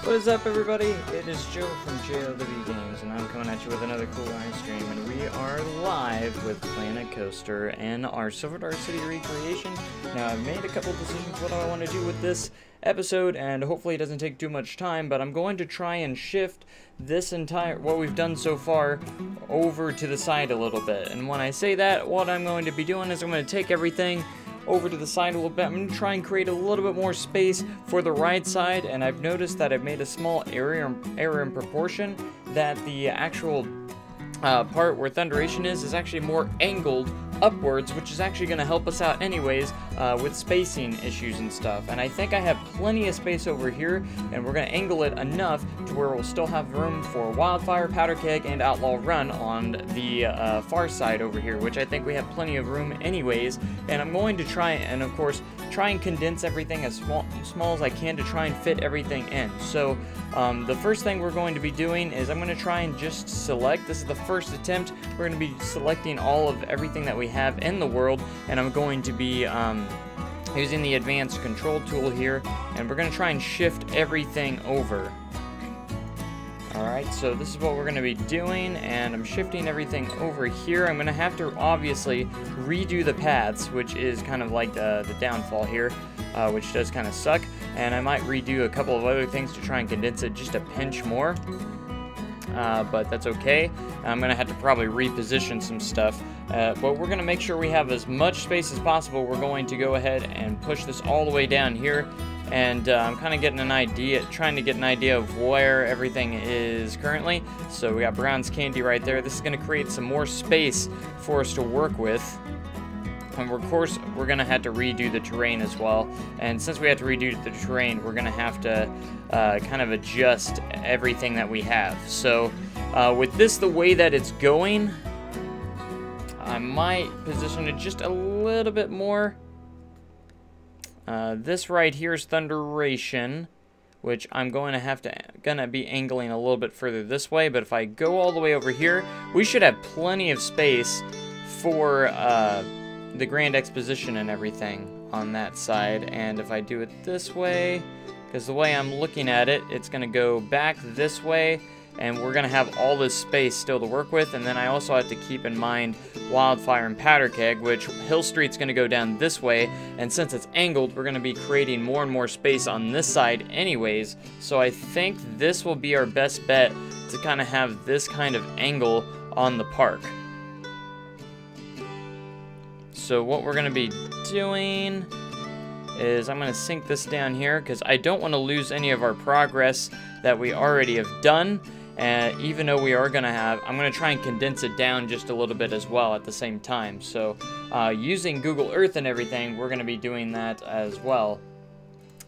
What is up, everybody? It is Joe from JLW Games, and I'm coming at you with another cool live stream, and we are live with Planet Coaster and our Silver Dart City recreation. Now, I've made a couple decisions what I want to do with this episode, and hopefully it doesn't take too much time, but I'm going to try and shift this entire, what we've done so far, over to the side a little bit. And when I say that, what I'm going to be doing is I'm going to take everything over to the side a little bit. I'm going to try and create a little bit more space for the right side, and I've noticed that I've made a small error in proportion, that the actual part where Thunderation is actually more angled upwards, which is actually going to help us out anyways with spacing issues and stuff. And I think I have plenty of space over here, and we're going to angle it enough to where we'll still have room for Wildfire, Powder Keg, and Outlaw Run on the far side over here, which I think we have plenty of room anyways. And I'm going to try and, of course, try and condense everything as small as I can to try and fit everything in. So the first thing we're going to be doing is I'm going to try and just select, this is the first attempt, we're going to be selecting all of everything that we have in the world, and I'm going to be using the advanced control tool here, and we're going to try and shift everything over. Alright, so this is what we're going to be doing, and I'm shifting everything over here. I'm going to have to obviously redo the paths, which is kind of like the downfall here, which does kind of suck, and I might redo a couple of other things to try and condense it just a pinch more, but that's okay. I'm going to have to probably reposition some stuff, but we're going to make sure we have as much space as possible. We're going to go ahead and push this all the way down here. And I'm kind of getting an idea, trying to get an idea of where everything is currently. So we got Brown's Candy right there. This is going to create some more space for us to work with. And of course, we're going to have to redo the terrain as well. And since we have to redo the terrain, we're going to have to kind of adjust everything that we have. So with this the way that it's going, I might position it just a little bit more. This right here is Thunderation, which I'm going to be angling a little bit further this way. But if I go all the way over here, we should have plenty of space for the Grand Exposition and everything on that side. And if I do it this way, because the way I'm looking at it, it's going to go back this way, and we're going to have all this space still to work with. And then I also have to keep in mind Wildfire and Powder Keg, which Hill Street's going to go down this way, and since it's angled, we're going to be creating more and more space on this side anyways. So I think this will be our best bet to kind of have this kind of angle on the park. So what we're going to be doing is I'm going to sink this down here because I don't want to lose any of our progress that we already have done. Even though we are going to have, I'm going to try and condense it down just a little bit as well at the same time. So using Google Earth and everything, we're going to be doing that as well.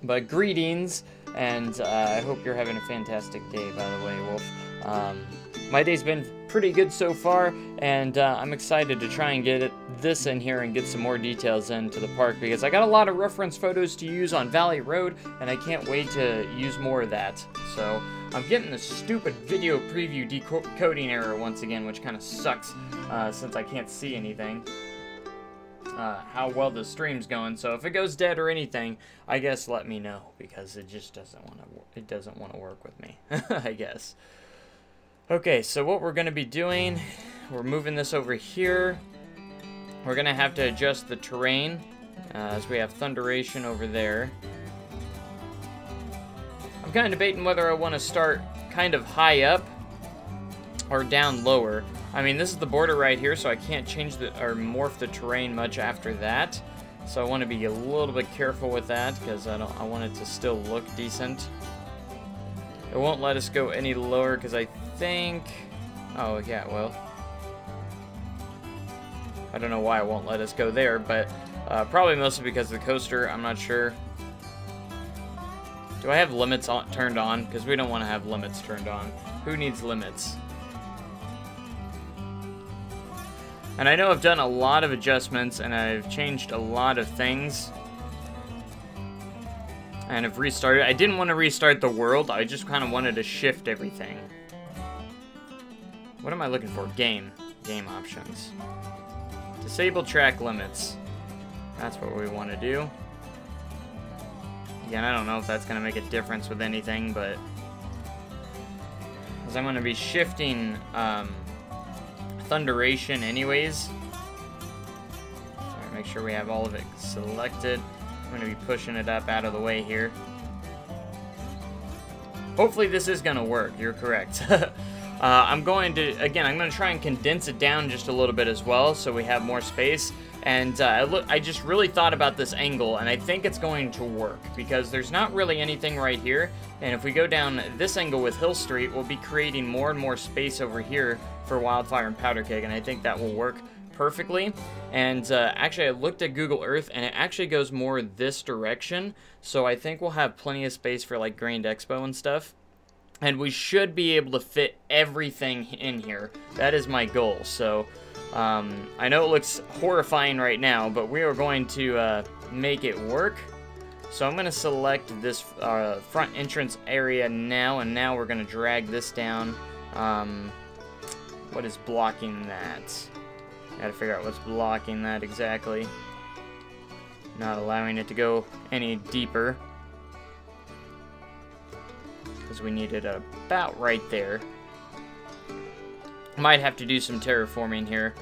But greetings, and I hope you're having a fantastic day, by the way, Wolf. My day's been pretty good so far, and I'm excited to try and get this in here and get some more details into the park, because I got a lot of reference photos to use on Valley Road, and I can't wait to use more of that. So I'm getting this stupid video preview decoding error once again, which kind of sucks since I can't see anything. How well the stream's going. So if it goes dead or anything, I guess let me know, because it just doesn't want to work with me. I guess. Okay, so what we're going to be doing, we're moving this over here. We're going to have to adjust the terrain as we have Thunderation over there. I'm kind of debating whether I want to start kind of high up or down lower. I mean, this is the border right here, so I can't change or morph the terrain much after that. So I want to be a little bit careful with that, because I want it to still look decent. It won't let us go any lower because I think... Oh, yeah, well... I don't know why it won't let us go there, but probably mostly because of the coaster. I'm not sure. Do I have limits turned on? Because we don't want to have limits turned on. Who needs limits? And I know I've done a lot of adjustments, and I've changed a lot of things. And I've restarted. I didn't want to restart the world. I just kind of wanted to shift everything. What am I looking for? Game options. Disable track limits. That's what we want to do. Again, I don't know if that's going to make a difference with anything, but because I'm going to be shifting Thunderation anyways. Alright, make sure we have all of it selected. I'm going to be pushing it up out of the way here. Hopefully this is going to work. You're correct. I'm going to try and condense it down just a little bit as well so we have more space. And I just really thought about this angle, and I think it's going to work because there's not really anything right here. And if we go down this angle with Hill Street, we'll be creating more and more space over here for Wildfire and Powder Keg, and I think that will work perfectly. And actually, I looked at Google Earth, and it actually goes more this direction. So I think we'll have plenty of space for like Grand Expo and stuff. And we should be able to fit everything in here. That is my goal. So I know it looks horrifying right now, but we are going to make it work. So I'm going to select this front entrance area now, and now we're going to drag this down. What is blocking that? Gotta figure out what's blocking that exactly. Not allowing it to go any deeper. Because we need it about right there. Might have to do some terraforming here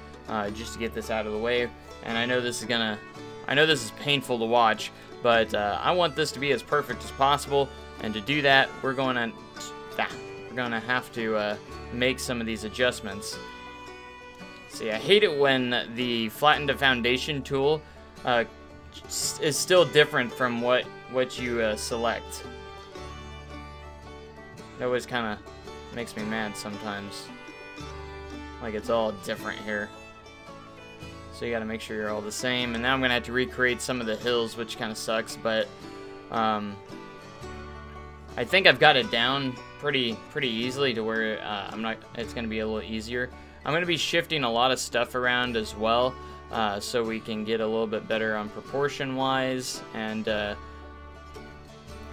just to get this out of the way. And I know this is painful to watch, but I want this to be as perfect as possible. And to do that, we're going to have to make some of these adjustments. See, I hate it when the flatten to foundation tool is still different from what you select. It always kind of makes me mad sometimes. Like it's all different here. So you gotta make sure you're all the same. And now I'm gonna have to recreate some of the hills, which kind of sucks, but I think I've got it down pretty easily to where it's gonna be a little easier. I'm going to be shifting a lot of stuff around as well, so we can get a little bit better on proportion-wise, and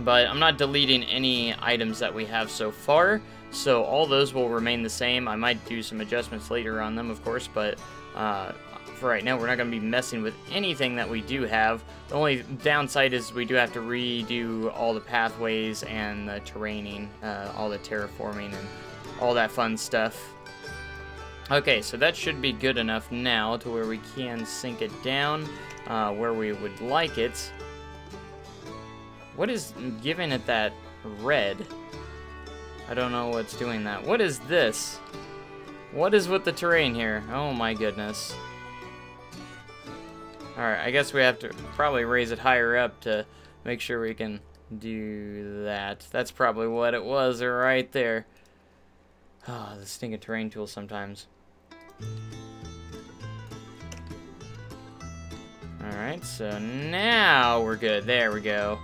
but I'm not deleting any items that we have so far, so all those will remain the same. I might do some adjustments later on them, of course, but for right now, we're not going to be messing with anything that we do have. The only downside is we do have to redo all the pathways and the terraining, all the terraforming, and all that fun stuff. Okay, so that should be good enough now to where we can sink it down where we would like it. What is giving it that red? I don't know what's doing that. What is this? What is with the terrain here? Oh my goodness. Alright, I guess we have to probably raise it higher up to make sure we can do that. That's probably what it was right there. Oh, the stinking terrain tool sometimes. Alright, so now we're good. There we go.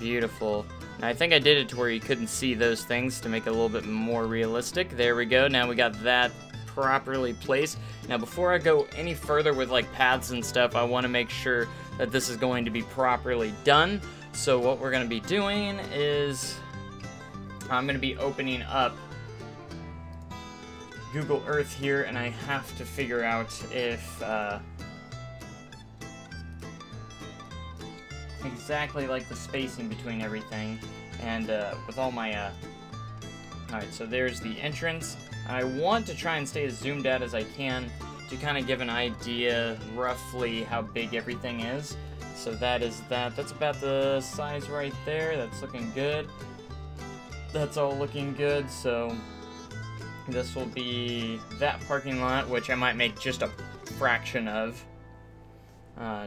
Beautiful. Now, I think I did it to where you couldn't see those things to make it a little bit more realistic. There we go. Now we got that properly placed. Now, before I go any further with like paths and stuff, I want to make sure that this is going to be properly done. So what we're going to be doing is I'm going to be opening up Google Earth here, and I have to figure out if exactly like the spacing between everything, and with all my alright, so there's the entrance. I want to try and stay as zoomed out as I can to kind of give an idea roughly how big everything is. So that is that. That's about the size right there. That's looking good. That's all looking good. So this will be that parking lot, which I might make just a fraction of,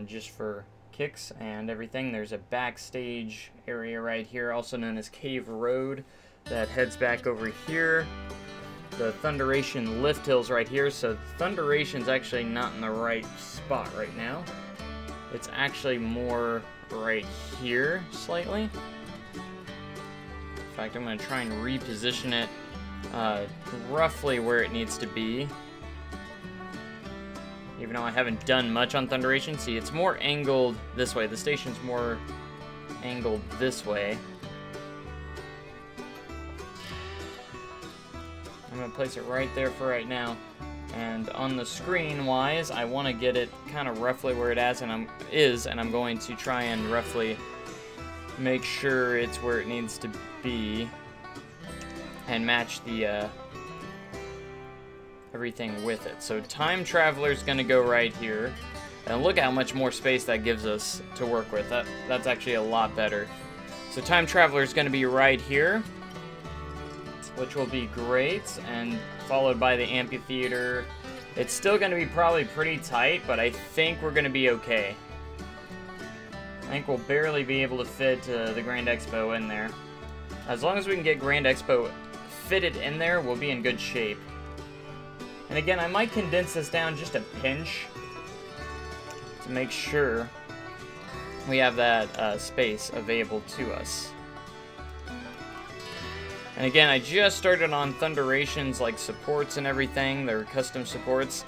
just for kicks and everything. There's a backstage area right here, also known as Cave Road, that heads back over here. The Thunderation lift hill's right here, so Thunderation's actually not in the right spot right now. It's actually more right here, slightly. In fact, I'm going to try and reposition it roughly where it needs to be. Even though I haven't done much on Thunderation. See, it's more angled this way. The station's more angled this way. I'm going to place it right there for right now. And on the screen-wise, I want to get it kind of roughly where it is, and I'm going to try and roughly make sure it's where it needs to be. and match the everything with it. So Time Traveler's gonna go right here. And look how much more space that gives us to work with. That's actually a lot better. So Time Traveler's gonna be right here, which will be great, and followed by the amphitheater. It's still gonna be probably pretty tight, but I think we're gonna be okay. I think we'll barely be able to fit the Grand Expo in there. As long as we can get Grand Expo fitted in there, we'll be in good shape. And again, I might condense this down just a pinch to make sure we have that space available to us. And again, I just started on Thunderation's like supports and everything, their custom supports,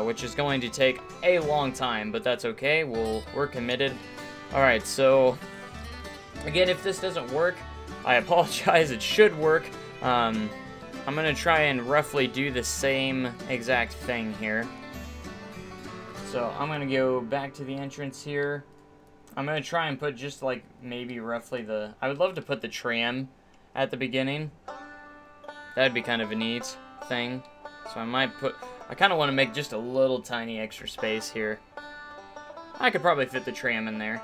which is going to take a long time, but that's okay. We're committed. All right, so again, if this doesn't work, I apologize. It should work. I'm gonna try and roughly do the same exact thing here. So I'm gonna go back to the entrance here. I'm gonna try and put just like maybe roughly I would love to put the tram at the beginning. That'd be kind of a neat thing. So I kind of want to make just a little tiny extra space here. I could probably fit the tram in there.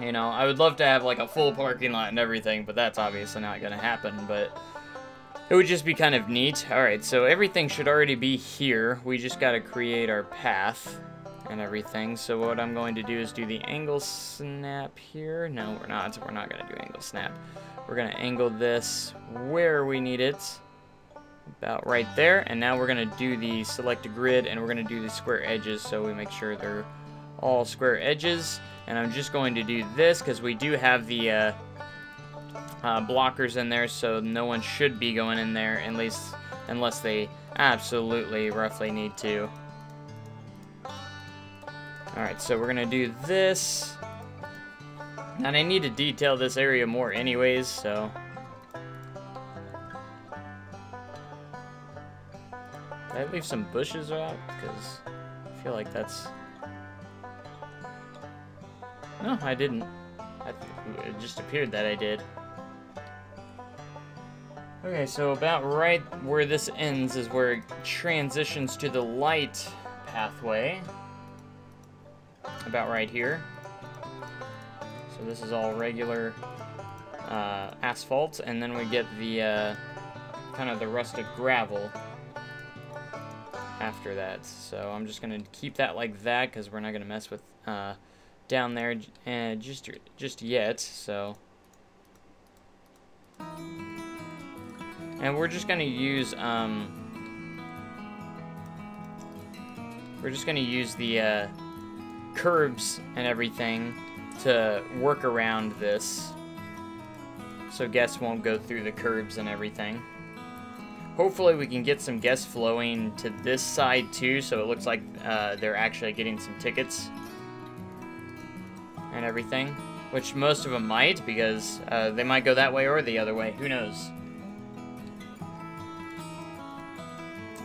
You know, I would love to have like a full parking lot and everything, but that's obviously not gonna happen, but it would just be kind of neat. Alright, so everything should already be here. We just gotta create our path and everything. So what I'm going to do is do the angle snap here. No, we're not. We're not gonna do angle snap. We're gonna angle this where we need it. About right there. And now we're gonna do the select a grid, and we're gonna do the square edges so we make sure they're all square edges. And I'm just going to do this because we do have the blockers in there, so no one should be going in there unless they absolutely roughly need to. Alright, so we're gonna do this. And I need to detail this area more anyways, so. Did I leave some bushes out? Because I feel like that's... No, I didn't. It just appeared that I did. Okay, so about right where this ends is where it transitions to the light pathway. About right here. So this is all regular asphalt, and then we get the kind of the rusted gravel after that. So I'm just gonna keep that like that because we're not gonna mess with down there just yet. So. And we're just gonna use the curbs and everything to work around this, so guests won't go through the curbs and everything. Hopefully we can get some guests flowing to this side too, so it looks like they're actually getting some tickets and everything, which most of them might, because they might go that way or the other way. Who knows?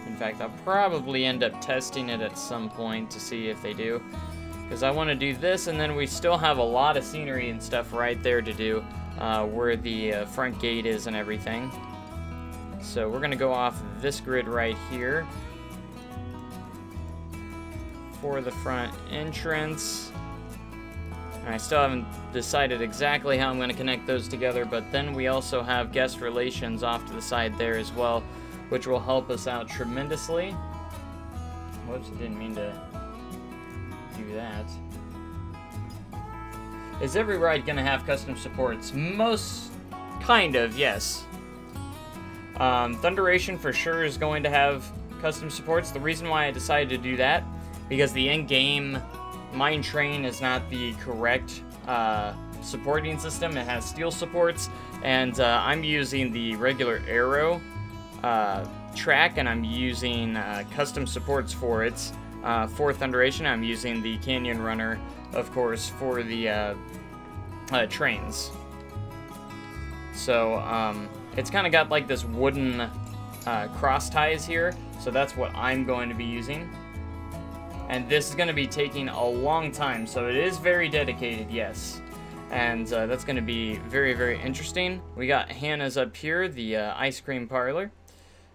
In fact, I'll probably end up testing it at some point to see if they do. Because I want to do this, and then we still have a lot of scenery and stuff right there to do where the front gate is and everything. So we're going to go off this grid right here for the front entrance. And I still haven't decided exactly how I'm going to connect those together, but then we also have guest relations off to the side there as well, which will help us out tremendously. Whoops, I didn't mean to do that. Is every ride gonna have custom supports? Most kind of, yes. Thunderation for sure is going to have custom supports. The reason why I decided to do that, because the in-game mine train is not the correct supporting system. It has steel supports, and I'm using the regular arrow track, and I'm using custom supports for it. For Thunderation, I'm using the Canyon Runner, of course, for the trains. So it's kind of got like this wooden cross ties here, so that's what I'm going to be using. And this is going to be taking a long time, so it is very dedicated, yes. And that's going to be very, very interesting. We got Hannah's up here, the ice cream parlor.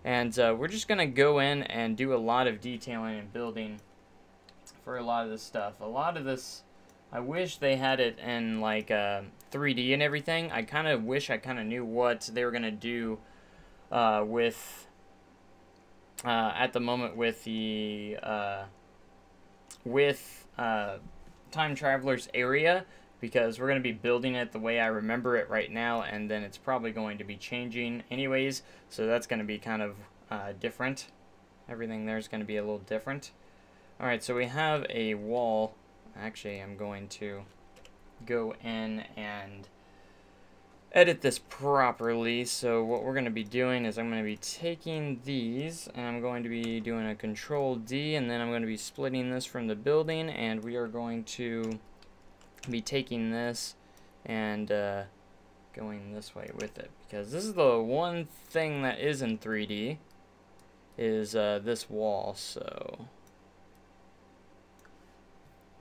And we're just going to go in and do a lot of detailing and building for a lot of this stuff. A lot of this, I wish they had it in like 3D and everything. I kind of wish I kind of knew what they were going to do with, at the moment with the... Time Traveler's area, because we're going to be building it the way I remember it right now, and then it's probably going to be changing anyways, so that's going to be kind of different. Everything there is going to be a little different. Alright, so we have a wall. Actually, I'm going to go in and edit this properly. So what we're going to be doing is I'm going to be taking these and I'm going to be doing a Control D, and then I'm going to be splitting this from the building, and we are going to be taking this and going this way with it, because this is the one thing that is in 3D is this wall, so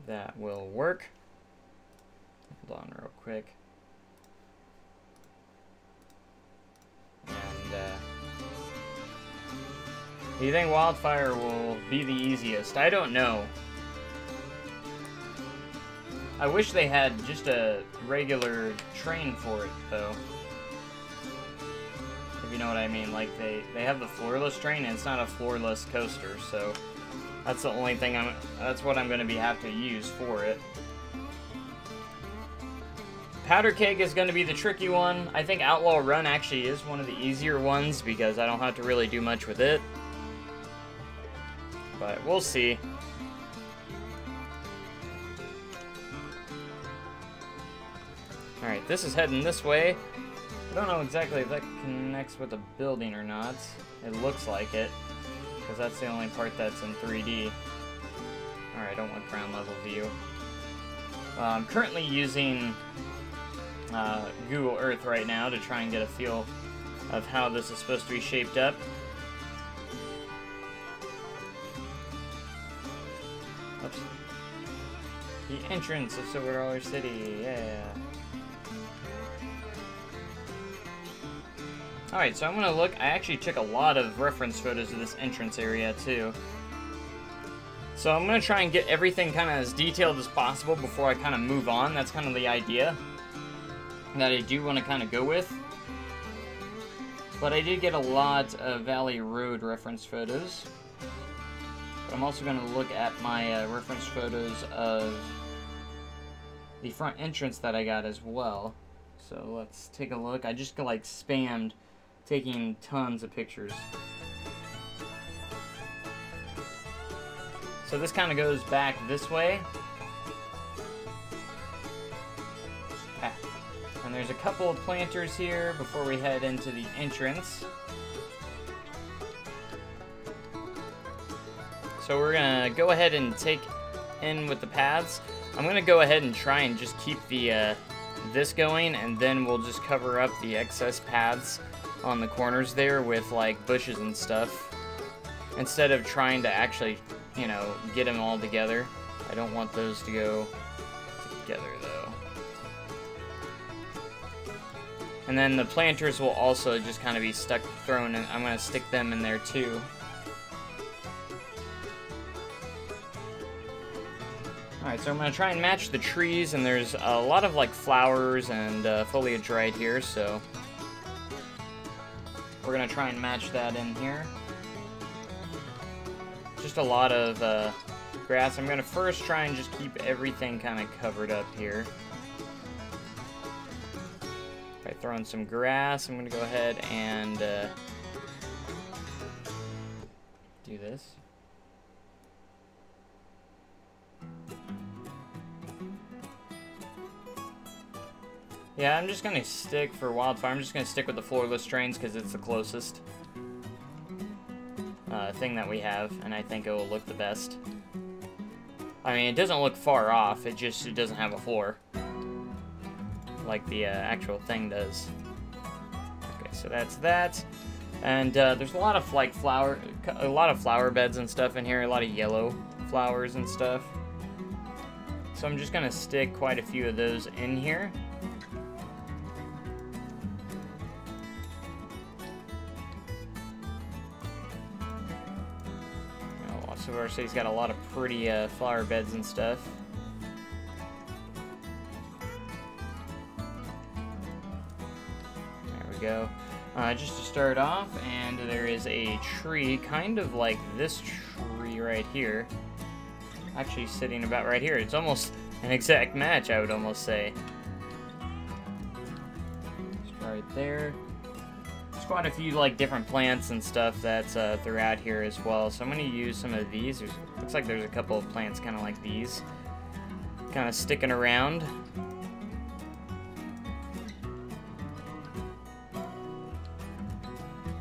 that will work. Hold on real quick. Do you think Wildfire will be the easiest? I don't know. I wish they had just a regular train for it, though. If you know what I mean. Like, they have the floorless train, and it's not a floorless coaster, so that's the only thing that's what I'm going to have to use for it. Powder Keg is going to be the tricky one. I think Outlaw Run actually is one of the easier ones, because I don't have to really do much with it. But we'll see. Alright, this is heading this way. I don't know exactly if that connects with the building or not. It looks like it, because that's the only part that's in 3D. Alright, I don't want ground level view. I'm currently using Google Earth right now to try and get a feel of how this is supposed to be shaped up. Oops. The entrance of Silver Dollar City, yeah. Alright, so I'm gonna look. I actually took a lot of reference photos of this entrance area too. So I'm gonna try and get everything kind of as detailed as possible before I kind of move on. That's kind of the idea that I do want to kind of go with. But I did get a lot of Valley Road reference photos. But I'm also going to look at my reference photos of the front entrance that I got as well. So let's take a look. I just like spammed taking tons of pictures. So this kind of goes back this way. And there's a couple of planters here before we head into the entrance. So we're gonna go ahead and take in with the paths. I'm gonna go ahead and try and just keep the this going, and then we'll just cover up the excess paths on the corners there with like bushes and stuff, instead of trying to actually, you know, get them all together. I don't want those to go together though. And then the planters will also just kind of be thrown in. I'm gonna stick them in there too. Alright, so I'm going to try and match the trees, and there's a lot of like flowers and foliage right here, so we're going to try and match that in here. Just a lot of grass. I'm going to first try and just keep everything kind of covered up here. By throwing some grass, I'm going to go ahead and do this. Yeah, I'm just gonna stick for Wildfire. I'm just gonna stick with the floorless trains because it's the closest thing that we have, and I think it will look the best. I mean, it doesn't look far off. It doesn't have a floor like the actual thing does. Okay, so that's that. And there's a lot of like a lot of flower beds and stuff in here, a lot of yellow flowers and stuff. So I'm just gonna stick quite a few of those in here. Oh, so our city's got a lot of pretty flower beds and stuff. There we go. Just to start off, and there is a tree, kind of like this tree right here. Actually sitting about right here. It's almost an exact match, I would almost say. Just right there. There's quite a few like different plants and stuff that's throughout here as well. So I'm going to use some of these. Looks like there's a couple of plants kind of like these. Kind of sticking around.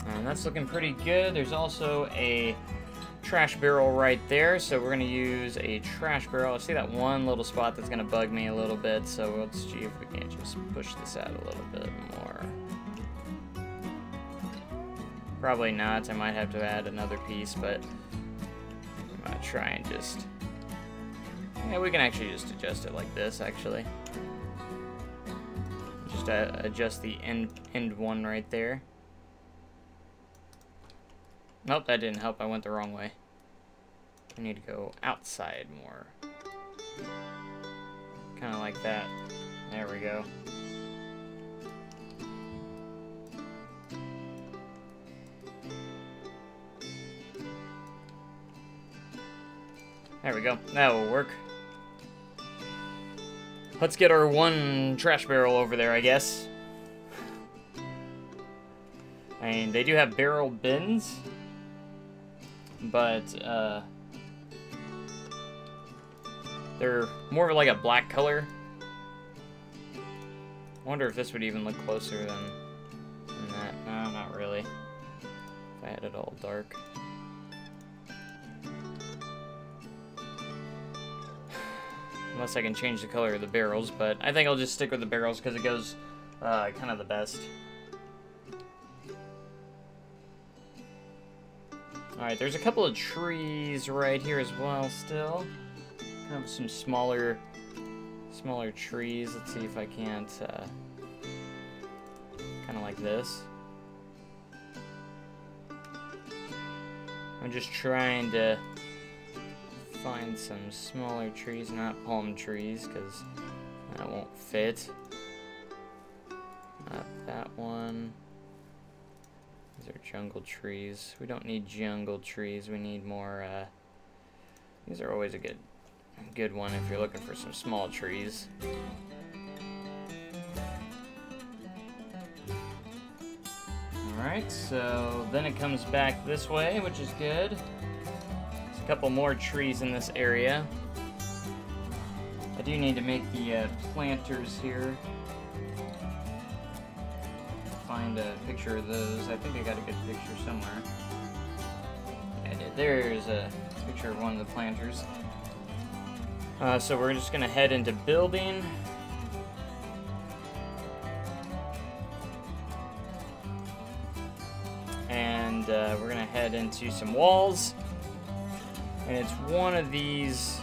And that's looking pretty good. There's also a trash barrel right there, so we're going to use a trash barrel. I see that one little spot that's going to bug me a little bit, so let's see if we can't just push this out a little bit more. Probably not. I might have to add another piece, but I'm going to try and just... Yeah, we can actually just adjust it like this, actually. Just adjust the end one right there. Nope, that didn't help. I went the wrong way. I need to go outside more. Kind of like that. There we go. There we go. That will work. Let's get our one trash barrel over there, I guess. I mean, they do have barrel bins, but they're more of like a black color. I wonder if this would even look closer than that. No, not really. If I had it all dark. Unless I can change the color of the barrels, but I think I'll just stick with the barrels because it goes kind of the best. Alright, there's a couple of trees right here as well still. Have some smaller trees. Let's see if I can't kind of like this. I'm just trying to find some smaller trees, not palm trees, because that won't fit. Not that one. These are jungle trees. We don't need jungle trees. We need more, these are always a good one if you're looking for some small trees. Alright, so then it comes back this way, which is good. There's a couple more trees in this area. I do need to make the planters here. Find a picture of those. I think I got a good picture somewhere. Yeah, I did. There's a picture of one of the planters. So we're just gonna head into building. And we're gonna head into some walls. And it's one of these,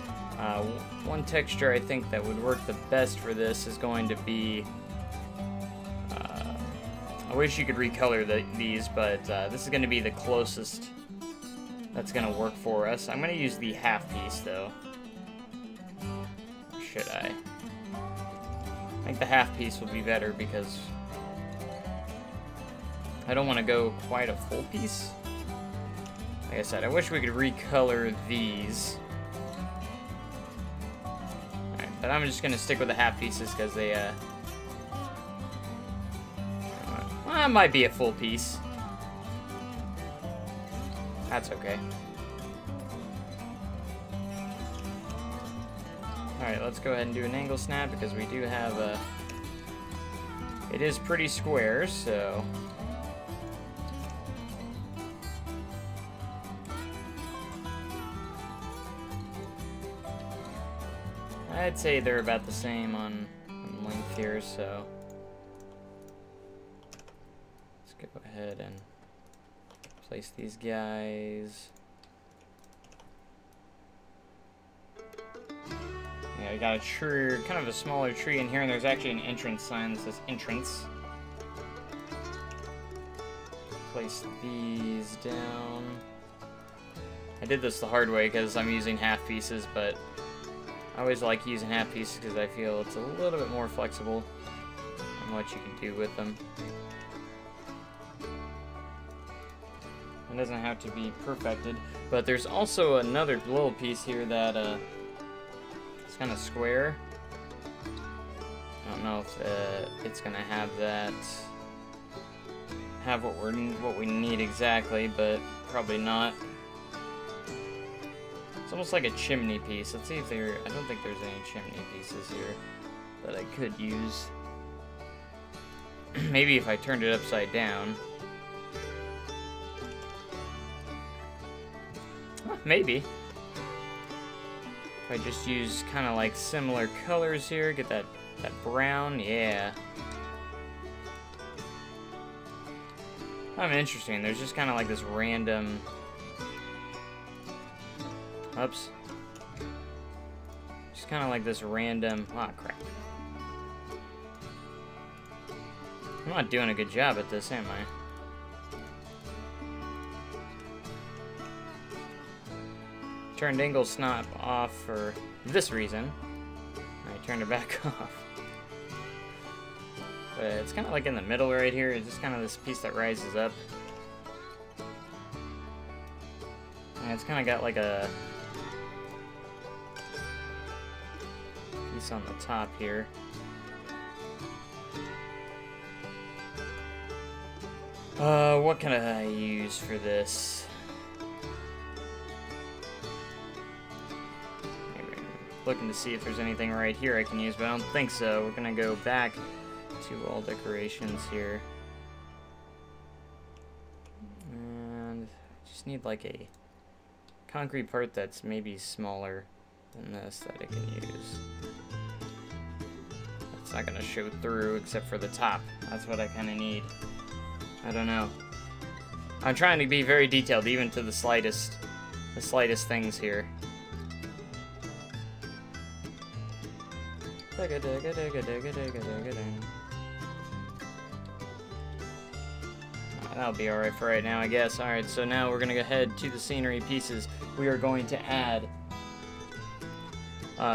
one texture I think that would work the best for this is going to be, I wish you could recolor these, but this is going to be the closest that's going to work for us. I'm going to use the half piece, though. Or should I? I think the half piece will be better because I don't want to go quite a full piece. Like I said, I wish we could recolor these. Alright, but I'm just going to stick with the half pieces because they, well, it might be a full piece. That's okay. Alright, let's go ahead and do an angle snap because we do have a... It is pretty square, so... I'd say they're about the same on length here, so... Let's go ahead and Place these guys. Yeah, I got a tree, kind of a smaller tree in here, and there's actually an entrance sign that says entrance. Place these down. I did this the hard way because I'm using half pieces, but I always like using half pieces because I feel it's a little bit more flexible on what you can do with them. It doesn't have to be perfected, but there's also another little piece here that it's kind of square. I don't know if it's gonna have that, what we need exactly, but probably not. It's almost like a chimney piece. Let's see if I don't think there's any chimney pieces here that I could use. Maybe if I turned it upside down. Maybe. If I just use kind of like similar colors here, get that brown, yeah. Interesting. There's just kind of like this random. Oops. Just kind of like this random. Ah, crap. I'm not doing a good job at this, am I? Turned angle snap off for this reason. I turned it back off. But it's kind of like in the middle right here. It's just kind of this piece that rises up. And it's kind of got like a piece on the top here. What can I use for this? Looking to see if there's anything right here I can use, but I don't think so. We're gonna go back to all decorations here. And I just need like a concrete part that's maybe smaller than this that I can use. It's not gonna show through except for the top. That's what I kinda need. I don't know. I'm trying to be very detailed, even to the slightest things here. That'll be alright for right now, I guess. Alright, so now we're gonna go ahead to the scenery pieces. We are going to add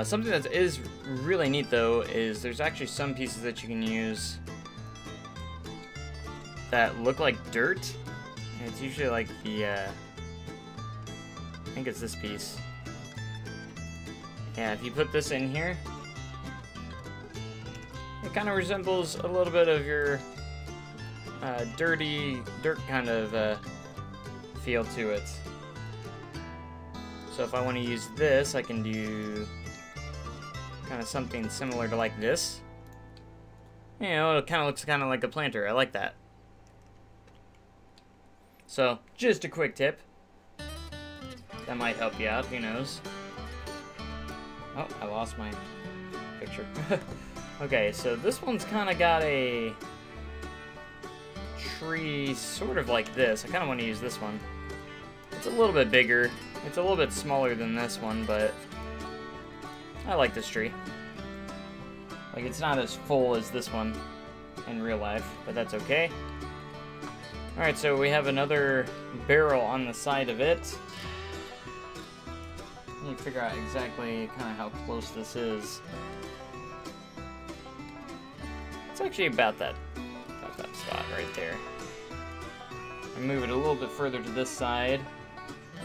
something that is really neat, though, is there's actually some pieces that you can use that look like dirt. And it's usually like the, I think it's this piece. Yeah, if you put this in here, it kind of resembles a little bit of your dirt kind of feel to it. So if I want to use this, I can do kind of something similar to like this. You know, it kind of looks kind of like a planter. I like that. So, just a quick tip. That might help you out, who knows. Oh, I lost my picture. Okay, so this one's kind of got a tree sort of like this. I kind of want to use this one. It's a little bit bigger. It's a little bit smaller than this one, but I like this tree. Like, it's not as full as this one in real life, but that's okay. Alright, so we have another barrel on the side of it. I need to figure out exactly kind of how close this is. It's actually about that spot right there. I move it a little bit further to this side,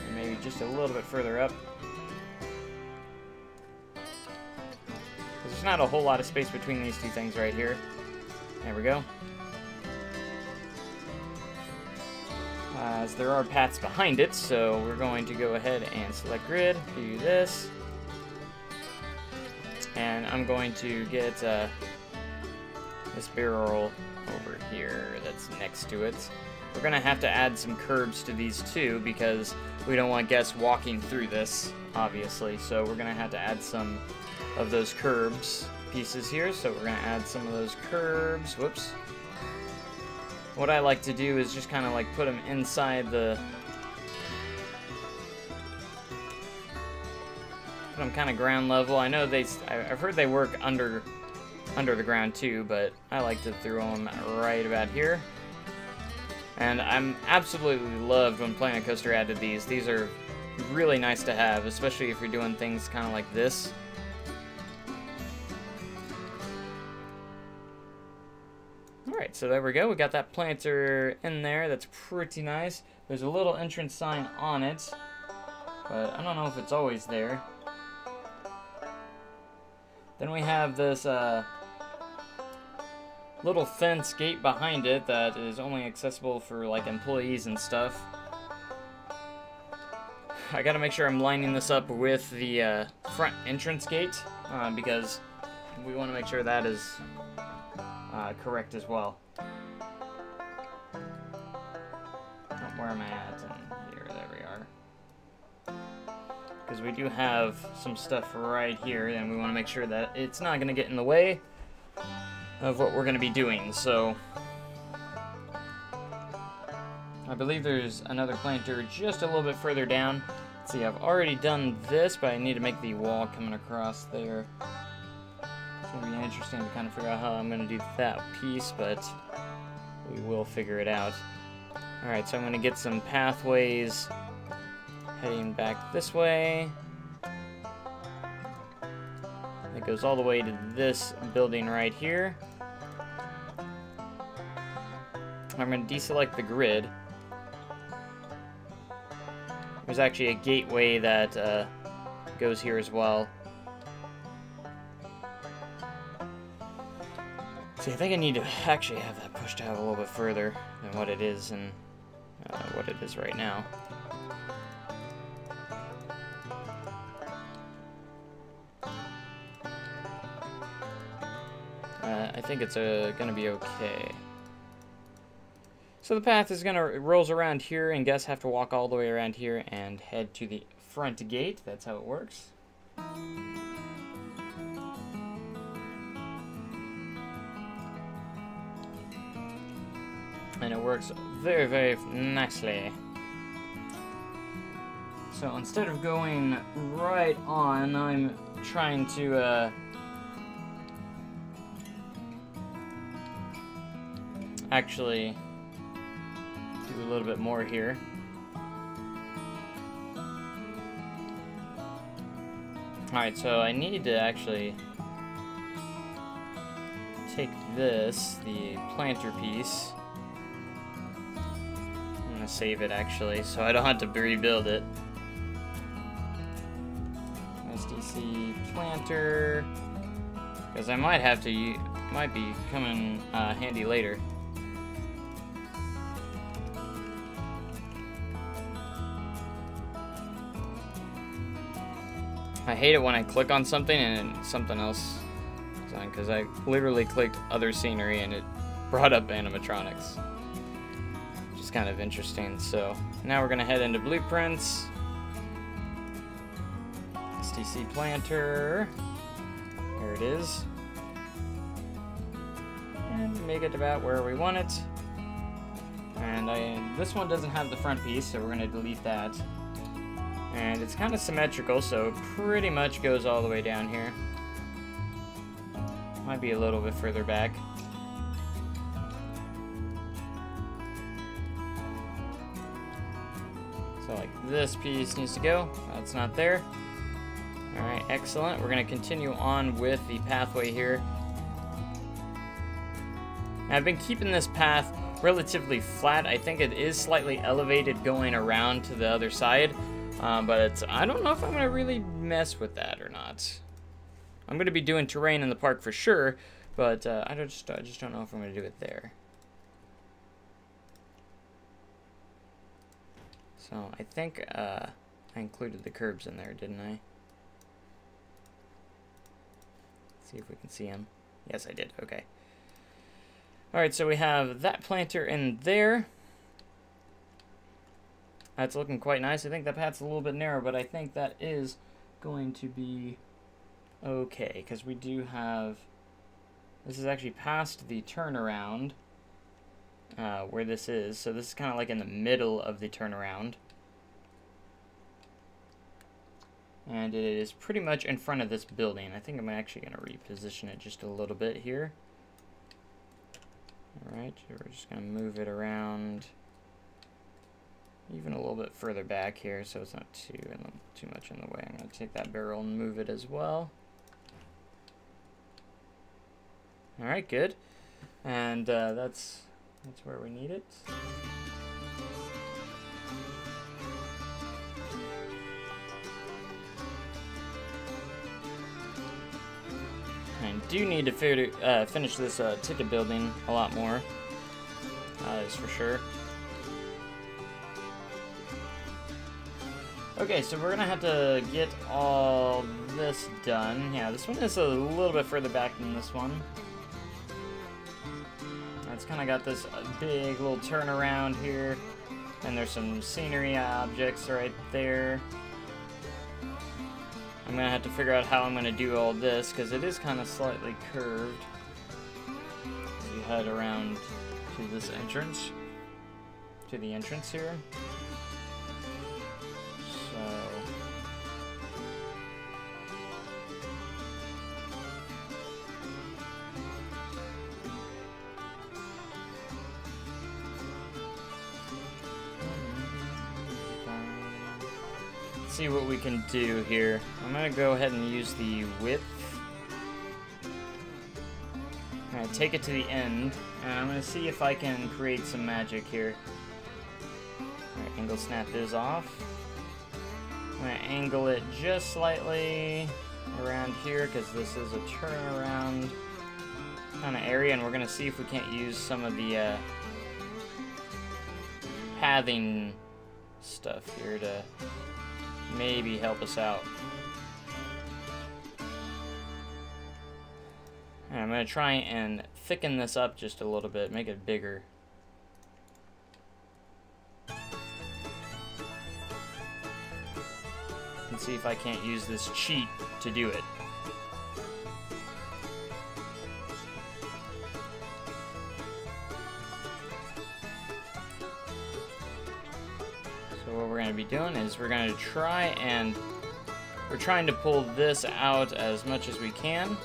and maybe just a little bit further up. There's not a whole lot of space between these two things right here. There we go. As there are paths behind it, so we're going to go ahead and select grid, do this. And I'm going to get this barrel over here that's next to it. We're going to have to add some curbs to these too, because we don't want guests walking through this, obviously. So we're going to have to add some of those curbs pieces here. So we're going to add some of those curbs. Whoops. what I like to do is just kind of like put them inside the... Put them kind of ground level. I know I've heard they work under the ground too, but I like to throw them right about here. And I'm absolutely loved when Planet Coaster added these. These are really nice to have, especially if you're doing things kind of like this. Alright, so there we go. We got that planter in there. That's pretty nice. There's a little entrance sign on it, but I don't know if it's always there. Then we have this little fence gate behind it that is only accessible for like employees and stuff. I gotta make sure I'm lining this up with the front entrance gate because we want to make sure that is correct as well. Where am I at? Here, there we are. Because we do have some stuff right here, and we want to make sure that it's not going to get in the way of what we're going to be doing. So I believe there's another planter just a little bit further down. Let's see, I've already done this, but I need to make the wall coming across there. It's going to be interesting to kind of figure out how I'm going to do that piece, but we will figure it out. Alright, so I'm going to get some pathways heading back this way. It goes all the way to this building right here. I'm going to deselect the grid. There's actually a gateway that goes here as well. See, I think I need to actually have that pushed out a little bit further than what it is and what it is right now. I think it's gonna be okay. So the path is it rolls around here, and guests have to walk all the way around here and head to the front gate. That's how it works. And it works very, very nicely. So instead of going right on, I'm trying to actually do a little bit more here. Alright, so I need to actually take this, the planter piece. I'm gonna save it actually, so I don't have to rebuild it. SDC planter, because I might have to, might be coming handy later. I hate it when I click on something and something else is on, because I literally clicked other scenery and it brought up animatronics. Which is kind of interesting. So now we're going to head into blueprints. STC planter. There it is. And make it about where we want it. And this one doesn't have the front piece, so we're going to delete that. And it's kind of symmetrical, so it pretty much goes all the way down here. Might be a little bit further back. So like this piece needs to go. That's not there. Alright, excellent. We're going to continue on with the pathway here. Now, I've been keeping this path relatively flat. I think it is slightly elevated going around to the other side. But I don't know if I'm going to really mess with that or not. I'm going to be doing terrain in the park for sure, but I just don't know if I'm going to do it there. So I think I included the curbs in there, didn't I? Let's see if we can see them. Yes, I did. Okay. Alright, so we have that planter in there. That's looking quite nice. I think that path's a little bit narrow, but I think that is going to be okay, because we do have... This is actually past the turnaround. where this is. So this is kind of like in the middle of the turnaround. And it is pretty much in front of this building. I think I'm actually going to reposition it just a little bit here. Alright, we're just going to move it around even a little bit further back here so it's not too much in the way. I'm going to take that barrel and move it as well. Alright, good. And that's where we need it. I do need to finish this ticket building a lot more, that is for sure. Okay, so we're gonna have to get all this done. Yeah, this one is a little bit further back than this one. It's kind of got this big little turnaround here, and there's some scenery objects right there. I'm going to have to figure out how I'm going to do all this, because it is kind of slightly curved. So you head around to this entrance, to the entrance here. See what we can do here. I'm gonna go ahead and use the width. I'm gonna take it to the end, and I'm gonna see if I can create some magic here. Alright, angle snap is off. I'm gonna angle it just slightly around here because this is a turnaround kind of area, and we're gonna see if we can't use some of the pathing stuff here to maybe help us out. And I'm going to try and thicken this up just a little bit, make it bigger. And see if I can't use this cheat to do it. What we're going to be doing is we're going to try and we're trying to pull this out as much as we can.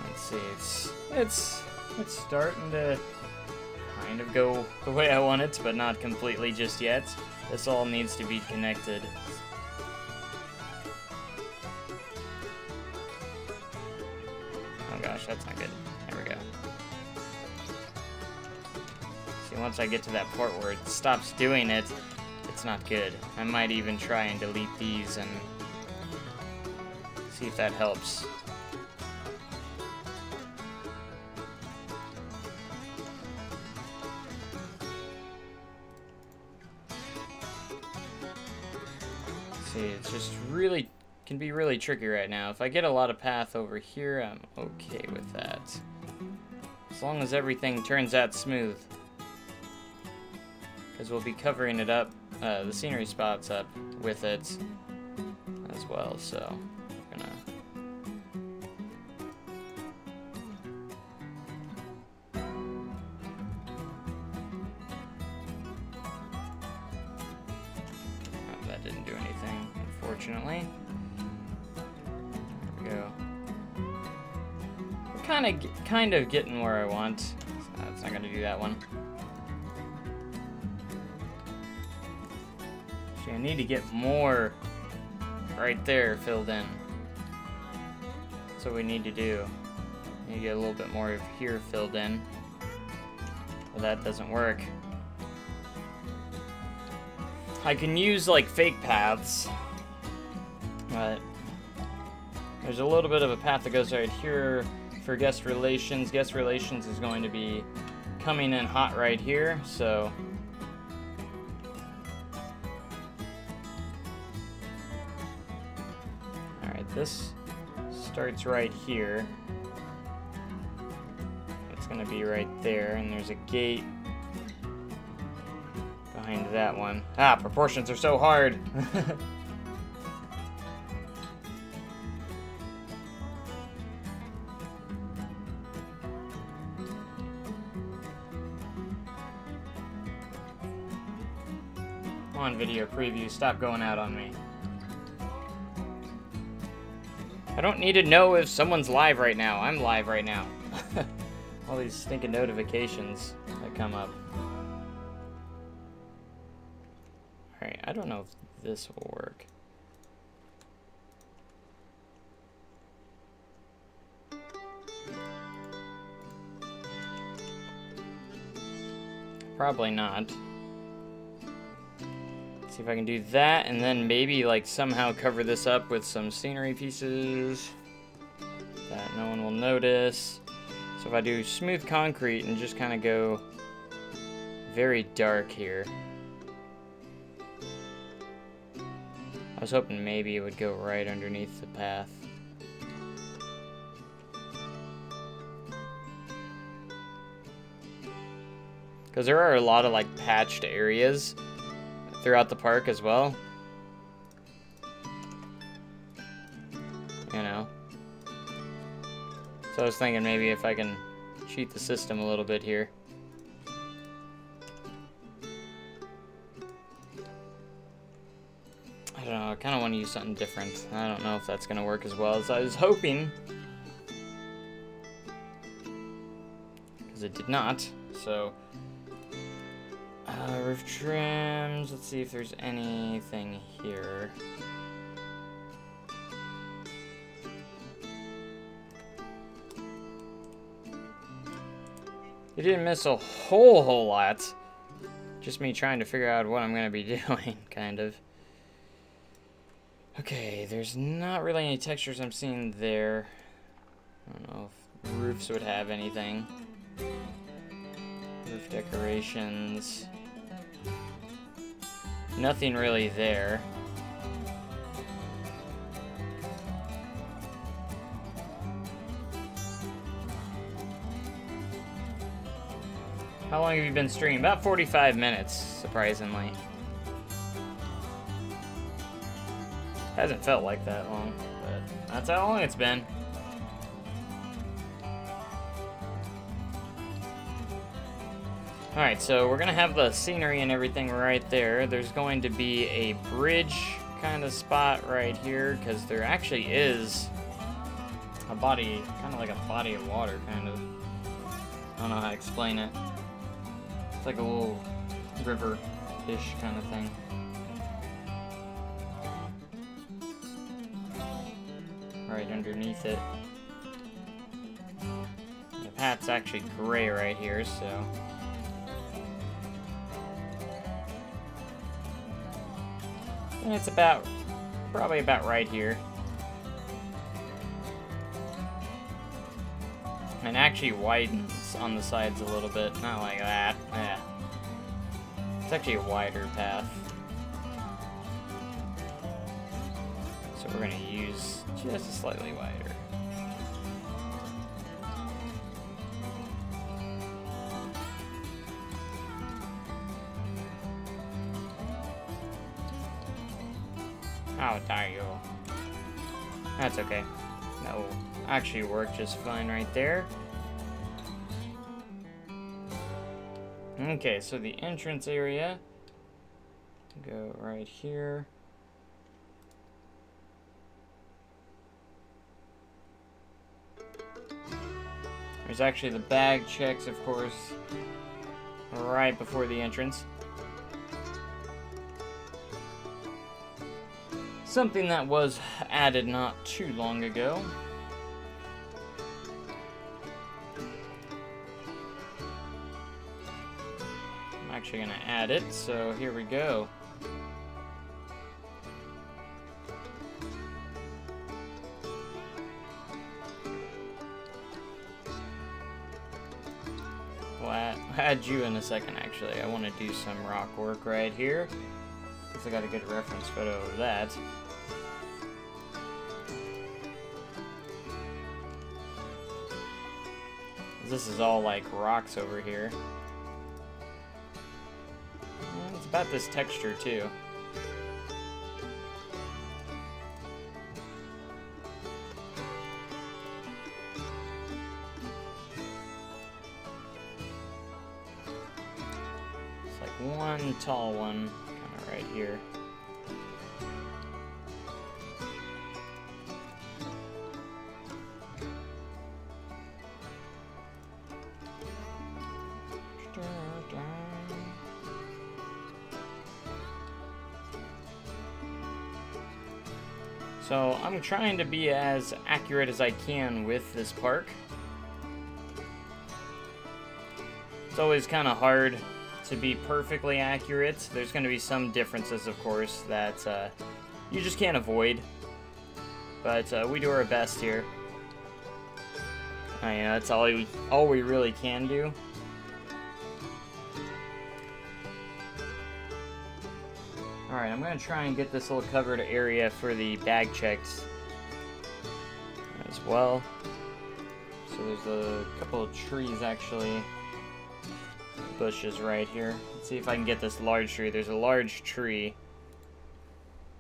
Let's see, it's starting to kind of go the way I want it, but not completely just yet. This all needs to be connected. That's not good. There we go. See, once I get to that part where it stops doing it, it's not good. I might even try and delete these and see if that helps. See, it's just really can be really tricky right now. If I get a lot of path over here, I'm okay with that. As long as everything turns out smooth. Because we'll be covering it up, the scenery spots up with it as well, so we're gonna... Oh, that didn't do anything, unfortunately. Go. We're kind of getting where I want. So it's not gonna do that one. So I need to get more right there filled in. That's what we need to do. Need to get a little bit more of here filled in. Well, that doesn't work. I can use like fake paths, but there's a little bit of a path that goes right here for guest relations. Guest relations is going to be coming in hot right here, so alright, this starts right here. It's going to be right there, and there's a gate behind that one. Ah, proportions are so hard. Come on, video preview, stop going out on me. I don't need to know if someone's live right now. I'm live right now. All these stinking notifications that come up. Alright, I don't know if this will work. Probably not. See if I can do that, and then maybe like somehow cover this up with some scenery pieces that no one will notice. So if I do smooth concrete and just kind of go very dark here. I was hoping maybe it would go right underneath the path. Because there are a lot of like patched areas throughout the park as well. You know. So I was thinking maybe if I can cheat the system a little bit here. I don't know, I kind of want to use something different. I don't know if that's going to work as well as I was hoping. Because it did not, so... roof trims, let's see if there's anything here. You didn't miss a whole lot. Just me trying to figure out what I'm going to be doing, kind of. Okay, there's not really any textures I'm seeing there. I don't know if roofs would have anything. Roof decorations. Nothing really there. How long have you been streaming? About 45 minutes, surprisingly. Hasn't felt like that long, but that's how long it's been. Alright, so we're gonna have the scenery and everything right there. There's going to be a bridge kind of spot right here, because there actually is a body, kind of like a body of water, kind of. I don't know how to explain it. It's like a little river-ish kind of thing. Right underneath it. The path's actually gray right here, so... And it's probably about right here. And actually widens on the sides a little bit, not like that. Yeah. It's actually a wider path. So we're gonna use just slightly wider. How dare you? That's okay. That will actually work just fine right there. Okay, so the entrance area. Go right here. There's actually the bag checks, of course, right before the entrance. Something that was added not too long ago. I'm actually going to add it, so here we go. Well, I'll add you in a second, actually. I want to do some rock work right here. Because I got a good reference photo of that. This is all like rocks over here. It's about this texture too. It's like one tall one, kind of right here. So I'm trying to be as accurate as I can with this park. It's always kind of hard to be perfectly accurate. There's going to be some differences, of course, that you just can't avoid. But we do our best here. You know, that's all we really can do. Alright, I'm going to try and get this little covered area for the bag checks as well. So there's a couple of trees, actually, bushes right here. Let's see if I can get this large tree. There's a large tree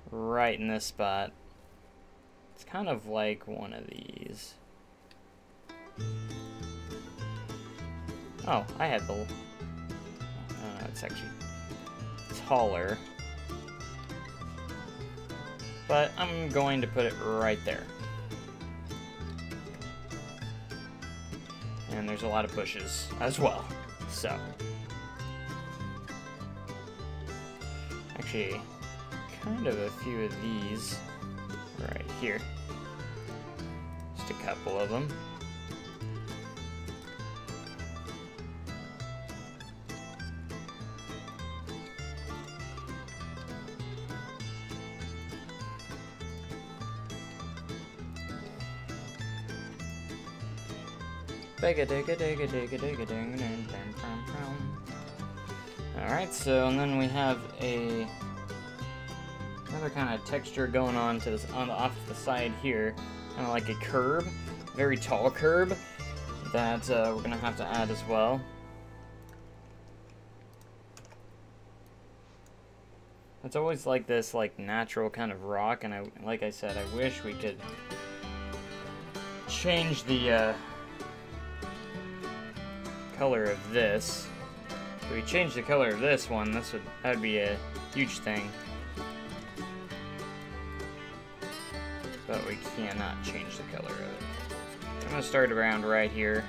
right in this spot. It's kind of like one of these. Oh, I had the... it's actually taller. But I'm going to put it right there. And there's a lot of bushes as well. So. Actually, kind of a few of these right here. Just a couple of them. Alright, so and then we have another kind of texture going on to this off the side here, kind of like a curb, very tall curb that we're gonna have to add as well. It's always like this natural kind of rock, and like I said, I wish we could change the color of this. If we change the color of this one, that would be a huge thing. But we cannot change the color of it. I'm gonna start around right here.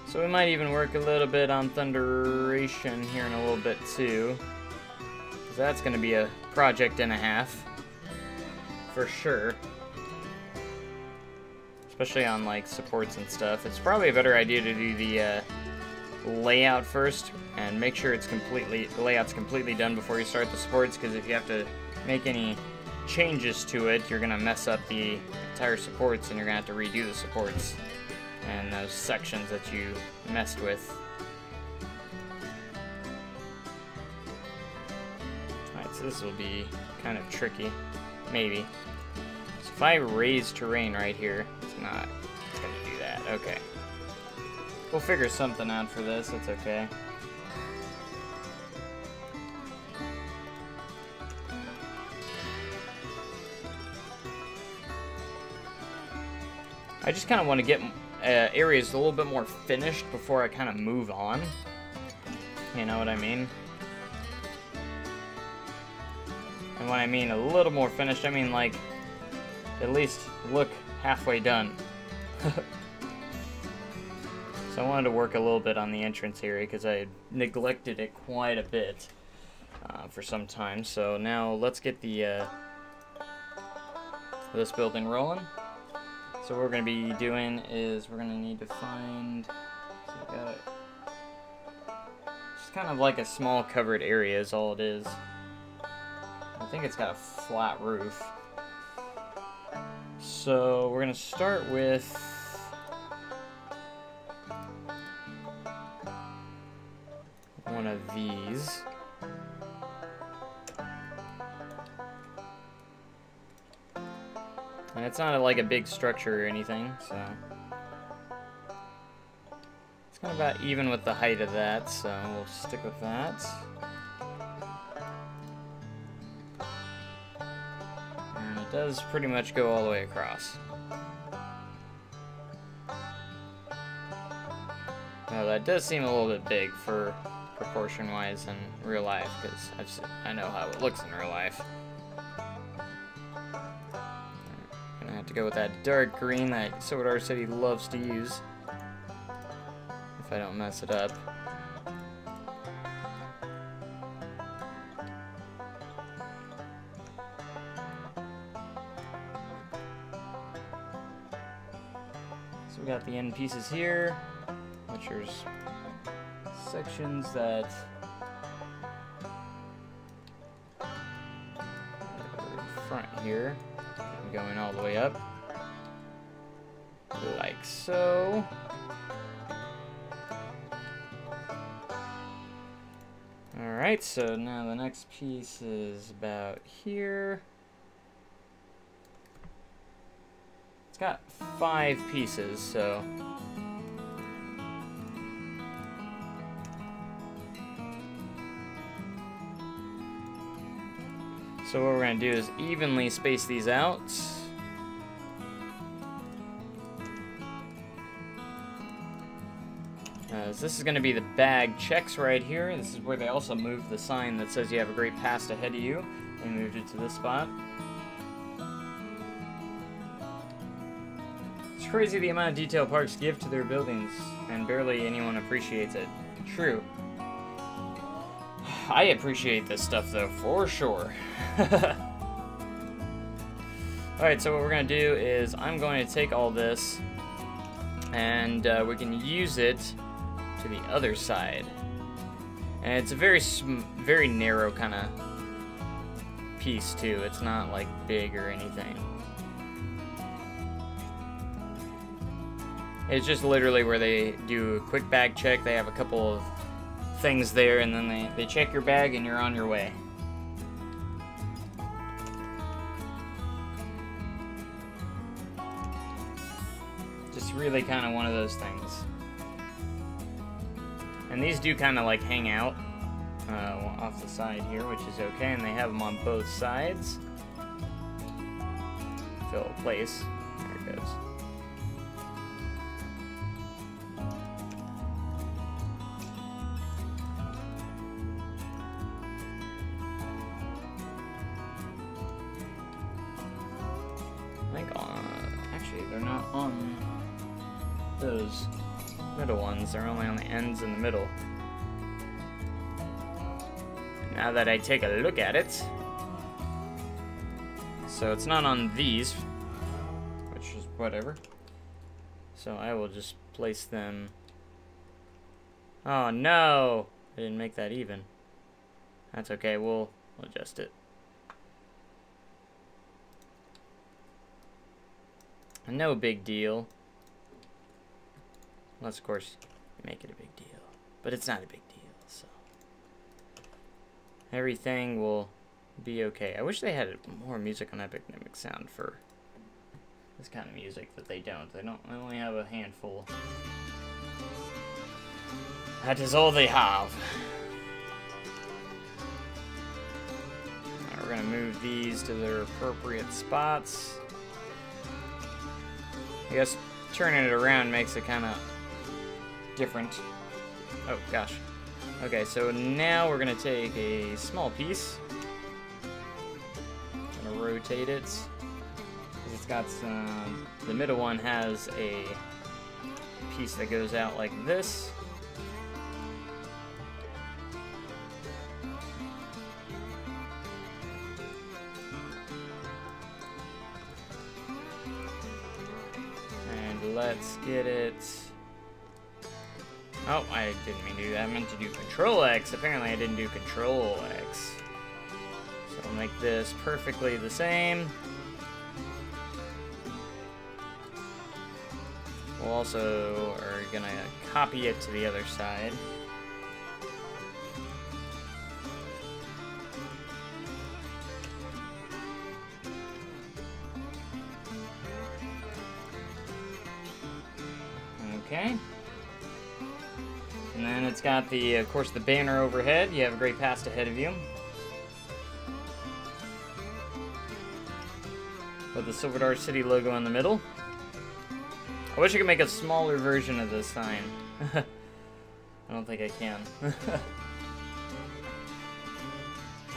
So we might even work a little bit on thunderation here in a little bit too. 'Cause that's going to be a project and a half. For sure. Especially on like supports and stuff. It's probably a better idea to do the layout first and make sure the layout's completely done before you start the supports, because if you have to make any changes to it, you're going to mess up the entire supports and you're going to have to redo the supports and those sections that you messed with. Alright, so this will be kind of tricky. Maybe. So if I raise terrain right here, it's gonna do that. Okay. We'll figure something out for this, it's okay. I just kind of want to get areas a little bit more finished before I kind of move on. You know what I mean? And when I mean a little more finished, I mean like at least look halfway done. So I wanted to work a little bit on the entrance area because I neglected it quite a bit for some time. So now let's get the this building rolling. So what we're going to be doing is we're going to need to find, so we got just kind of like a small covered area is all it is. I think it's got a flat roof. So we're going to start with one one of these. And it's not like a big structure or anything, so it's kind of about even with the height of that, so we'll stick with that. And it does pretty much go all the way across. Now that does seem a little bit big for proportion-wise in real life, because I know how it looks in real life. Gonna have to go with that dark green that Silver Dollar City loves to use, if I don't mess it up. So we got the end pieces here, which there's sections that front here, going all the way up, like so. Alright, so now the next piece is about here. It's got 5 pieces, so what we're going to do is evenly space these out. This is going to be the bag checks right here. This is where they also moved the sign that says you have a great past ahead of you. They moved it to this spot. It's crazy the amount of detail parks give to their buildings, and barely anyone appreciates it. True. I appreciate this stuff though, for sure. Alright, so what we're going to do is I'm going to take all this and we can use it to the other side. And it's a very narrow kind of piece too. It's not like big or anything. It's just literally where they do a quick bag check. They have a couple of things there, and then they check your bag and you're on your way. Just really kind of one of those things. And these do kind of like hang out off the side here, which is okay, and they have them on both sides. Fill a place. There it goes. Actually, they're not on those middle ones. They're only on the ends in the middle. Now that I take a look at it, so it's not on these, which is whatever. So I will just place them. Oh no! I didn't make that even. That's okay. We'll adjust it. No big deal. Unless, of course, you make it a big deal. But it's not a big deal, so everything will be okay. I wish they had more music on Epic Mimic Sound for this kind of music, that they don't. They only have a handful. That is all they have. Now we're gonna move these to their appropriate spots. I guess turning it around makes it kind of different. Oh gosh. Okay, so now we're gonna take a small piece. I'm gonna rotate it. Because it's got some. The middle one has a piece that goes out like this. Let's get it. Oh, I didn't mean to do that. I meant to do Control X. Apparently I didn't do Control X. So I'll make this perfectly the same. We'll also are gonna copy it to the other side. Okay. And then it's got the, of course, the banner overhead. You have a great past ahead of you. With the Silver City logo in the middle. I wish I could make a smaller version of this sign. I don't think I can.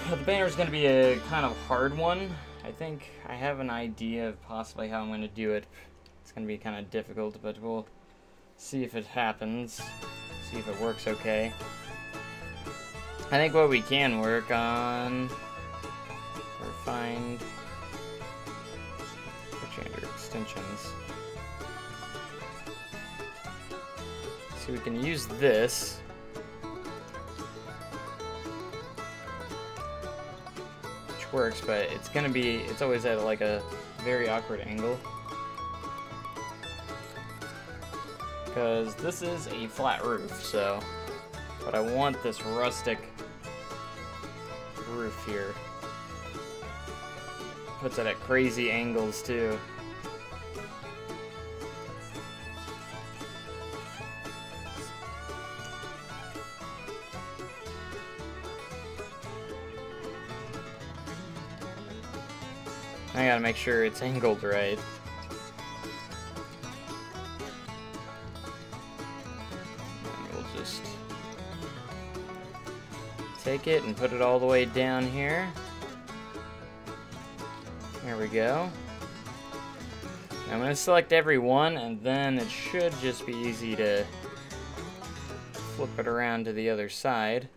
The banner is going to be a kind of hard one. I think I have an idea of possibly how I'm going to do it. It's going to be kind of difficult, but we'll see if it happens. See if it works okay. I think what we can work on, or find, put you under extensions. So we can use this. Which works, but it's gonna be, it's always at like a very awkward angle. Because this is a flat roof, so, but I want this rustic roof here. Puts it at crazy angles too. I gotta make sure it's angled right. And we'll just take it and put it all the way down here. There we go. I'm gonna select every one, and then it should just be easy to flip it around to the other side.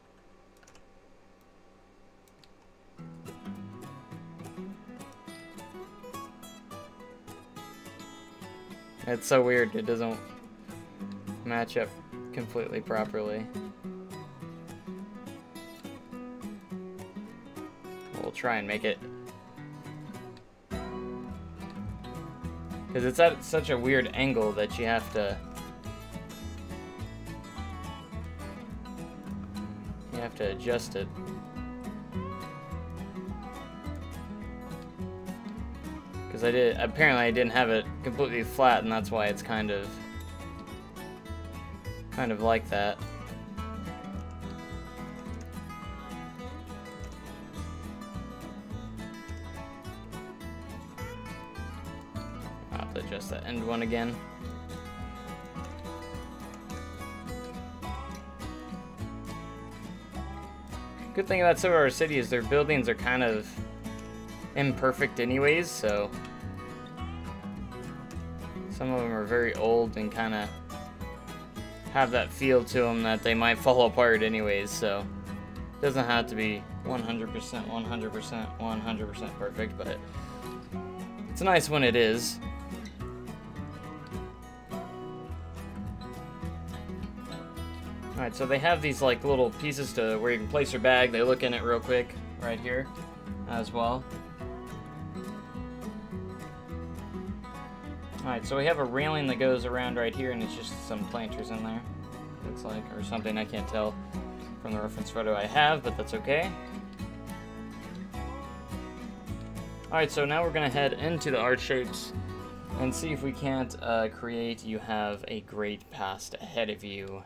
It's so weird, it doesn't match up completely properly. We'll try and make it, because it's at such a weird angle that you have to adjust it. Because apparently I didn't have it completely flat, and that's why it's kind of like that. I'll have to adjust that end one again. Good thing about Silver City is their buildings are kind of imperfect anyways, so some of them are very old and kind of have that feel to them that they might fall apart anyways, so it doesn't have to be 100% perfect, but it's nice when it is. Alright, so they have these like little pieces to where you can place your bag. They look in it real quick right here as well. Alright, so we have a railing that goes around right here, and it's just some planters in there, looks like, or something. I can't tell from the reference photo I have, but that's okay. Alright, so now we're going to head into the art shapes and see if we can't create "You have a great past ahead of you."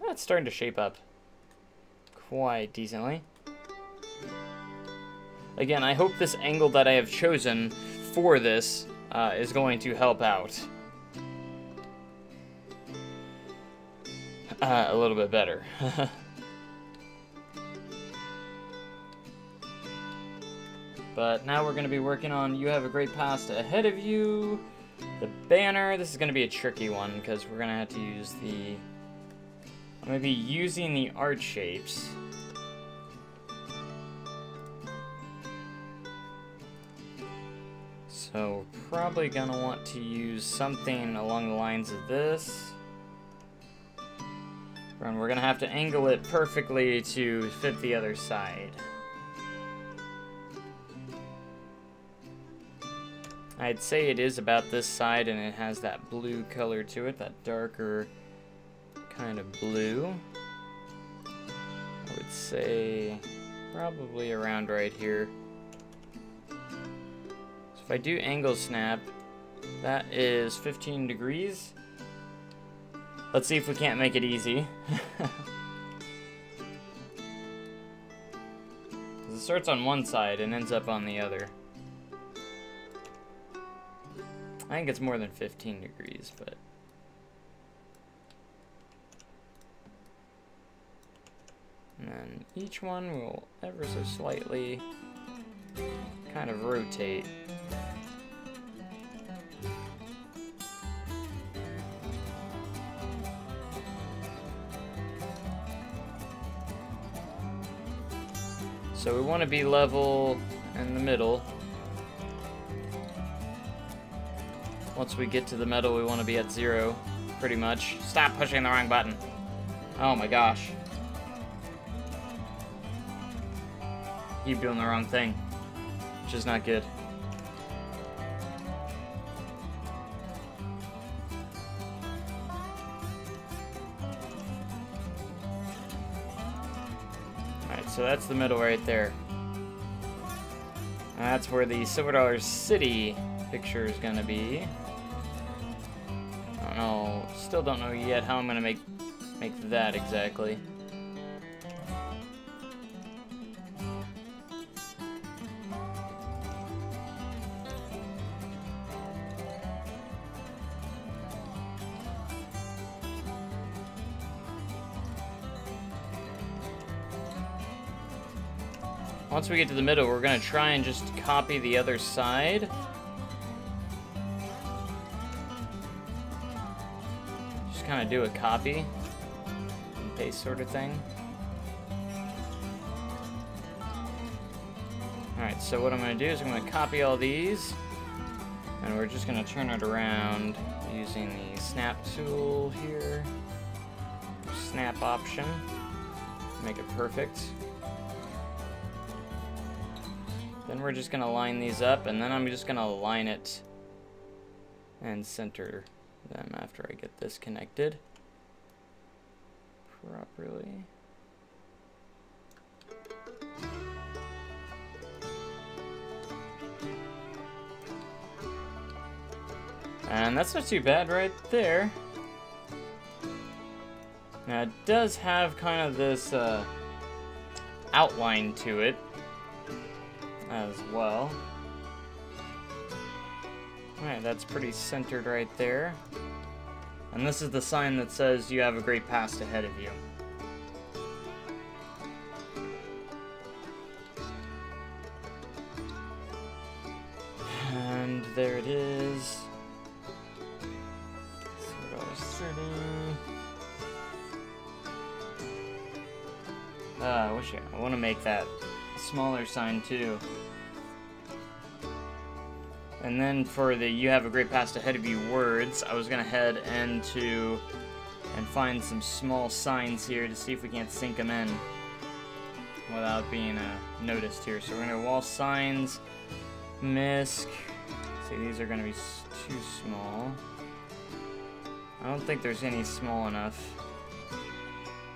It's starting to shape up quite decently. Again, I hope this angle that I have chosen for this is going to help out a little bit better. But now we're going to be working on "You have a great past ahead of you." The banner, this is going to be a tricky one because we're going to have to use the... I'm going to be using the art shapes. So we're probably going to want to use something along the lines of this. And we're going to have to angle it perfectly to fit the other side. I'd say it is about this side, and it has that blue color to it, that darker kind of blue. I would say probably around right here. So if I do angle snap, That is 15 degrees. Let's see if we can't make it easy. It starts on one side and ends up on the other. I think it's more than 15 degrees, but... And then each one will ever so slightly kind of rotate. So we want to be level in the middle. Once we get to the middle, we want to be at 0, pretty much. Stop pushing the wrong button. Oh my gosh. Keep doing the wrong thing, which is not good. Alright, so that's the middle right there. And that's where the Silver Dollar City picture is gonna be. I don't know, still don't know yet how I'm gonna make that exactly. Once we get to the middle, we're gonna try and just copy the other side. Just kind of do a copy and paste sort of thing. Alright, so what I'm gonna do is I'm gonna copy all these, and we're just gonna turn it around using the snap tool here. Snap option. Make it perfect. Then we're just gonna line these up, and then I'm just gonna align it and center them after I get this connected properly. And that's not too bad right there. Now it does have kind of this outline to it as well. Alright, that's pretty centered right there. And this is the sign that says you have a great past ahead of you. And there it is. I want to make that smaller sign too. And then for the "you have a great past ahead of you" words, I was gonna head into and find some small signs here to see if we can't sync them in without being noticed here. So we're gonna wall signs, misc. See, these are gonna be too small. I don't think there's any small enough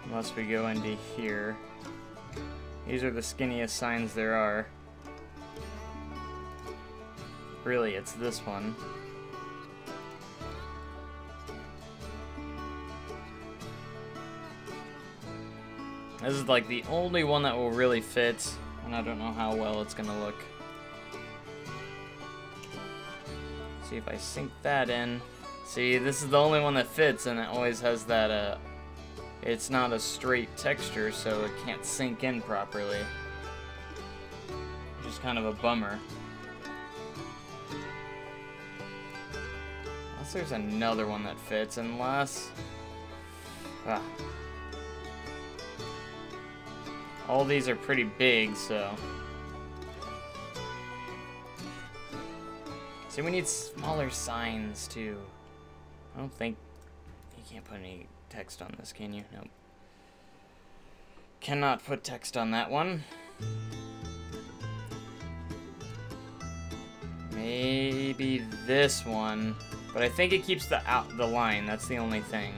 unless we go into here. These are the skinniest signs there are. Really, it's this one. This is like the only one that will really fit, and I don't know how well it's gonna look. See if I sync that in. See, this is the only one that fits, and it always has that, it's not a straight texture, so it can't sync in properly. Which is kind of a bummer. Unless there's another one that fits, unless... All these are pretty big, so... See, we need smaller signs, too. I don't think... You can't put any text on this, can you? Nope. Cannot put text on that one. Maybe this one. But I think it keeps the line. That's the only thing.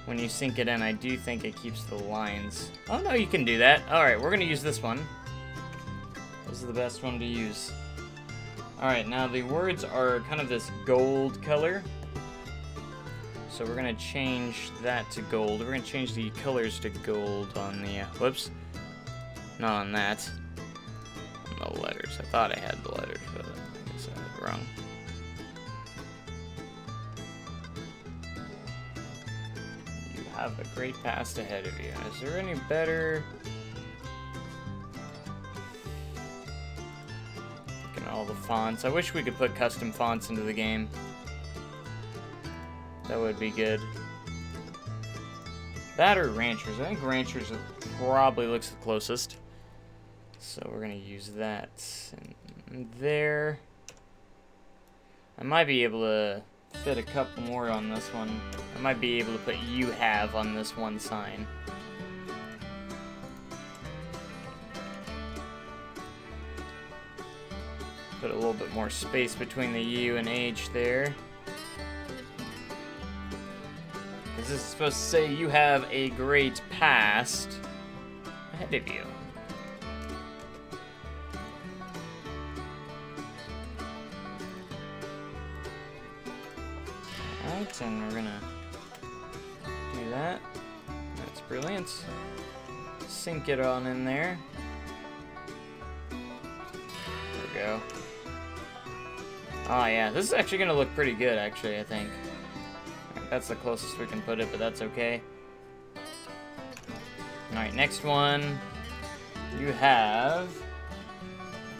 When you sync it in, I do think it keeps the lines. Oh, no, you can do that. Alright, we're going to use this one. Is is the best one to use. Alright, now the words are kind of this gold color. So we're going to change that to gold. We're going to change the colors to gold on the, whoops. Not on that. On the letters. I thought I had the letters, but I guess I had it wrong. You have a great past ahead of you. Is there any better... Look at all the fonts. I wish we could put custom fonts into the game. That would be good. That or Ranchers. I think Ranchers probably looks the closest. So we're going to use that. And there. I might be able to fit a couple more on this one. I might be able to put "you have" on this one sign. Put a little bit more space between the U and H there. This is supposed to say you have a great past ahead of you. Alright, and we're gonna do that. That's brilliant. Sink it on in there. There we go. Oh yeah, this is actually gonna look pretty good, actually, I think. That's the closest we can put it, but that's okay. Alright, next one. You have...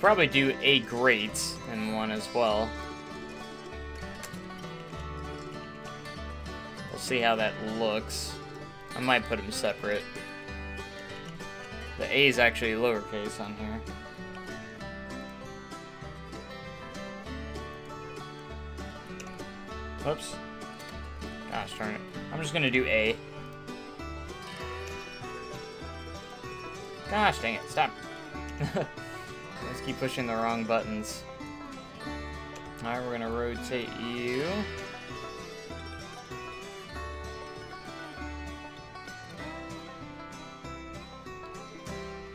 Probably do a great in one as well. We'll see how that looks. I might put them separate. The A is actually lowercase on here. Whoops. Gosh darn it. I'm just gonna do A. Gosh dang it, stop. Let's keep pushing the wrong buttons. Alright, we're gonna rotate you.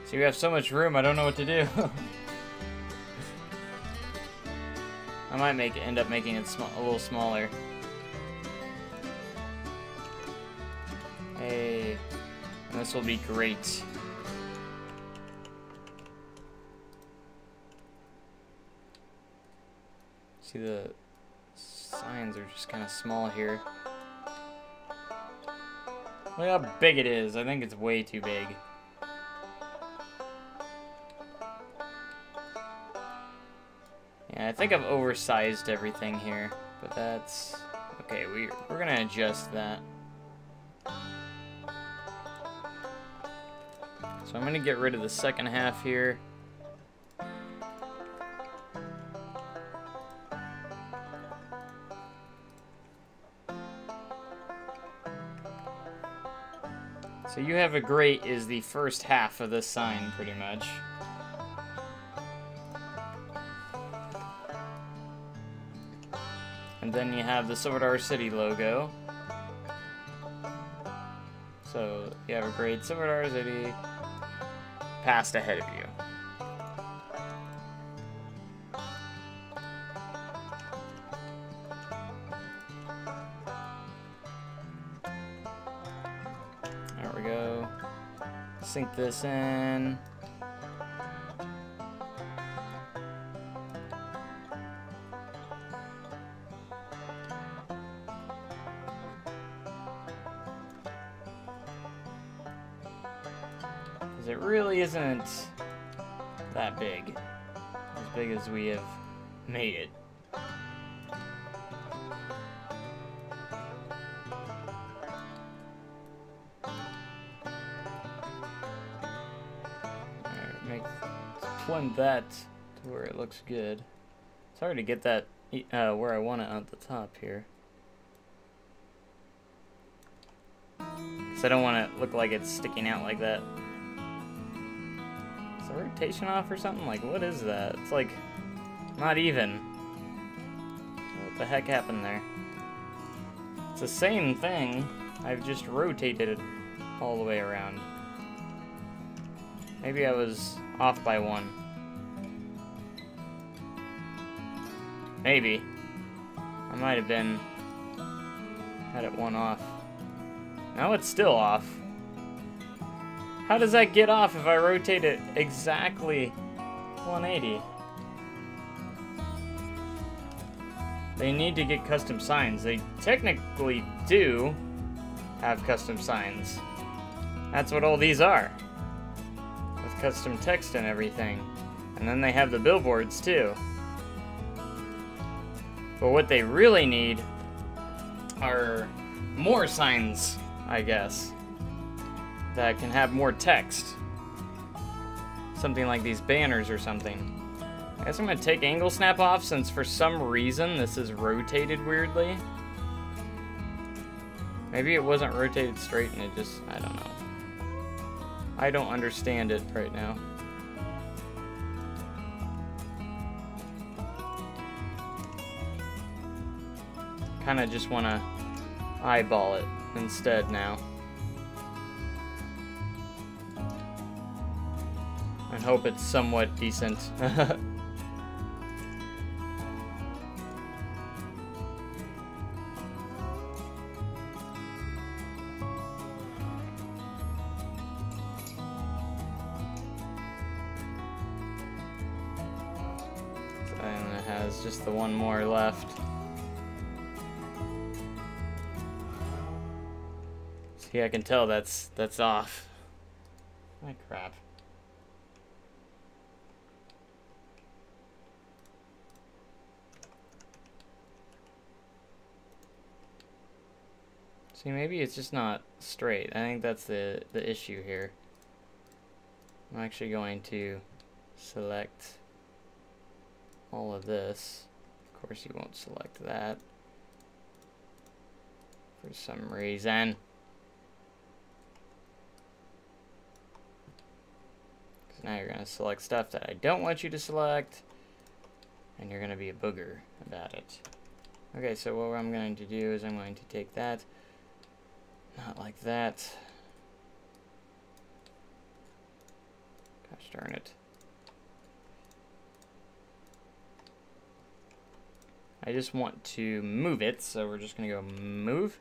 See, we have so much room, I don't know what to do. I might end up making it a little smaller. Hey, and this will be great. See, the signs are just kind of small here. Look how big it is. I think it's way too big. Yeah, I think I've oversized everything here, but that's okay. We're gonna adjust that. So I'm gonna get rid of the second half here. So you have a great is the first half of this sign, pretty much. And then you have the Silver City logo. So you have a great Silver City past ahead of you. There we go. Sink this in. It really isn't that big. As big as we have made it. Alright, blend that to where it looks good. It's hard to get that where I want it at the top here. Because I don't want it to look like it's sticking out like that. Is the rotation off or something? Like, what is that? It's like, not even. What the heck happened there? It's the same thing. I've just rotated it all the way around. Maybe I was off by one. Maybe. I might have had it one off. Now it's still off. How does that get off if I rotate it exactly 180? They need to get custom signs. They technically do have custom signs. That's what all these are. With custom text and everything. And then they have the billboards too. But what they really need are more signs, I guess, that can have more text. Something like these banners or something. I guess I'm gonna take angle snap off since for some reason this is rotated weirdly. Maybe it wasn't rotated straight and it just, I don't know. I don't understand it right now. Kinda just wanna eyeball it instead now. And hope it's somewhat decent. And it has just the one more left. See, I can tell that's off. My crap. See, maybe it's just not straight. I think that's the issue here. I'm actually going to select all of this. Of course, you won't select that for some reason. Because now you're going to select stuff that I don't want you to select, and you're going to be a booger about it. Okay, so what I'm going to do is I'm going to take that, not like that. Gosh darn it. I just want to move it, so we're just going to go move.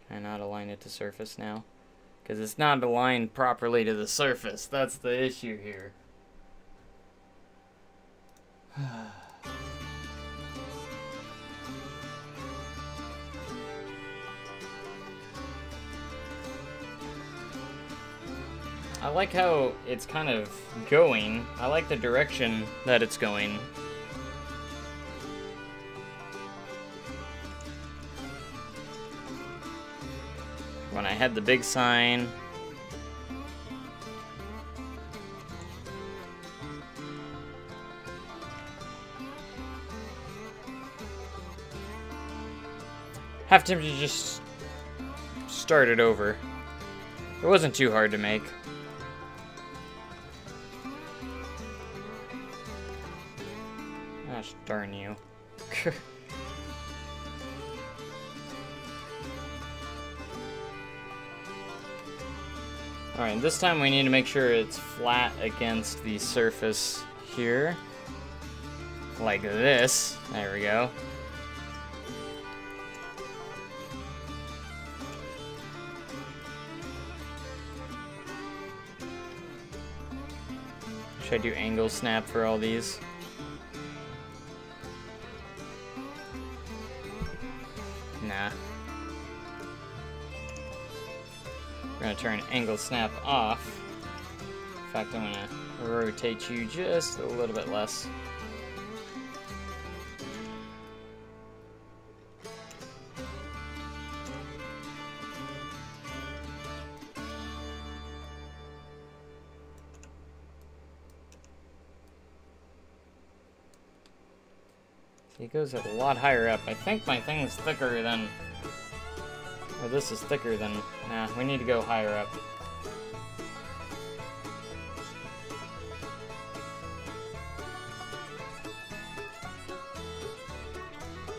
And not align it to surface now. Because it's not aligned properly to the surface. That's the issue here. I like how it's kind of going. I like the direction that it's going. When I had the big sign. Have to just start it over. It wasn't too hard to make. Gosh darn you. Alright, this time we need to make sure it's flat against the surface here. Like this. There we go. Should I do angle snap for all these? Nah. We're gonna turn angle snap off. In fact, I'm gonna rotate you just a little bit less. It goes a lot higher up. I think my thing's thicker than... Or this is thicker than... Nah, we need to go higher up.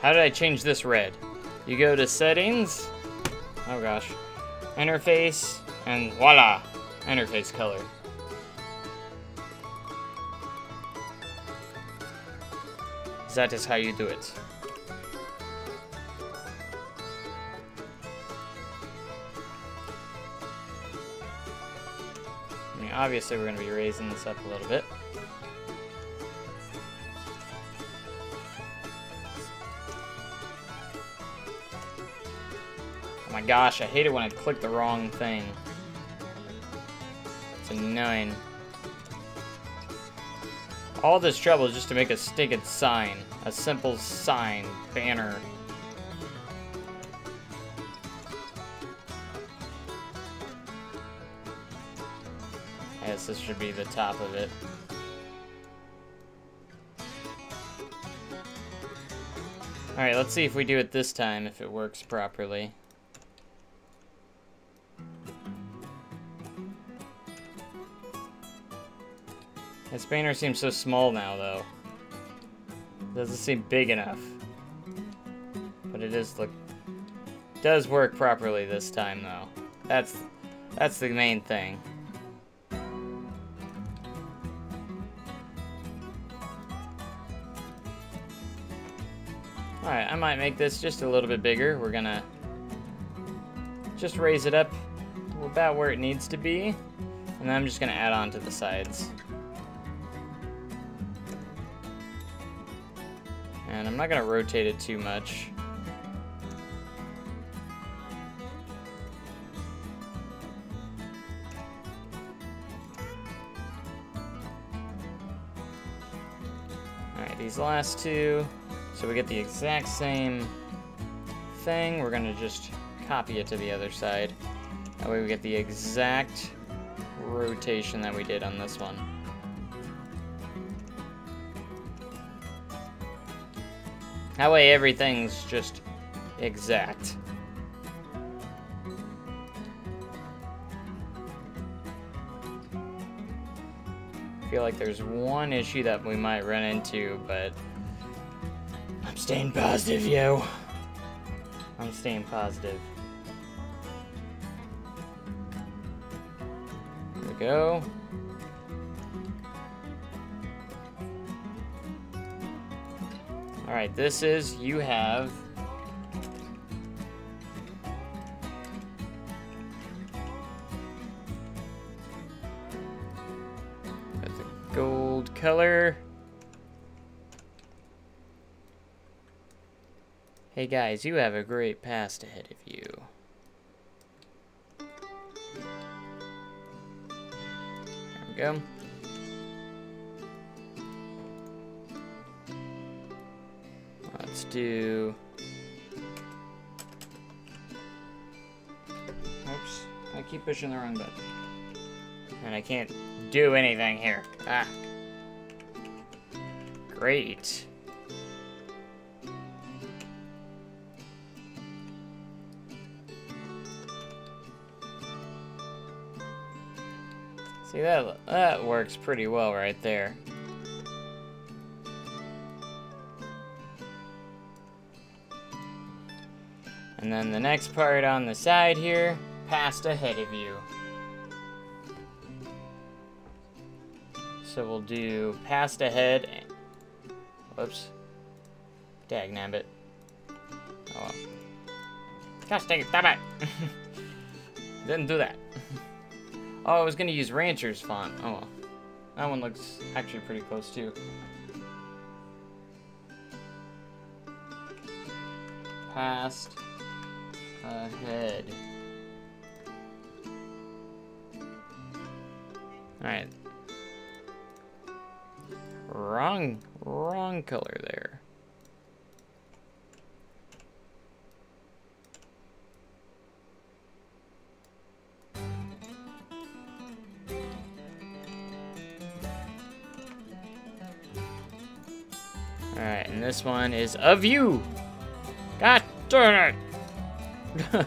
How did I change this red? You go to settings. Oh gosh. Interface. And voila! Interface color. that is how you do it. I mean, obviously we're going to be raising this up a little bit. Oh my gosh, I hate it when I click the wrong thing. It's annoying. All this trouble is just to make a stinking sign. A simple sign. Banner. I guess this should be the top of it. Alright, let's see if we do it this time, if it works properly. This banner seems so small now, though. Doesn't seem big enough. But it does work properly this time, though. That's the main thing. Alright, I might make this just a little bit bigger. We're gonna just raise it up about where it needs to be. And then I'm just gonna add on to the sides. And I'm not going to rotate it too much. Alright, these last two. So we get the exact same thing. We're going to just copy it to the other side. That way we get the exact rotation that we did on this one. That way everything's just exact. I feel like there's one issue that we might run into, but I'm staying positive, yo. I'm staying positive. There we go. Alright, this is, you have got the gold color. Hey guys, you have a great past ahead of you. There we go. Let's do... Oops, I keep pushing the wrong button. And I can't do anything here. Ah. Great. See, that works pretty well right there. And then the next part on the side here, past ahead of you. So we'll do past ahead and... Whoops. Dagnabbit. Oh well. Gosh dang it, stop it! Didn't do that. Oh, I was gonna use Rancher's font. Oh well. That one looks actually pretty close too. Past ahead. Alright. Wrong color there. Alright, and this one is of you! God darn it!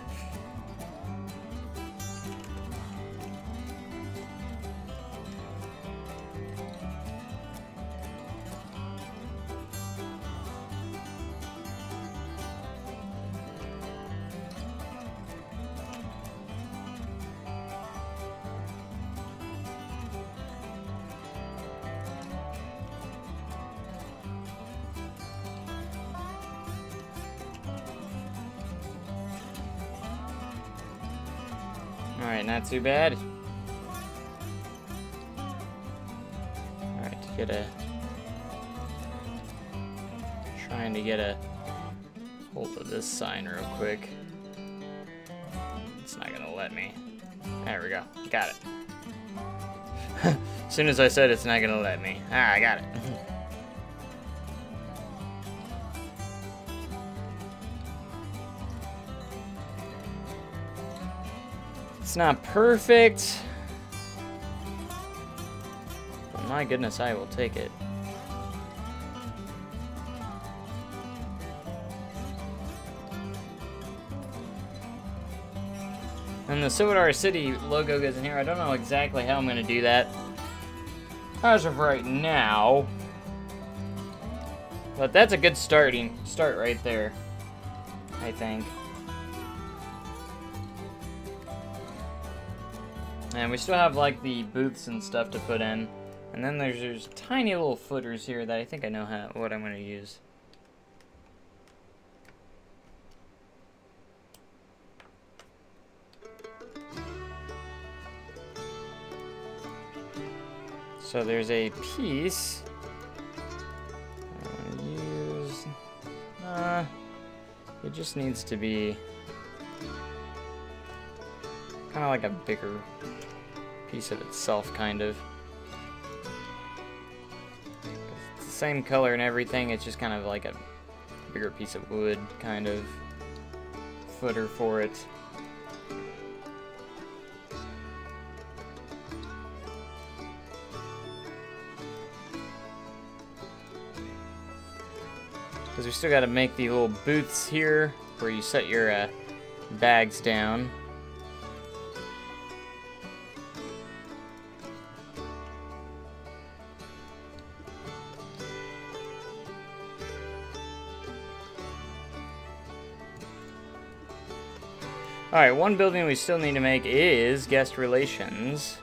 Alright, not too bad. Alright, trying to get a hold of this sign real quick. It's not gonna let me. There we go. Got it. As soon as I said it's not gonna let me. Ah, I got it. It's not perfect. But my goodness, I will take it. And the Silver City logo goes in here. I don't know exactly how I'm going to do that as of right now. But that's a good start right there, I think. And we still have like the booths and stuff to put in. And then there's tiny little footers here that I think I know what I'm going to use. So there's a piece I'm going to use. It just needs to be kind of like a bigger piece of itself, kind of. It's the same color and everything, it's just kind of like a bigger piece of wood, kind of footer for it. Because we still got to make the little booths here where you set your bags down. Alright, one building we still need to make is guest relations.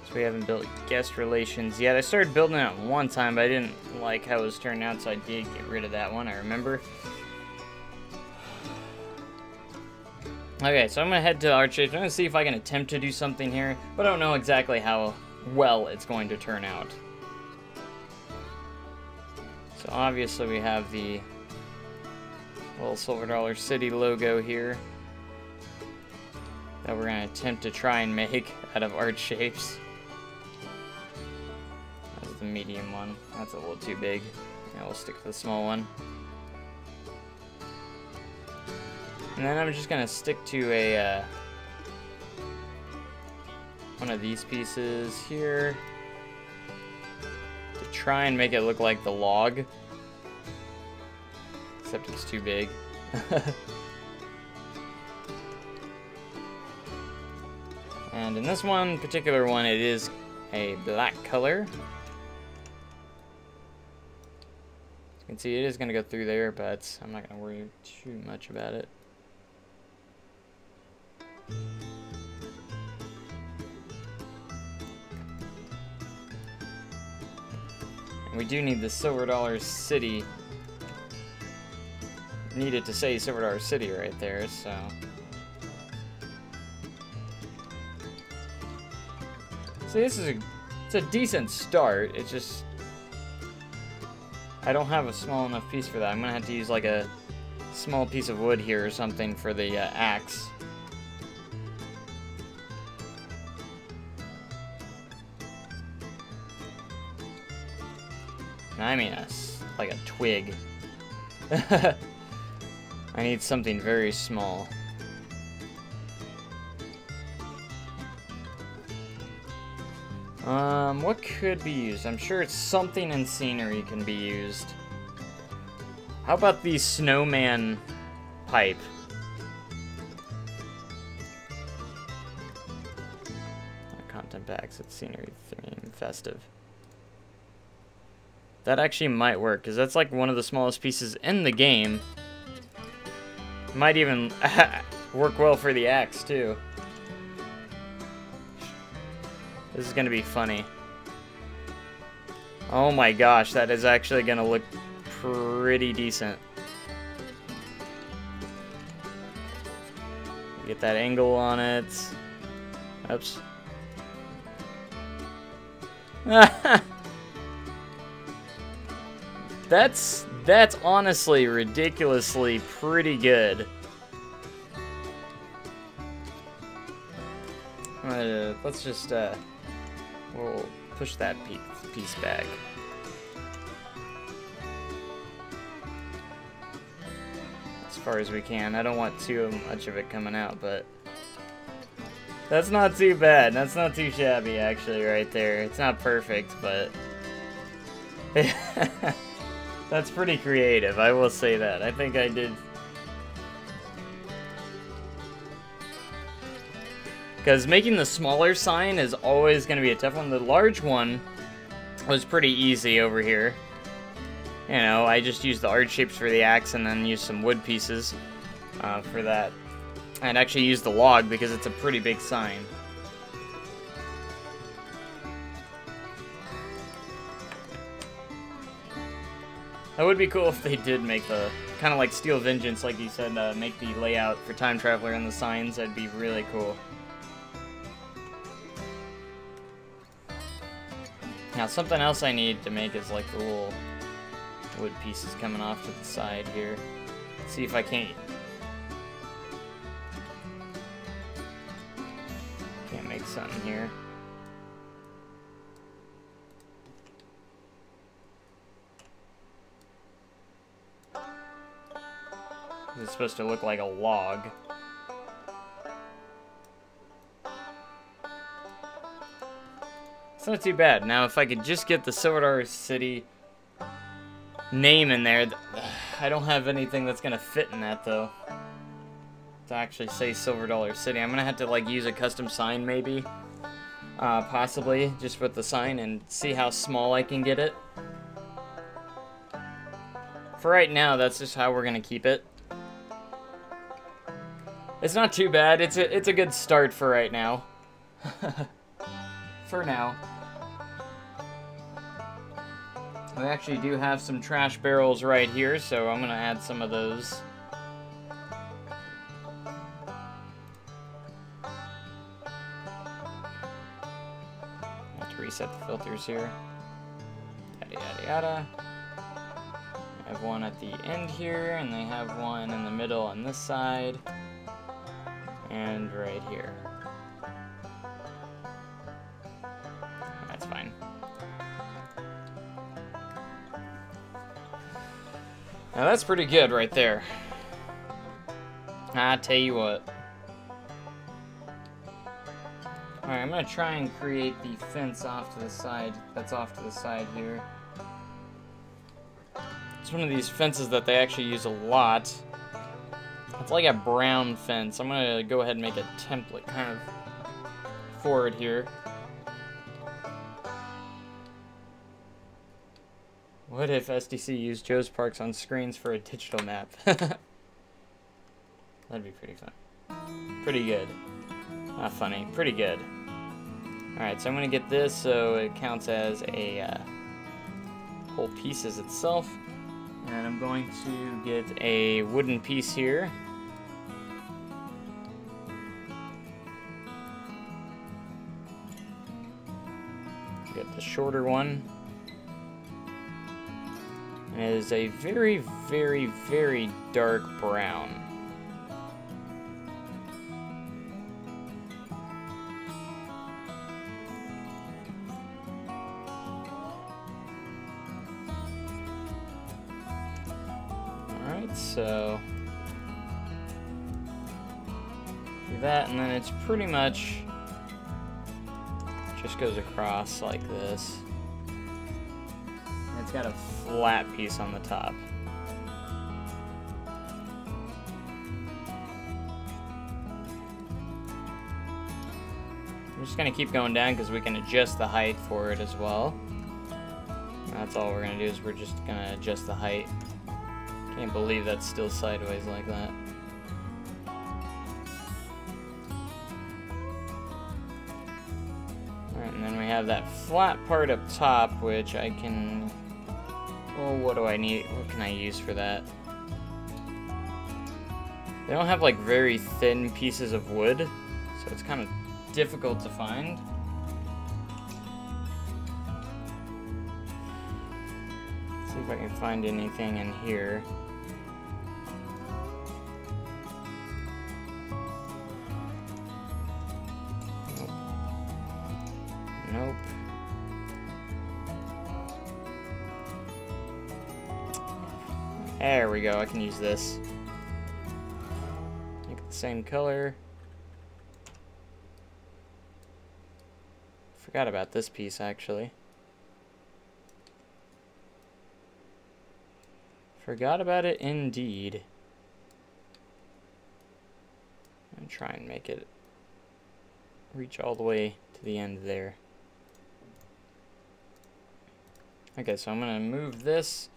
So we haven't built guest relations yet. I started building it one time, but I didn't like how it was turning out, so I did get rid of that one, I remember. Okay, so I'm going to head to Archage. I'm going to see if I can attempt to do something here, but I don't know exactly how well it's going to turn out. So obviously we have the little Silver City logo here that we're going to attempt to try and make out of art shapes. That's the medium one. That's a little too big. Yeah, we'll stick to the small one. And then I'm just going to stick to a one of these pieces here to try and make it look like the log. Except it's too big. And in this one, particular one, it is a black color. You can see it is going to go through there, but I'm not going to worry too much about it. And we do need the Silver City. Needed to say Silver City right there, so. See, it's a decent start. It's just I don't have a small enough piece for that. I'm gonna have to use like a small piece of wood here or something for the axe. I mean, like a twig. I need something very small. What could be used? I'm sure it's something in scenery can be used. How about the snowman pipe? Content packs, it's scenery theme, festive. That actually might work, because that's like one of the smallest pieces in the game. Might even work well for the axe, too. This is going to be funny. Oh my gosh, that is actually going to look pretty decent. Get get that angle on it. Oops. That's honestly ridiculously pretty good. Let's just we'll push that piece back. As far as we can. I don't want too much of it coming out, but that's not too bad. That's not too shabby, actually, right there. It's not perfect, but that's pretty creative, I will say that. I think I did. Because making the smaller sign is always going to be a tough one. The large one was pretty easy over here. You know, I just used the arch shapes for the axe and then used some wood pieces for that. And actually used the log because it's a pretty big sign. That would be cool if they did make the, kind of like Steel Vengeance, like you said, make the layout for Time Traveler and the signs. That'd be really cool. Now, something else I need to make is like the little wood pieces coming off to the side here. Let's see if I can't make something here. It's supposed to look like a log. It's not too bad. Now, if I could just get the Silver Dollar City name in there. I don't have anything that's going to fit in that, though. To actually say Silver Dollar City. I'm going to have to, like, use a custom sign, maybe. Possibly, just with the sign, and see how small I can get it. For right now, that's just how we're going to keep it. It's not too bad. It's a good start for right now. For now. We actually do have some trash barrels right here, so I'm going to add some of those. I have to reset the filters here. Yada yada yada. I have one at the end here, and they have one in the middle on this side. And right here. That's fine. Now that's pretty good right there. I tell you what. Alright, I'm gonna try and create the fence off to the side. That's off to the side here. It's one of these fences that they actually use a lot. It's like a brown fence. I'm gonna go ahead and make a template kind of for it here. What if SDC used Joe's Parks on screens for a digital map? That'd be pretty fun. Pretty good. Not funny. Pretty good. Alright, so I'm going to get this so it counts as a whole piece as itself. And I'm going to get a wooden piece here. Get the shorter one. It is a very, very, very dark brown. Alright, so do that, and then it's pretty much just goes across like this. It's got a flat piece on the top. I'm just going to keep going down because we can adjust the height for it as well. That's all we're going to do is we're just going to adjust the height. Can't believe that's still sideways like that. Alright, and then we have that flat part up top, which I can... Well, what do I need? What can I use for that? They don't have like very thin pieces of wood, so it's kind of difficult to find. Let's see if I can find anything in here. Nope. Nope. There we go, I can use this. Make it the same color. Forgot about this piece, actually. Forgot about it indeed. And try and make it reach all the way to the end there. Okay, so I'm gonna move this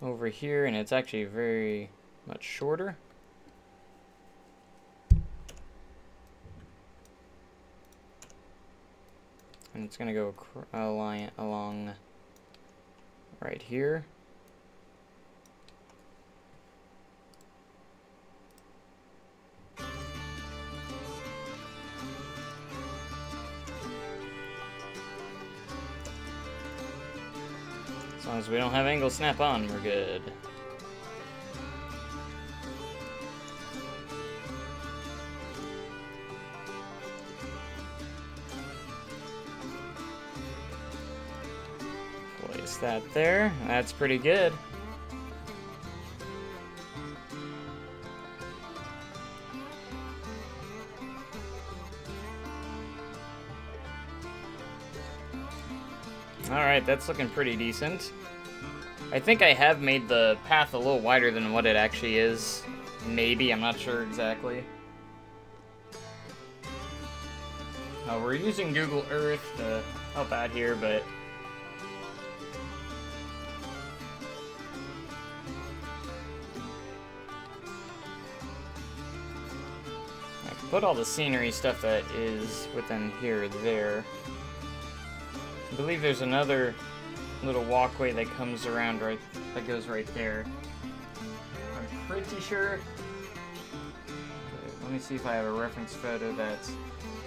over here, and it's actually very much shorter. And it's gonna go along right here. As long as we don't have angle snap on, we're good. Place that there. That's pretty good. Alright, that's looking pretty decent. I think I have made the path a little wider than what it actually is. Maybe, I'm not sure exactly. We're using Google Earth to help out here, but I can put all the scenery stuff that is within here there. I believe there's another little walkway that comes around that goes right there. I'm pretty sure. Let me see if I have a reference photo that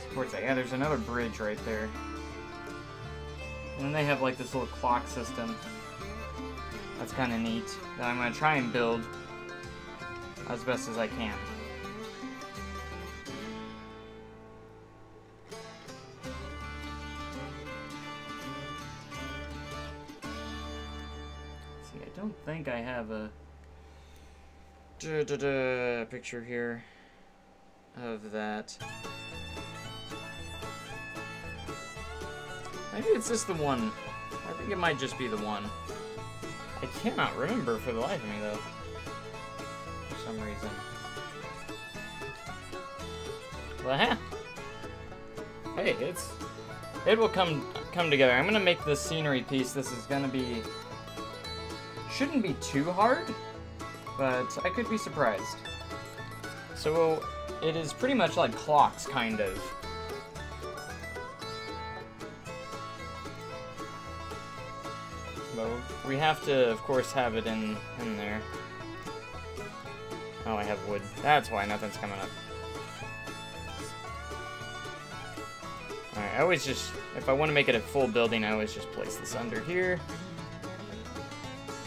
supports that. Yeah, there's another bridge right there. And then they have like this little clock system. That's kind of neat. That I'm going to try and build as best as I can. I don't think I have a picture here of that. Maybe it's just the one. I think it might just be the one. I cannot remember for the life of me, though. For some reason. Well, hey, it will come together. I'm gonna make this scenery piece. This is gonna be. Shouldn't be too hard, but I could be surprised. So it is pretty much like clocks, kind of. But we have to, of course, have it in there. Oh, I have wood. That's why nothing's coming up. Alright, I always just, if I want to make it a full building, I always just place this under here.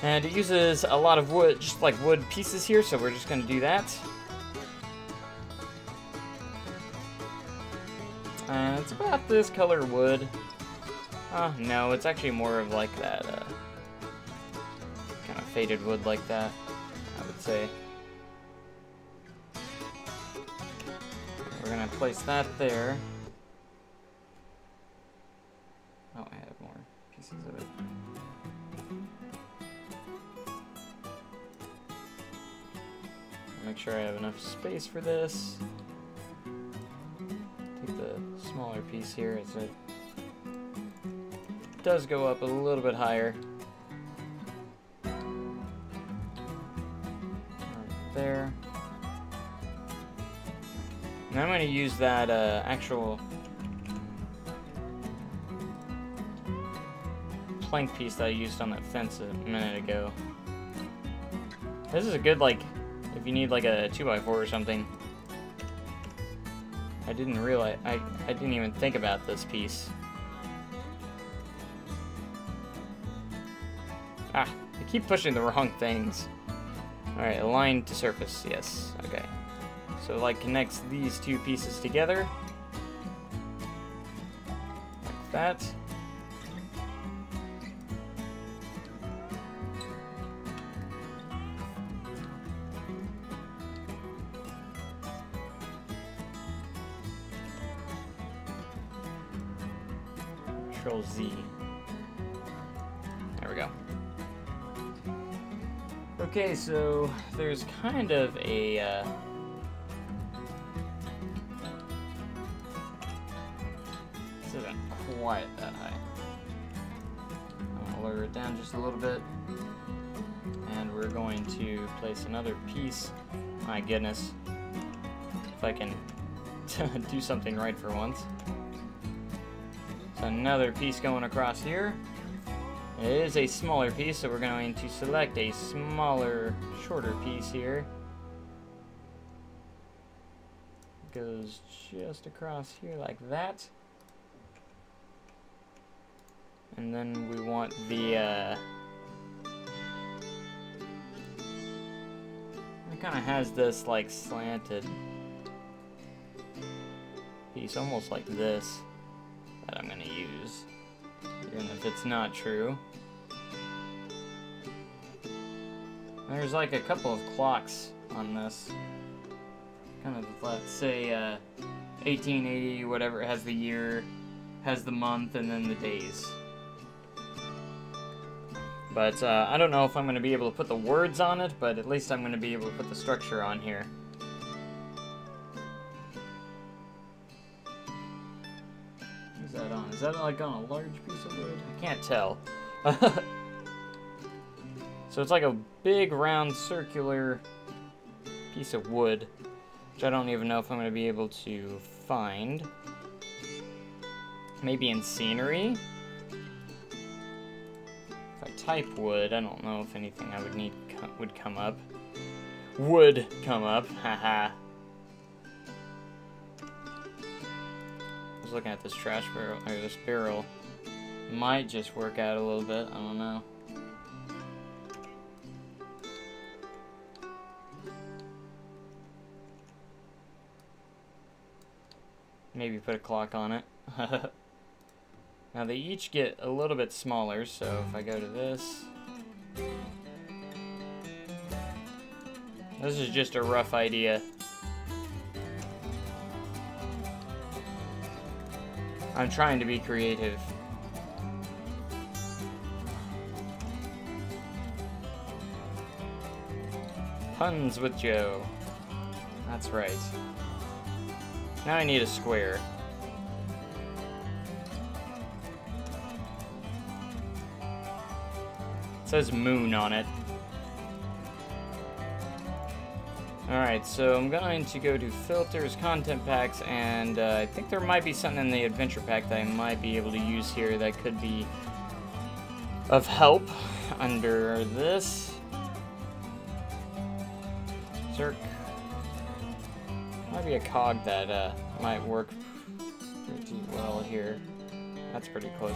And it uses a lot of wood, just like wood pieces here, so we're just going to do that. It's about this color wood. No, it's actually more of like that, kind of faded wood like that, I would say. We're going to place that there. Oh, I have more pieces of it. Make sure I have enough space for this. Take the smaller piece here as it does go up a little bit higher. Right there. Now I'm going to use that actual plank piece that I used on that fence a minute ago. This is a good, like, if you need like a 2x4 or something. I didn't realize, I didn't even think about this piece. Ah, I keep pushing the wrong things. Alright, align to surface, yes, okay. So it like connects these two pieces together. Like that. Control Z. There we go. Okay, so there's kind of a this isn't quite that high. I'm gonna lower it down just a little bit, and we're going to place another piece. My goodness, if I can do something right for once. So another piece going across here. It is a smaller piece, so we're going to select a smaller, shorter piece here. Goes just across here like that. And then we want the, it kind of has this like slanted piece, almost like this, that I'm going to use, even if it's not true. There's like a couple of clocks on this, kind of, let's say 1880, whatever. It has the year, has the month, and then the days. But I don't know if I'm going to be able to put the words on it, but at least I'm going to be able to put the structure on here. Is that on? Is that like on a large piece of wood? I can't tell. So it's like a big round circular piece of wood, which I don't even know if I'm going to be able to find. Maybe in scenery? If I type wood, I don't know if anything I would need would come up. Would come up, haha. I was looking at this trash barrel, or this barrel. Might just work out a little bit, I don't know. Maybe put a clock on it. Now they each get a little bit smaller, so if I go to this... This is just a rough idea. I'm trying to be creative. Puns with Joe. That's right. Now I need a square. It says moon on it. Alright, so I'm going to go to filters, content packs, and I think there might be something in the adventure pack that I might be able to use here that could be of help under this. Circ. Might be a cog that might work pretty well here. That's pretty close.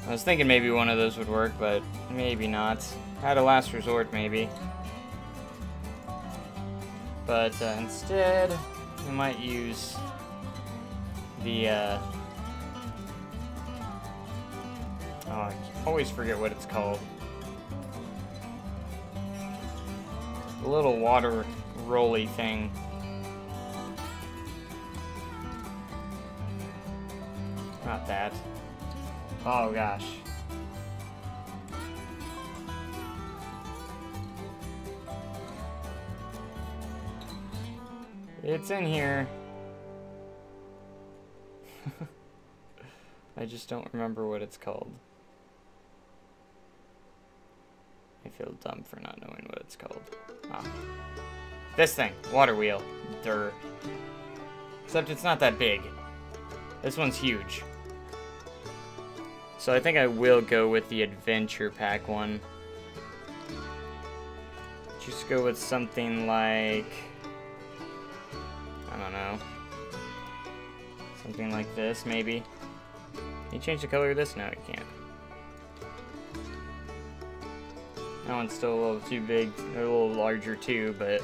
I was thinking maybe one of those would work, but maybe not. At a last resort, maybe. But instead, we might use the oh, I always forget what it's called. The little water rolly thing. Not that. Oh gosh. It's in here. I just don't remember what it's called. I feel dumb for not knowing what it's called. Ah. This thing. Water wheel. Durr. Except it's not that big. This one's huge. So I think I will go with the adventure pack one. Just go with something like, I don't know, something like this maybe. Can you change the color of this? No, you can't. That one's still a little too big, a little larger too, but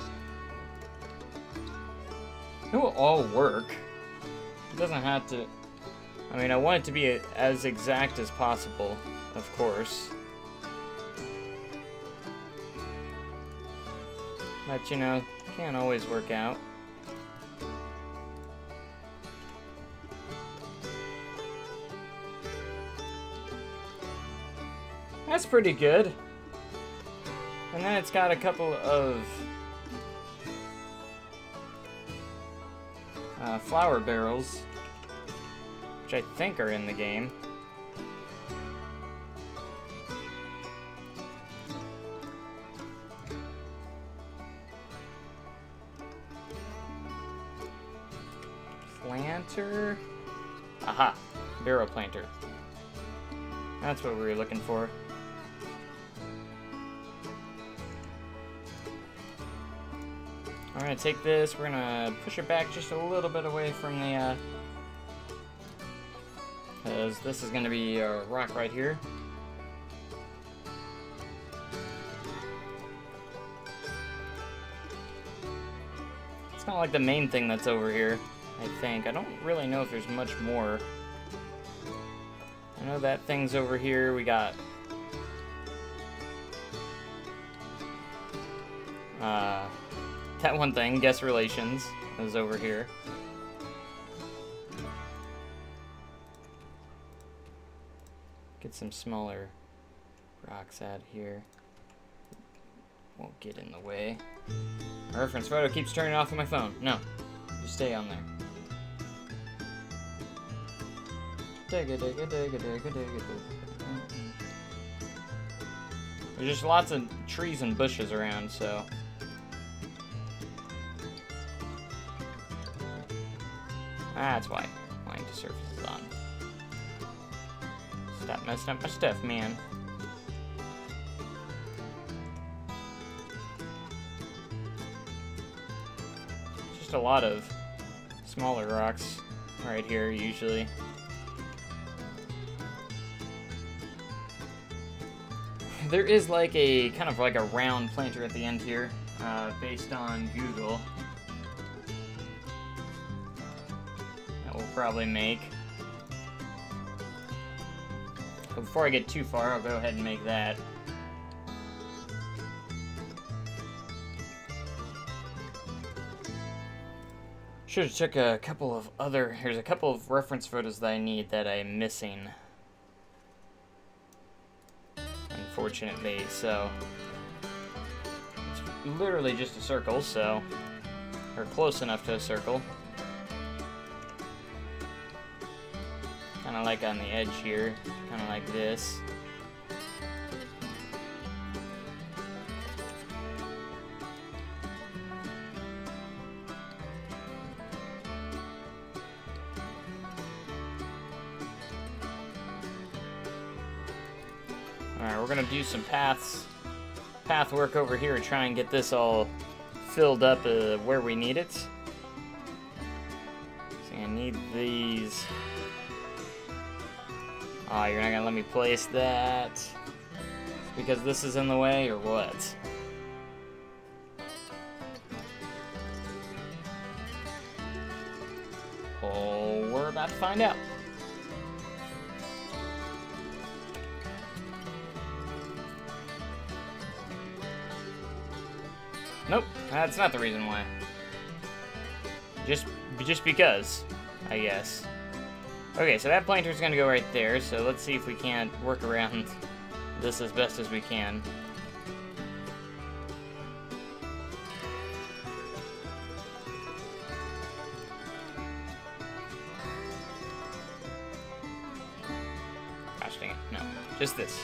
it will all work. It doesn't have to. I mean, I want it to be as exact as possible, of course. But, you know, can't always work out. That's pretty good. And then it's got a couple of flower barrels, which I think are in the game. Planter? Aha! Barrel planter. That's what we were looking for. We're gonna take this, we're gonna push it back just a little bit away from the, because this is gonna be a rock right here. It's kind of like the main thing that's over here, I think. I don't really know if there's much more. I know that thing's over here. We got that one thing, guest relations, is over here. Get some smaller rocks out here. Won't get in the way. My reference photo keeps turning off on my phone. No, just stay on there. There's just lots of trees and bushes around, so. That's why line to surface is on. Stop messing up my stuff, man. Just a lot of smaller rocks right here, usually. There is like a kind of like a round planter at the end here, based on Google. That we'll probably make. But before I get too far, I'll go ahead and make that. Should have took a couple of other. Here's a couple of reference photos that I need that I'm missing. Unfortunately, so it's literally just a circle, so, or close enough to a circle. Kind of like on the edge here, kind of like this. Alright, we're gonna do some path work over here and try and get this all filled up where we need it. So I need these. Oh, you're not gonna let me place that? Because this is in the way, or what? Oh, we're about to find out. Nope, that's not the reason why. Just because, I guess. Okay, so that planter's gonna go right there, so let's see if we can't work around this as best as we can. Gosh dang it, no, just this.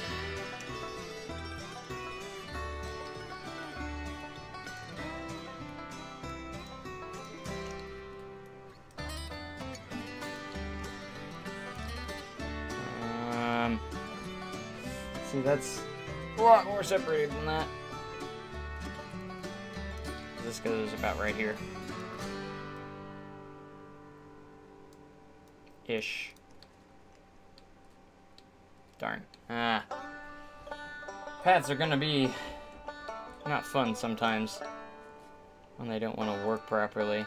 See, that's a lot more separated than that. This goes about right here. Ish. Darn. Paths are gonna be not fun sometimes when they don't want to work properly.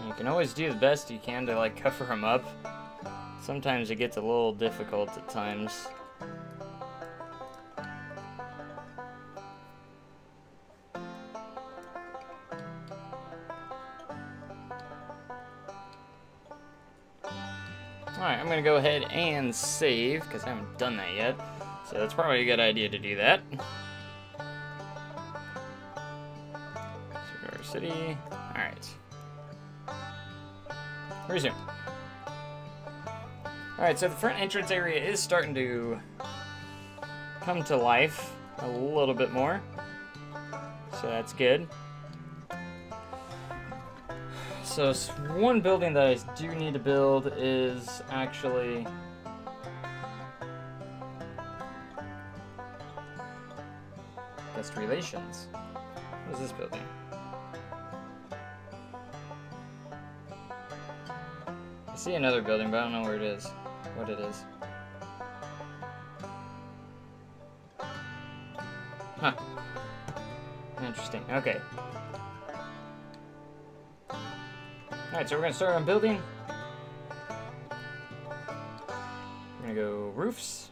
You can always do the best you can to like cover them up. Sometimes it gets a little difficult at times. Alright, I'm gonna go ahead and save, because I haven't done that yet. So that's probably a good idea to do that. Our city. Alright. Resume. Alright, so the front entrance area is starting to come to life a little bit more. So that's good. So one building that I do need to build is actually guest relations. What is this building? I see another building, but I don't know where it is. What it is. Huh. Interesting. Okay. Alright, so we're gonna start on building. We're gonna go roofs.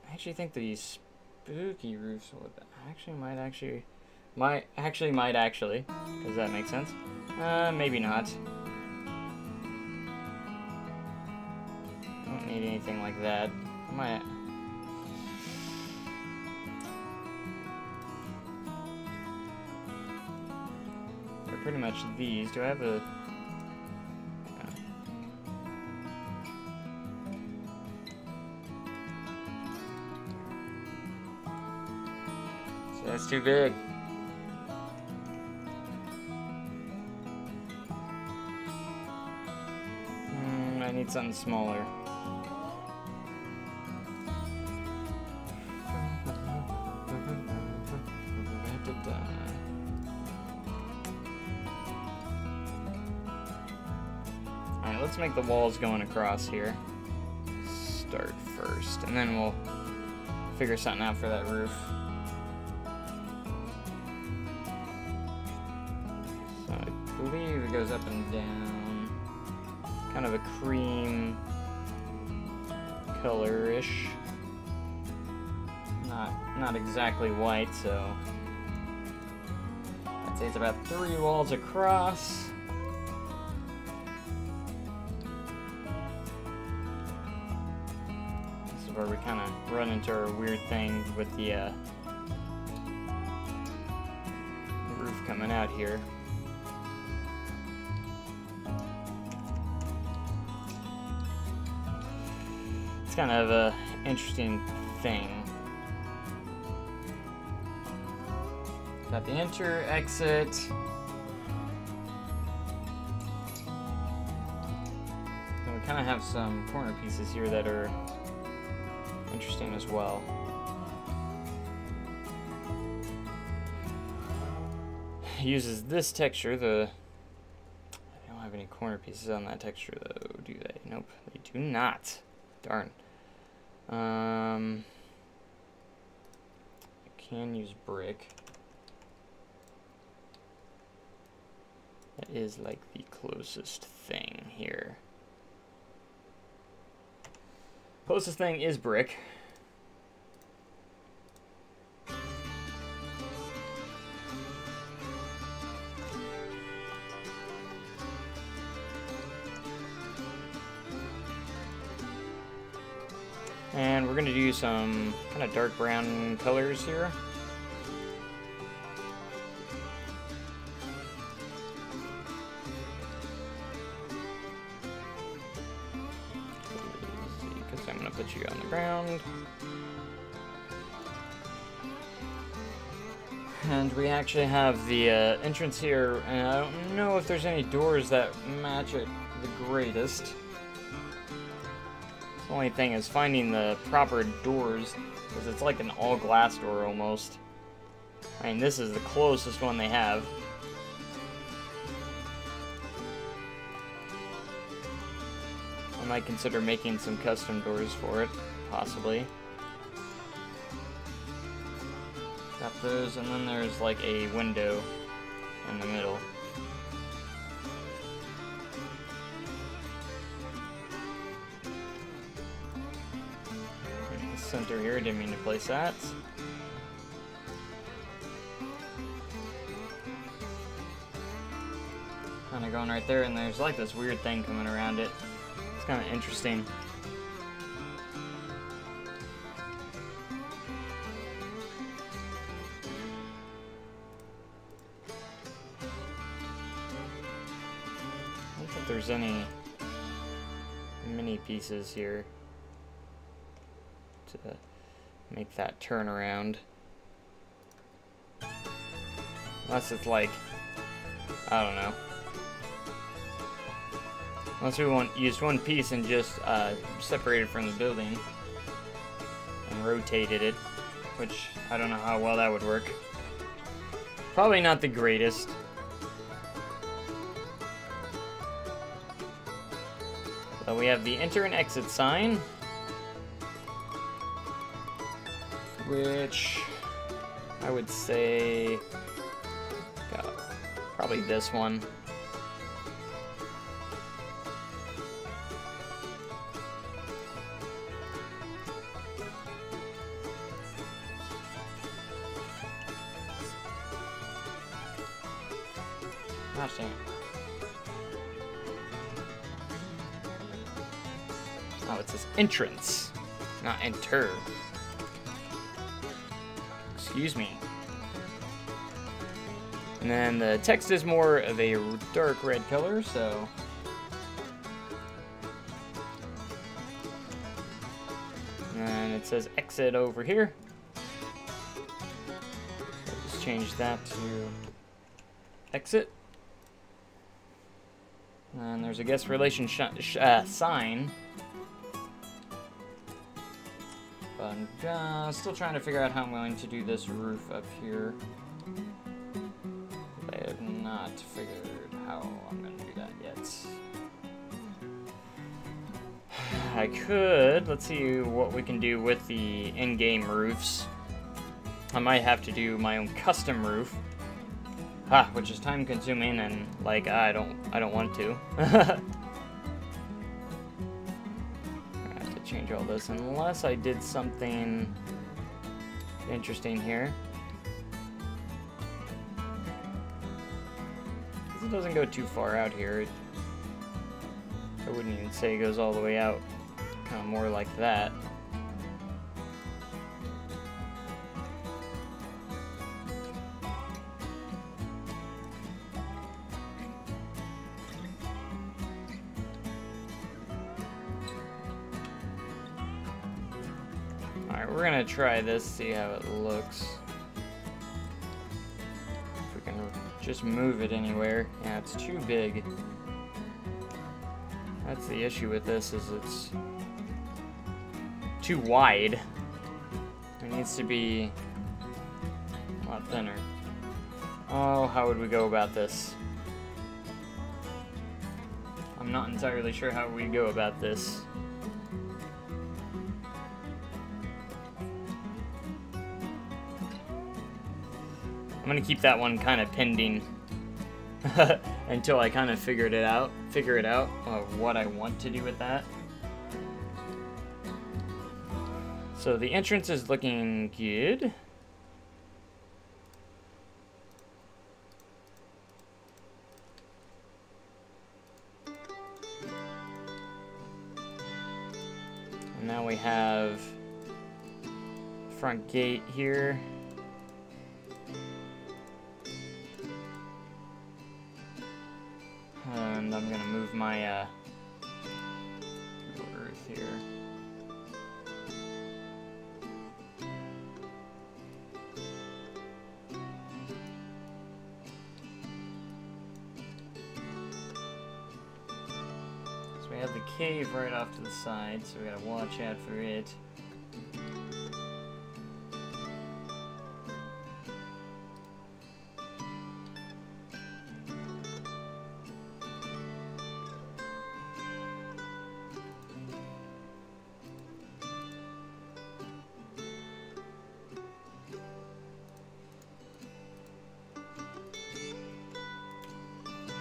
I actually think the spooky roofs would might actually. Does that make sense? Maybe not. I don't need anything like that. I might. Pretty much these. Do I have a... So that's too big. I need something smaller. Let's make the walls going across here. Start first, and then we'll figure something out for that roof. So I believe it goes up and down. Kind of a cream color-ish. Not exactly white, so I'd say it's about 3 walls across. Where we kind of run into our weird thing with the roof coming out here. It's kind of a interesting thing. Got the enter, exit. And we kind of have some corner pieces here that are interesting as well. It uses this texture. They don't have any corner pieces on that texture though, do they? Nope, they do not. Darn. I can use brick. That is like the closest thing here. Closest thing is brick. And we're going to do some kind of dark brown colors here. Because I'm going to put you on the ground. and we actually have the entrance here, and I don't know if there's any doors that match it the greatest. The only thing is finding the proper doors, because it's like an all-glass door almost. I mean, this is the closest one they have. I might consider making some custom doors for it, possibly. Got those, and then there's like a window in the middle. In the center here, didn't mean to place that. Kind of going right there, and there's like this weird thing coming around it. It's kind of interesting. I don't think there's any mini pieces here to make that turn around. Unless it's like, I don't know. Unless we used one piece and just separated from the building and rotated it, which I don't know how well that would work. Probably not the greatest. So we have the enter and exit sign, which I would say probably this one. Gosh dang it. Oh, it says entrance, not enter. Excuse me. And then the text is more of a dark red color, so. And it says exit over here. So just change that to exit. And there's a guest relation sign. But I'm still trying to figure out how I'm going to do this roof up here. I have not figured how I'm going to do that yet. I could, let's see what we can do with the in-game roofs. I might have to do my own custom roof. Which is time consuming and like I don't want to. I have to change all this unless I did something interesting here. It doesn't go too far out here. I wouldn't even say it goes all the way out. Kind of more like that. Alright, we're gonna try this, see how it looks. If we can just move it anywhere. Yeah, it's too big. That's the issue with this, is it's too wide. It needs to be a lot thinner. Oh, how would we go about this? I'm not entirely sure how we go about this. I'm gonna keep that one kind of pending until I kind of figure it out what I want to do with that. So the entrance is looking good. And now we have front gate here. And I'm gonna move my earth here. got the cave right off to the side, so we gotta watch out for it.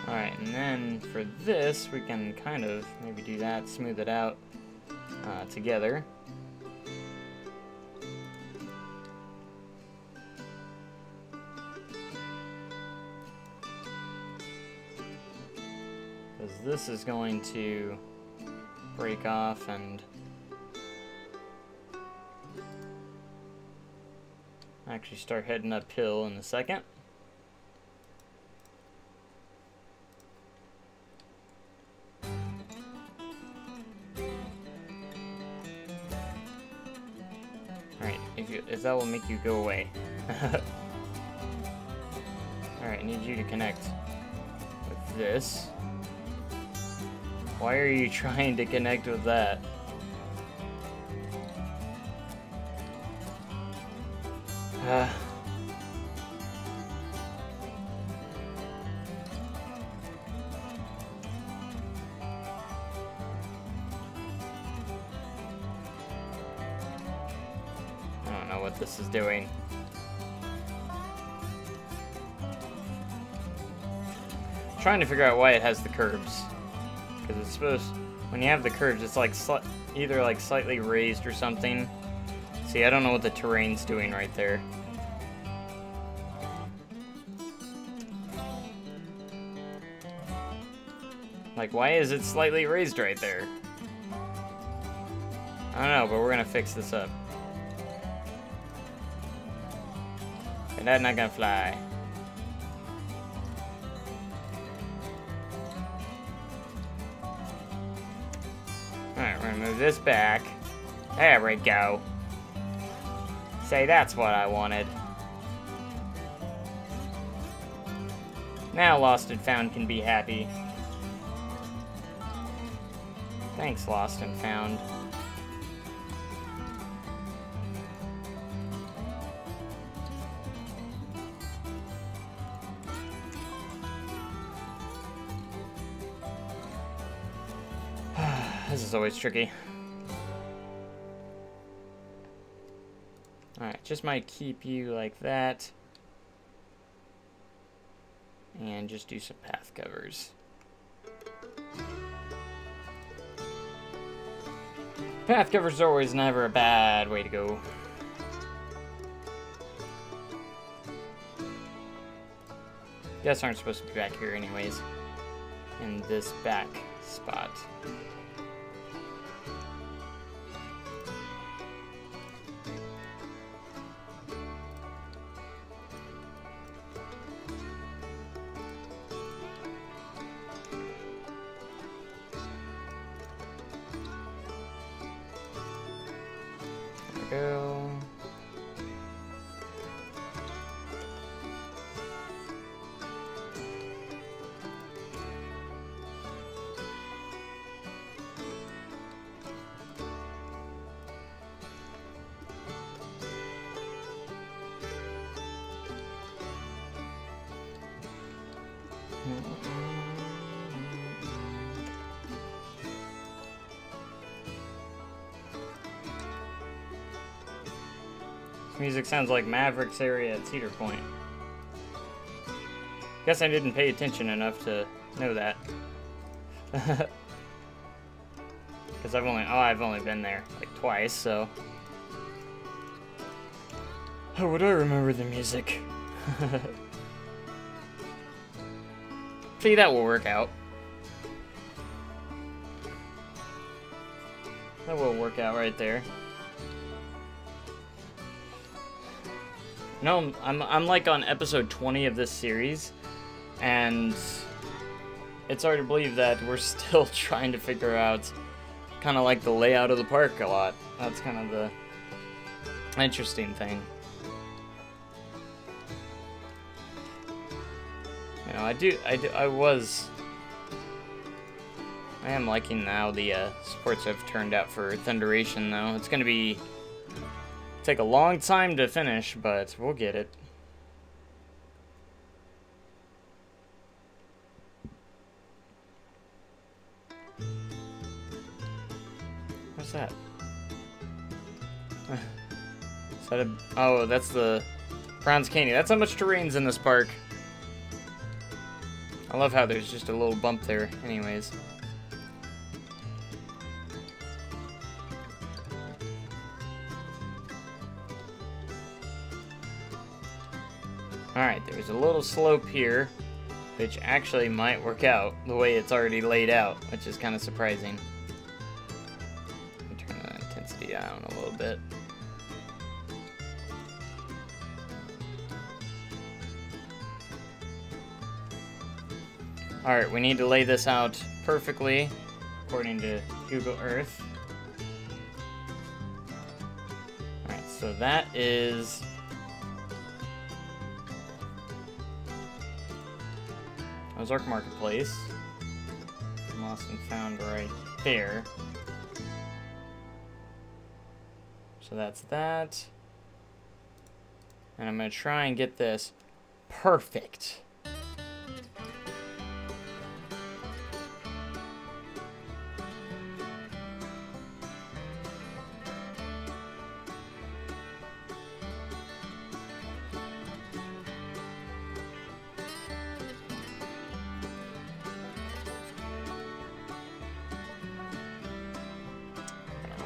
Alright, and then for this, we can kind of maybe do that, smooth it out together. Because this is going to break off and actually start heading uphill in a second. If that will make you go away. Alright, I need you to connect with this. Why are you trying to connect with that? What this is doing. Trying to figure out why it has the curves, because it's supposed, when you have the curves, it's like either like slightly raised or something. See, I don't know what the terrain's doing right there. Like, why is it slightly raised right there? I don't know, but we're gonna fix this up. And that's not gonna fly. Alright, we're gonna move this back. There we go. Say, that's what I wanted. Now Lost and Found can be happy. Thanks, Lost and Found. This is always tricky. Alright, just might keep you like that. And just do some path covers. Path covers are always never a bad way to go. Guests aren't supposed to be back here anyways. In this back spot. Go. Music sounds like Maverick's area at Cedar Point. Guess I didn't pay attention enough to know that. Because I've only been there like twice, so. How would I remember the music? See, that will work out. That will work out right there. No, I'm like on episode 20 of this series, and it's hard to believe that we're still trying to figure out kind of like the layout of the park a lot. That's kind of the interesting thing. You know, I was I am liking how the supports have turned out for Thunderation, though. It's going to take a long time to finish, but we'll get it. What's that? Is that oh, that's the Bronze Canyon. That's how much terrain's in this park. I love how there's just a little bump there, anyways. Alright, there's a little slope here, which actually might work out the way it's already laid out, which is kind of surprising. Turn the intensity down a little bit. Alright, we need to lay this out perfectly, according to Google Earth. Alright, so that is... Ozark Marketplace. Lost and found right there. So that's that. And I'm going to try and get this perfect.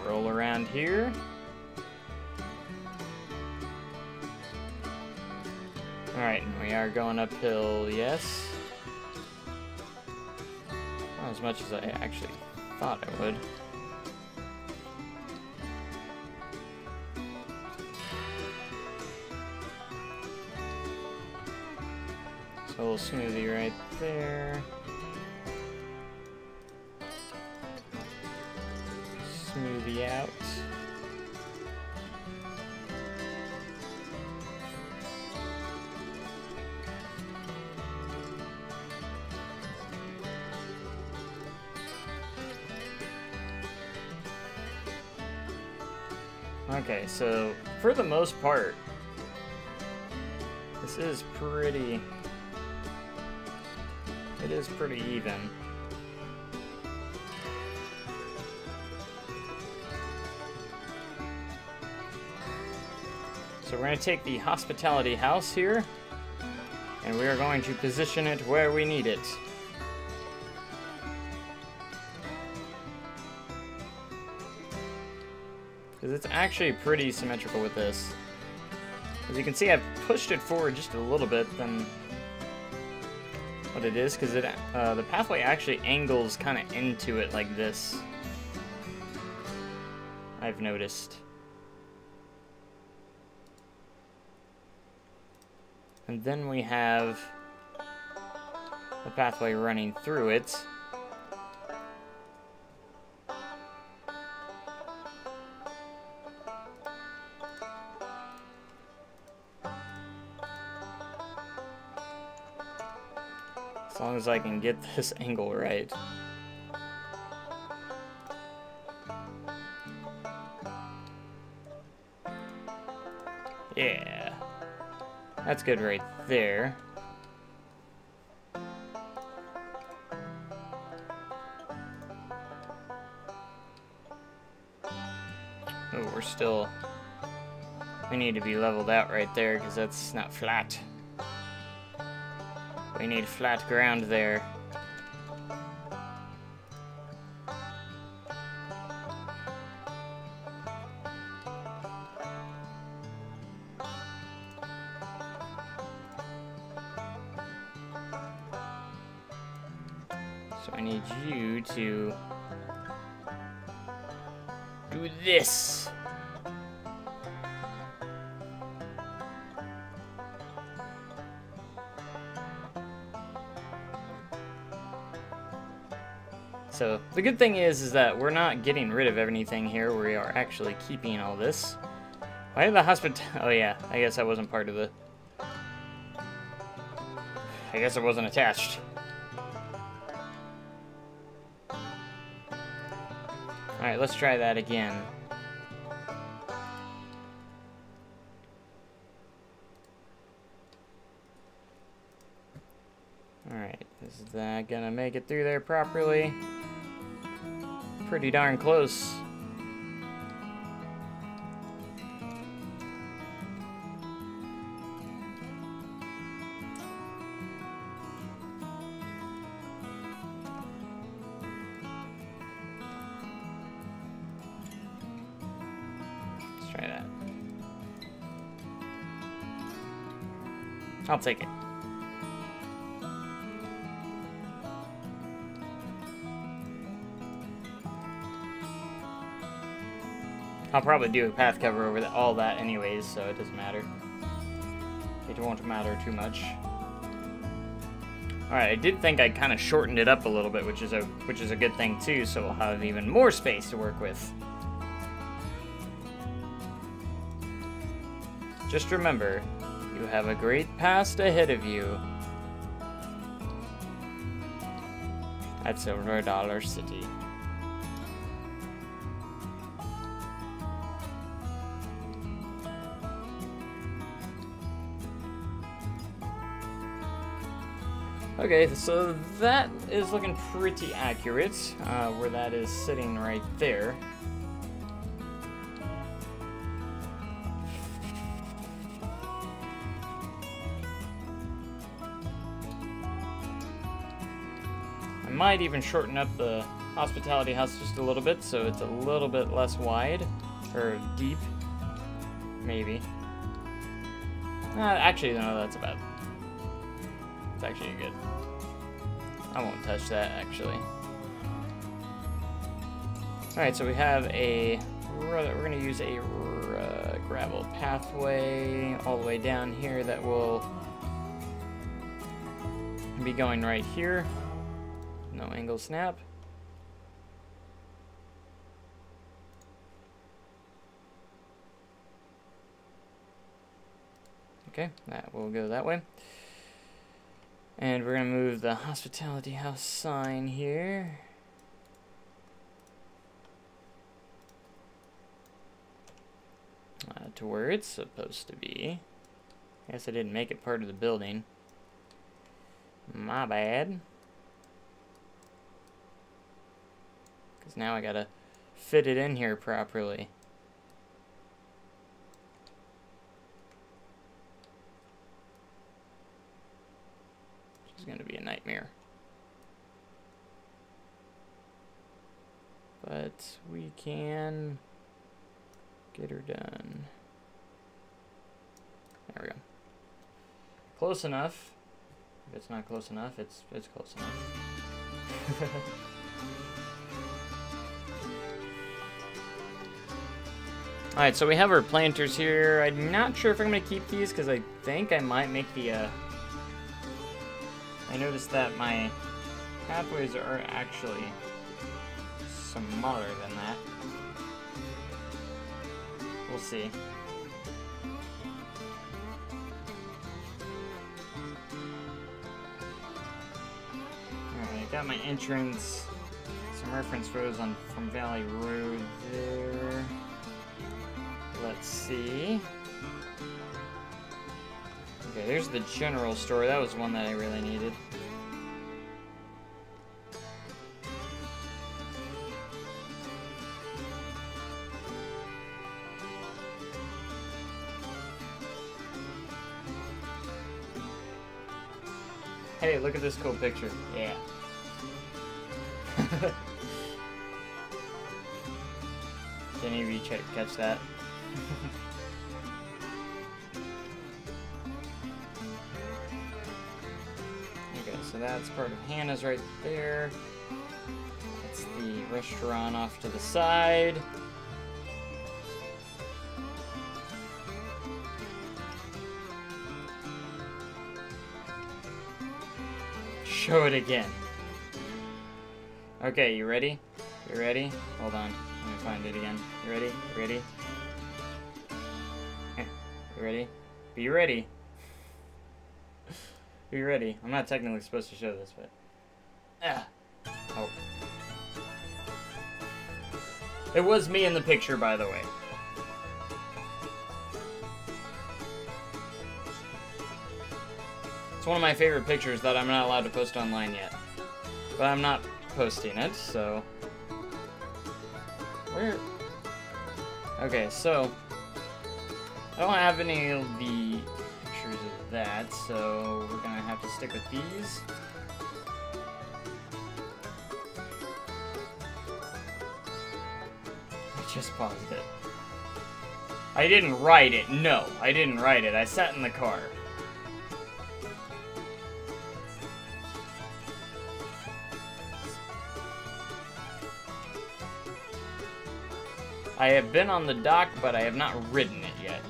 Roll around here. Alright, and we are going uphill, yes. Not as much as I actually thought I would. So a little smoothie right there. Smoothie out. Okay, so for the most part, this is pretty... It is pretty even. So we're going to take the hospitality house here, and we are going to position it where we need it. Because it's actually pretty symmetrical with this. As you can see, I've pushed it forward just a little bit than what it is, because the pathway actually angles kind of into it like this. I've noticed. And then we have the pathway running through it. As long as I can get this angle right. Yeah. That's good right there. Oh, we're still... We need to be leveled out right there because that's not flat. We need flat ground there. So I need you to do this. So the good thing is that we're not getting rid of anything here. We are actually keeping all this. Why did the hospital? Oh yeah, I guess I wasn't part of the... I guess it wasn't attached. Alright, let's try that again. Alright, is that gonna make it through there properly? Pretty darn close. Let's try that. I'll take it. I'll probably do a path cover over all that anyways, so it doesn't matter. It won't matter too much. Alright, I did think I kind of shortened it up a little bit, which is a good thing too, so we'll have even more space to work with. Just remember, you have a great past ahead of you at Silver Dollar City. Okay, so that is looking pretty accurate, where that is sitting right there. I might even shorten up the hospitality house just a little bit, so it's a little bit less wide, or deep, maybe. Actually, no, that's about. It's actually good. I won't touch that, actually. Alright, so we have a... We're going to use a gravel pathway all the way down here that will be going right here. No angle snap. Okay, that will go that way. And we're going to move the hospitality house sign here. To where it's supposed to be. I guess I didn't make it part of the building. My bad. Because now I got to fit it in here properly. Going to be a nightmare, but we can get her done. There we go. Close enough. If it's not close enough, it's close enough. Alright, so we have our planters here. I'm not sure if I'm going to keep these because I think I might make the I noticed that my pathways are actually smaller than that. We'll see. Alright, I got my entrance. Some reference photos from Valley Road there. Let's see. Okay, there's the general store. That was one that I really needed. Hey, look at this cool picture. Yeah. Did any of you catch that? So that's part of Hannah's right there. That's the restaurant off to the side. Show it again. Okay, you ready? You ready? Hold on. Let me find it again. You ready? You ready? You ready? Be ready. Be ready. I'm not technically supposed to show this, but... Oh. It was me in the picture, by the way. It's one of my favorite pictures that I'm not allowed to post online yet. But I'm not posting it, so... Where? Okay, so... I don't have any of the pictures of that, so we're gonna have to stick with these. I just paused it. I didn't write it. No, I didn't write it. I sat in the car. I have been on the dock, but I have not ridden it yet.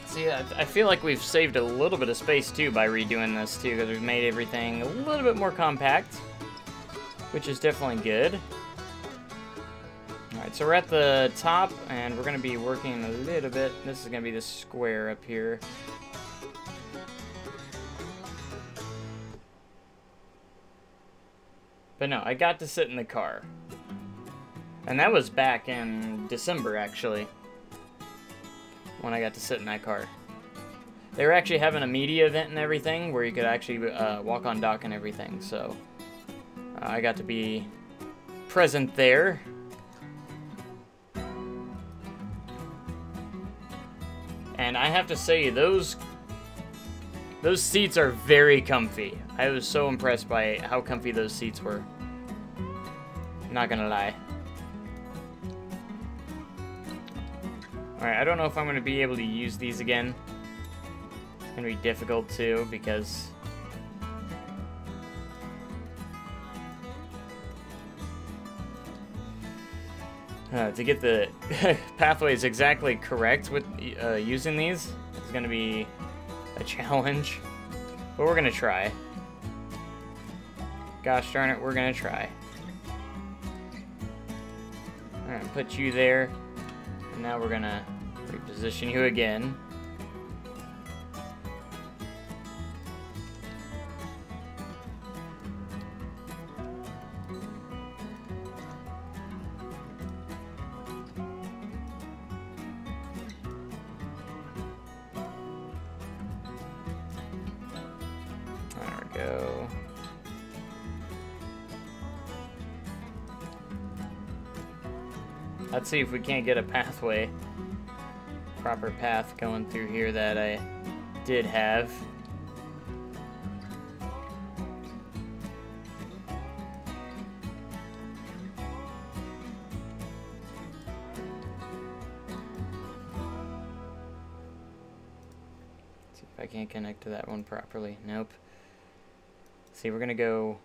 See, I feel like we've saved a little bit of space, too, by redoing this, too, because we've made everything a little bit more compact, which is definitely good. Alright, so we're at the top, and we're going to be working a little bit. This is going to be the square up here. But no, I got to sit in the car. And that was back in December, actually, when I got to sit in that car. They were actually having a media event and everything, where you could actually walk on dock and everything, so I got to be present there. And I have to say, those seats are very comfy. I was so impressed by how comfy those seats were. Not gonna lie. Alright, I don't know if I'm gonna be able to use these again. It's gonna be difficult too, because... to get the pathways exactly correct with using these is gonna be a challenge. But we're gonna try. Gosh darn it, we're gonna try. Alright, put you there. And now we're gonna reposition you again. There we go. Let's see if we can't get a pathway, proper path going through here that I did have. See if I can't connect to that one properly. Nope. See, we're gonna go,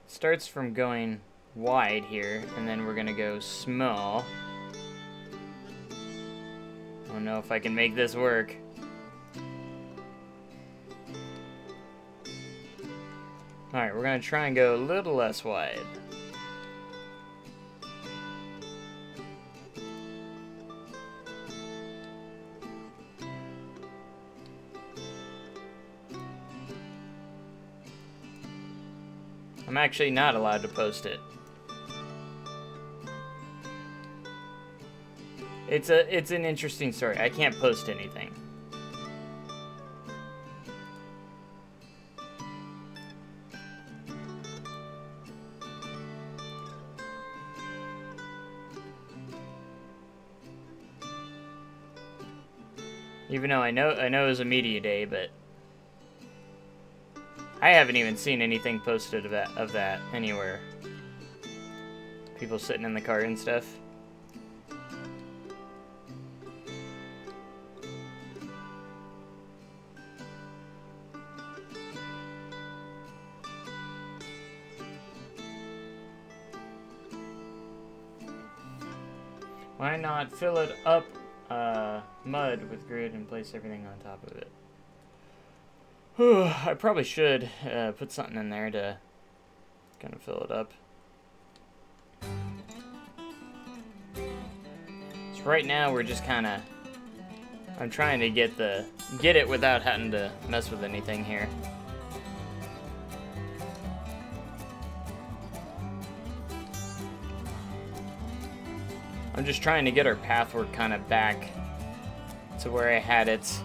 starts from going wide here, and then we're gonna go small. I don't know if I can make this work. Alright, we're gonna try and go a little less wide. I'm actually not allowed to post it. It's an interesting story. I can't post anything. Even though I know it was a media day, but I haven't even seen anything posted of that anywhere. People sitting in the car and stuff. Why not fill it up mud with grid and place everything on top of it? I probably should put something in there to kind of fill it up. So right now we're just kind of, I'm trying to get it without having to mess with anything here. I'm just trying to get our pathwork kind of back to where I had it,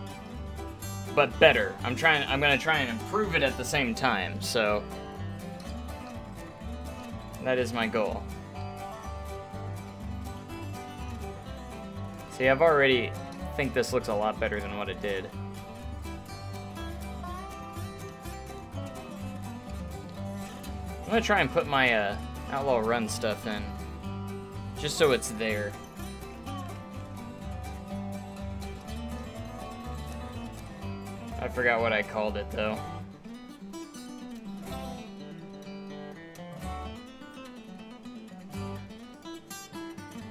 but better. I'm gonna try and improve it at the same time, so that is my goal. See, I've already think this looks a lot better than what it did. I'm gonna try and put my Outlaw Run stuff in, just so it's there. I forgot what I called it, though.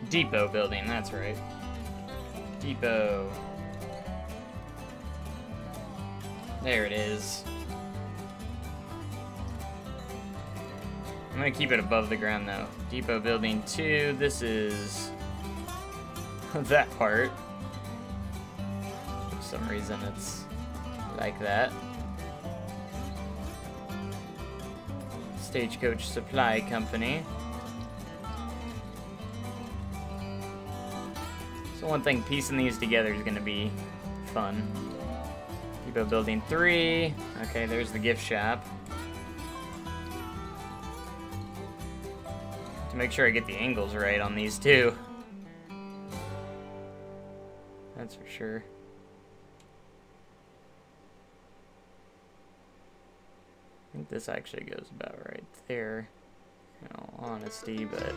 Depot building, that's right. Depot. There it is. I'm gonna keep it above the ground, though. Depot building 2, this is that part. For some reason it's like that. Stagecoach Supply Company. So one thing, piecing these together is gonna be fun. Depot building 3. Okay, there's the gift shop. To make sure I get the angles right on these two. That's for sure. I think this actually goes about right there. In all honesty, but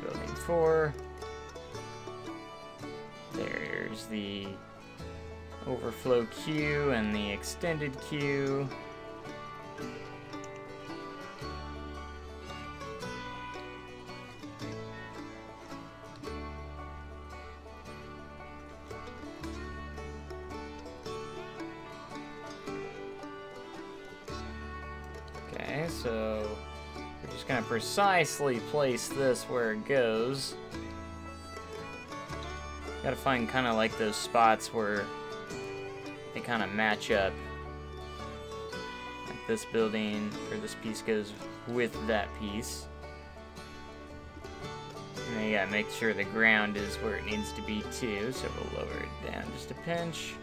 building 4. There's the overflow queue and the extended queue. Okay, so we're just gonna precisely place this where it goes. Gotta find kind of like those spots where they kind of match up. Like this building, or this piece goes with that piece. And then you gotta make sure the ground is where it needs to be too, so we'll lower it down just a pinch.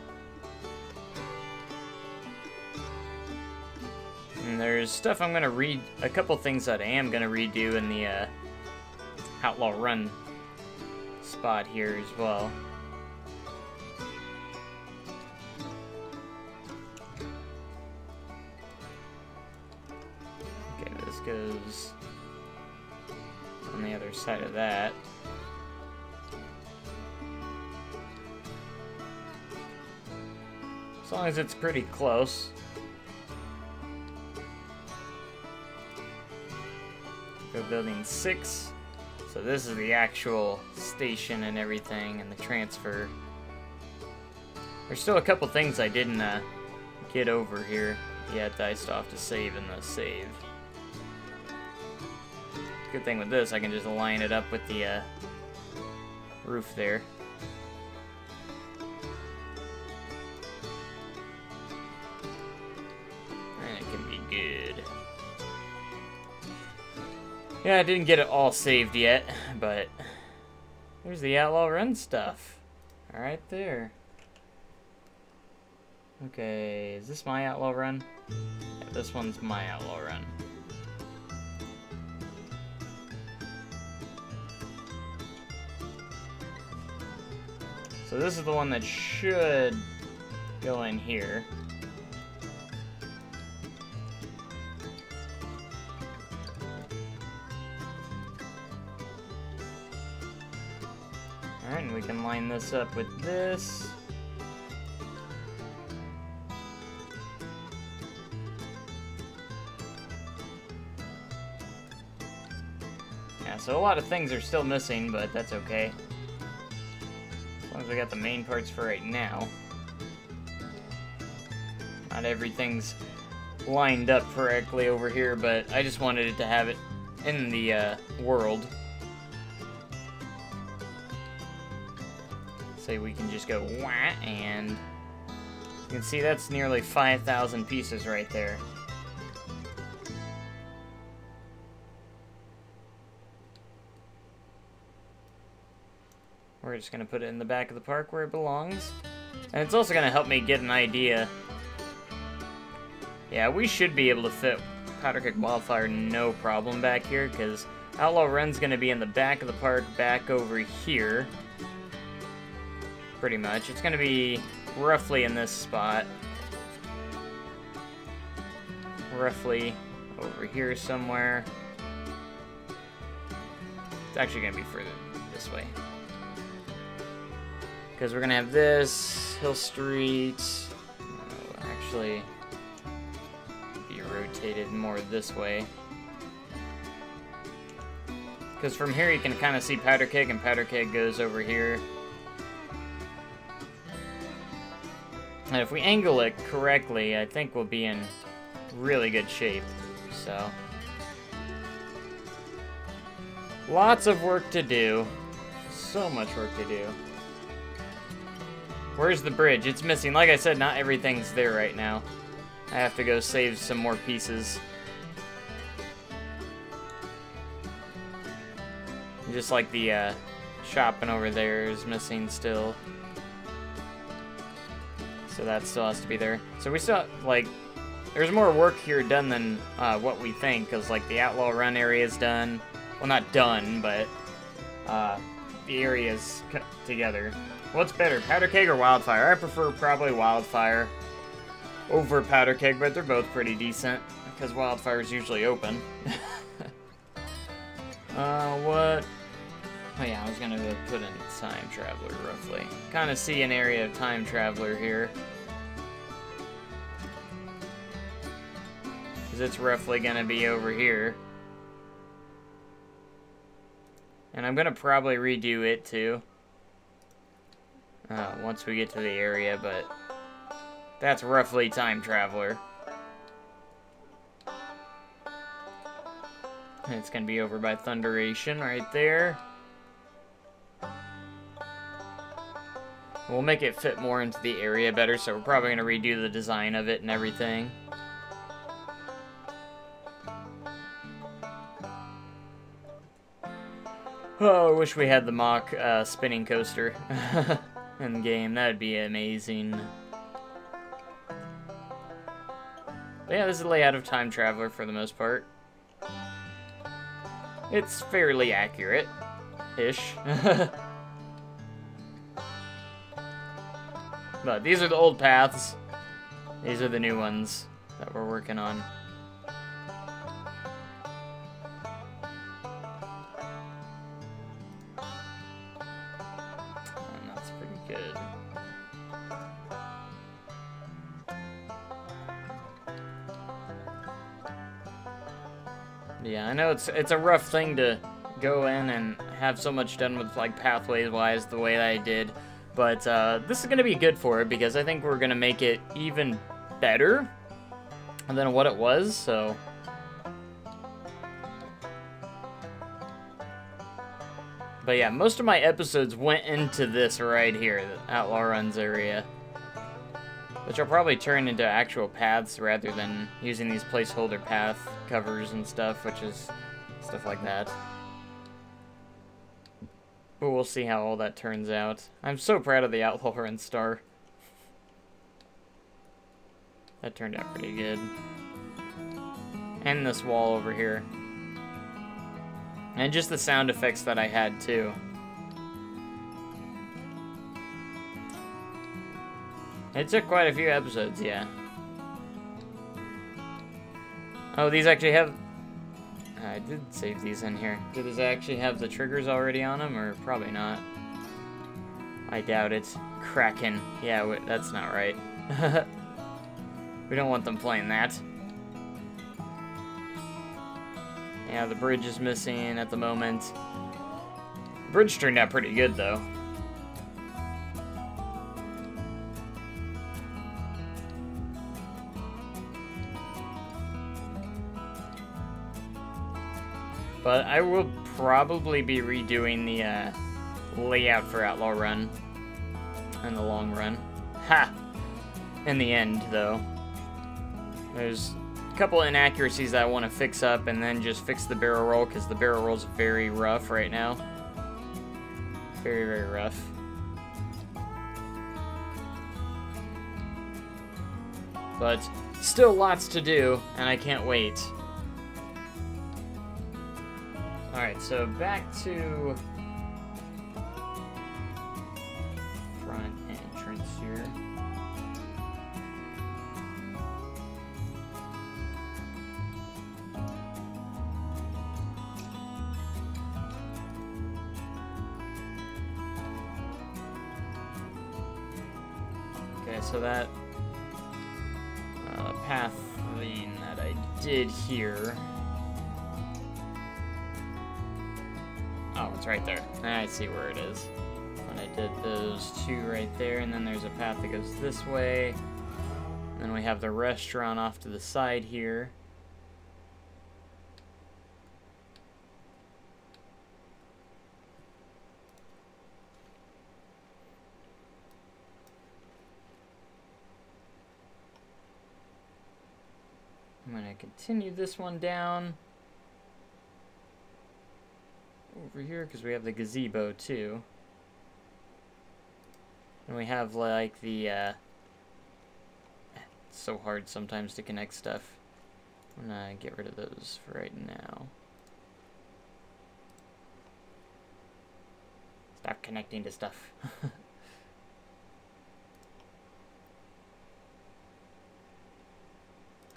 And there's stuff I'm gonna a couple things that I am gonna redo in the Outlaw Run spot here as well. Okay, this goes on the other side of that. As long as it's pretty close. Go building 6. So this is the actual station and everything, and the transfer. There's still a couple things I didn't get over here. Yeah, diced off to save in the save. Good thing with this, I can just line it up with the roof there. And it can be good. Yeah, I didn't get it all saved yet, but there's the Outlaw Run stuff. Right there. Okay, is this my Outlaw Run? Yeah, this one's my Outlaw Run. So this is the one that should go in here. Alright, and we can line this up with this. Yeah, so a lot of things are still missing, but that's okay. As long as we got the main parts for right now. Not everything's lined up correctly over here, but I just wanted it to have it in the world. Say we can just go wah, and you can see that's nearly 5,000 pieces right there. We're just gonna put it in the back of the park where it belongs. And it's also gonna help me get an idea. Yeah, we should be able to fit Powder Keg Wildfire no problem back here, because Outlaw Run's gonna be in the back of the park, back over here. Pretty much. It's gonna be roughly in this spot. Roughly over here somewhere. It's actually gonna be further this way. Because we're gonna have this, Hill Street. Oh, actually, be rotated more this way. Because from here you can kind of see Powder Keg, and Powder Keg goes over here. And if we angle it correctly, I think we'll be in really good shape. So, lots of work to do. So much work to do. Where's the bridge? It's missing. Like I said, not everything's there right now. I have to go save some more pieces. Just like the shopping over there is missing still. So that still has to be there. So we still, like, there's more work here done than what we think, because, like, the Outlaw Run area is done. Well, not done, but the area's cut together. What's better, Powder Keg or Wildfire? I prefer probably Wildfire over Powder Keg, but they're both pretty decent, because Wildfire's usually open. What? Oh yeah, I was gonna put in Time Traveler, roughly. Kind of see an area of Time Traveler here. Because it's roughly gonna be over here. And I'm gonna probably redo it too. Once we get to the area, but that's roughly Time Traveler. And it's gonna be over by Thunderation right there. We'll make it fit more into the area better, so we're probably gonna redo the design of it and everything. Oh, I wish we had the mock spinning coaster in the game. That'd be amazing. But yeah, this is the layout of Time Traveler for the most part. It's fairly accurate-ish. But these are the old paths. These are the new ones that we're working on. And that's pretty good. Yeah, I know it's a rough thing to go in and have so much done with, like, pathways-wise the way that I did. But this is going to be good for it, because I think we're going to make it even better than what it was, so. But yeah, most of my episodes went into this right here, the Outlaw Runs area. Which I'll probably turn into actual paths rather than using these placeholder path covers and stuff, which is stuff like that. But we'll see how all that turns out. I'm so proud of the Outlaw Run star. That turned out pretty good. And this wall over here. And just the sound effects that I had too. It took quite a few episodes, yeah. Oh, these actually have... I did save these in here. Do these actually have the triggers already on them, or probably not? I doubt it. Kraken. Yeah, that's not right. We don't want them playing that. Yeah, the bridge is missing at the moment. The bridge turned out pretty good, though. But I will probably be redoing the layout for Outlaw Run in the long run. Ha! In the end, though. There's a couple inaccuracies that I want to fix up, and then just fix the barrel roll, because the barrel roll's very rough right now. Very, very rough. But still lots to do, and I can't wait. Alright, so back to front entrance here. Okay, so that pathing that I did here. Oh, it's right there. I see where it is. And I did those two right there, and then there's a path that goes this way. And then we have the restaurant off to the side here. I'm going to continue this one down over here because we have the gazebo too. And we have like the, it's so hard sometimes to connect stuff. I'm going to get rid of those for right now. Stop connecting to stuff.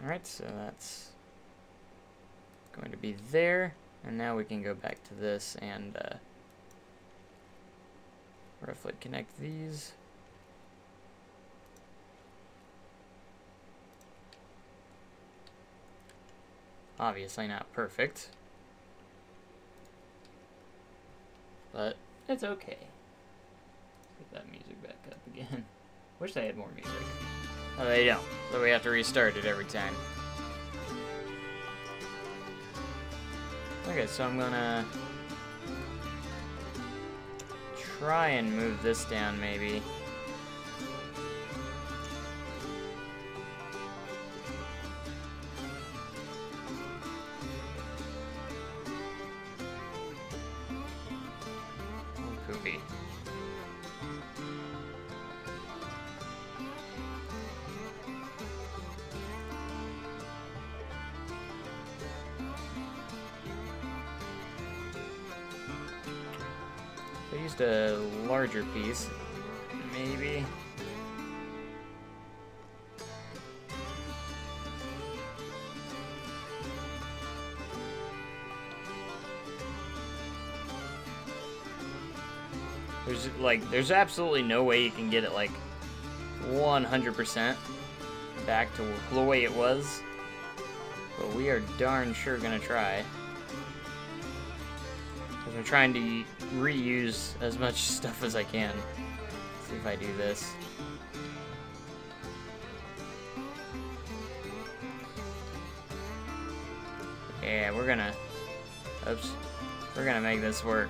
Alright, so that's going to be there, and now we can go back to this and roughly connect these. Obviously not perfect, but it's okay. Let's get that music back up again. Wish they had more music. Oh, they don't. So we have to restart it every time. Okay, so I'm gonna try and move this down, maybe. Oh, poopy. I used a larger piece, maybe. There's absolutely no way you can get it like 100% back to the way it was, but we are darn sure gonna try. I'm trying to reuse as much stuff as I can. Let's see if I do this. Yeah, we're gonna make this work.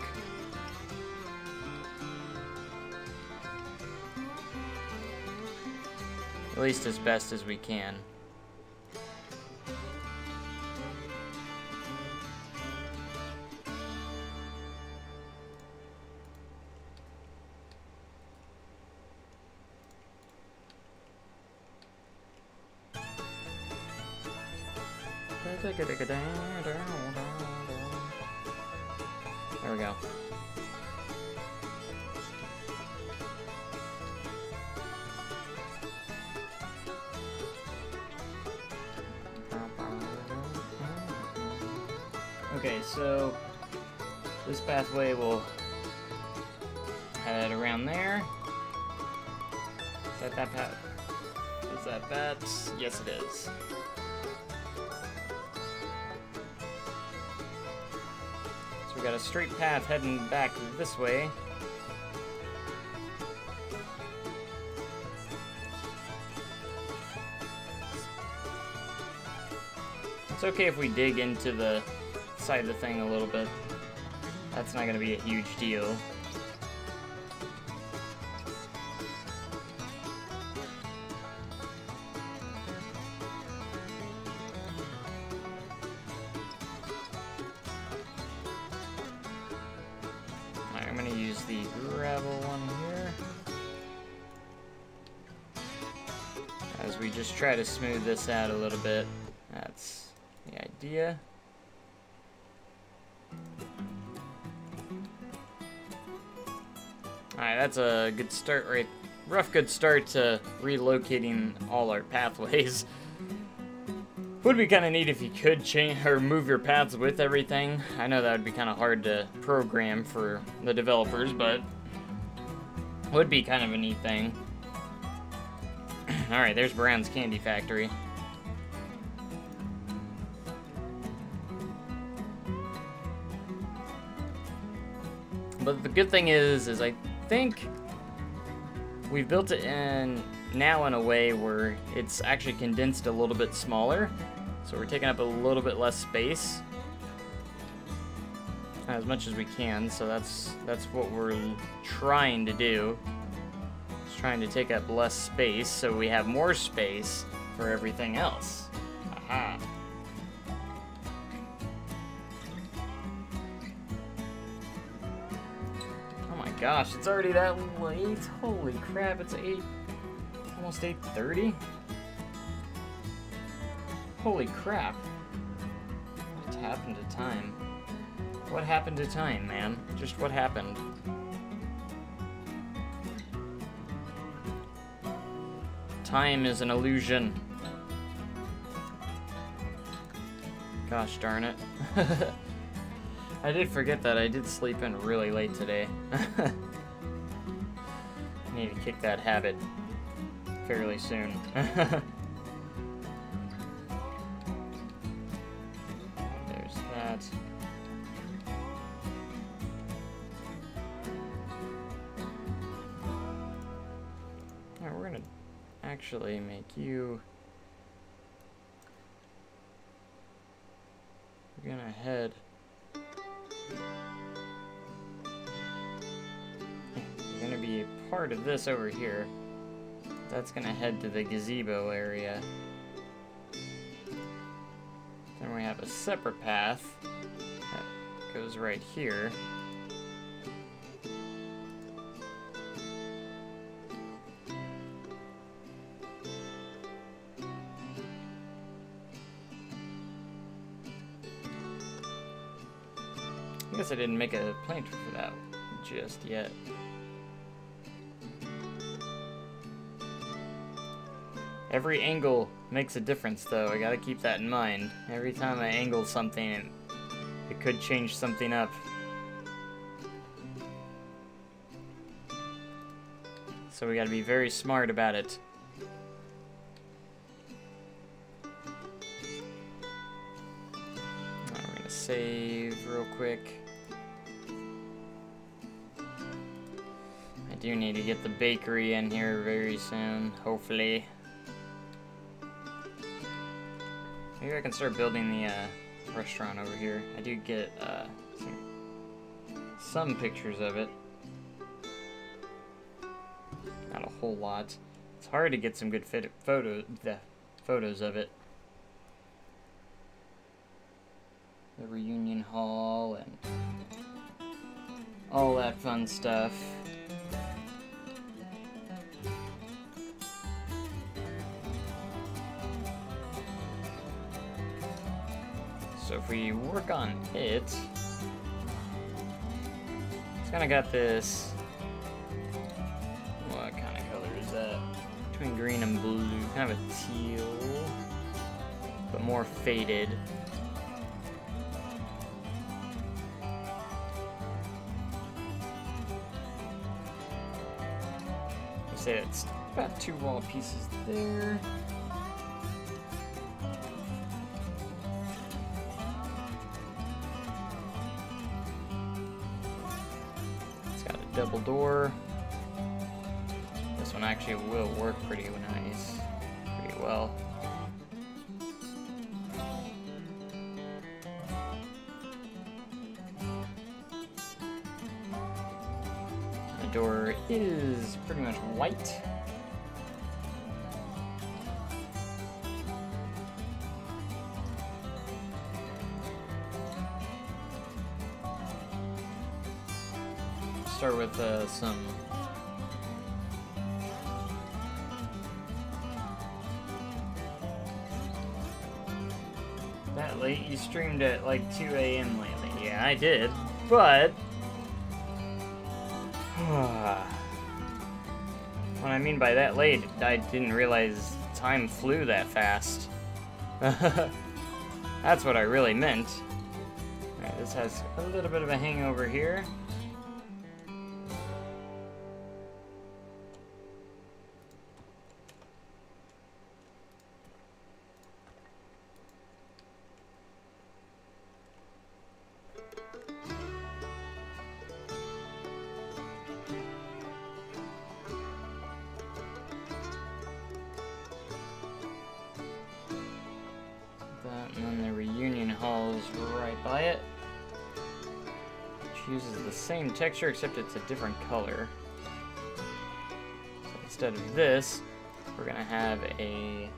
At least as best as we can. There we go. Okay, so this pathway will head around there. Is that path? Is that that? Yes, it is. We got a straight path heading back this way. It's okay if we dig into the side of the thing a little bit. That's not going to be a huge deal. I'm going to use the is we just try to smooth this out a little bit. That's the idea. Alright, that's a good start, right? Rough good start to relocating all our pathways. Would be kind of neat if you could change or move your paths with everything. I know that would be kind of hard to program for the developers, but would be kind of a neat thing. Alright, there's Brown's Candy Factory. But the good thing is I think we've built it now in a way where it's actually condensed a little bit smaller. So we're taking up a little bit less space. As much as we can, so that's what we're trying to do. Just trying to take up less space so we have more space for everything else. Aha. Oh my gosh, it's already that late? Holy crap, it's almost 8:30? Holy crap. What happened to time? What happened to time, man? Just what happened? Time is an illusion. Gosh darn it. I did forget that I did sleep in really late today. I need to kick that habit fairly soon. There's that. Alright, we're gonna actually make you... We're gonna head... You're gonna be a part of this over here. That's gonna head to the gazebo area. Then we have a separate path that goes right here. I guess I didn't make a planter for that just yet. Every angle makes a difference, though. I gotta keep that in mind. Every time I angle something, it could change something up. So we gotta be very smart about it. Now we're gonna save real quick. I do need to get the bakery in here very soon, hopefully. Maybe I can start building the restaurant over here. I do get some pictures of it. Not a whole lot. It's hard to get some good photos of it. The reunion hall and all that fun stuff. So if we work on it, it's kind of got this, what kind of color is that? Between green and blue, kind of a teal, but more faded. I say it's about 2 wall pieces there. Double door. This one actually will work pretty nice, pretty well. The door is pretty much white. Start with some that late? You streamed at like 2 a.m. lately. Yeah, I did. But... what I mean by that late, I didn't realize time flew that fast. That's what I really meant. Alright, this has a little bit of a hangover here. And then the reunion hall's right by it. Which uses the same texture except it's a different color. So instead of this, we're gonna have a...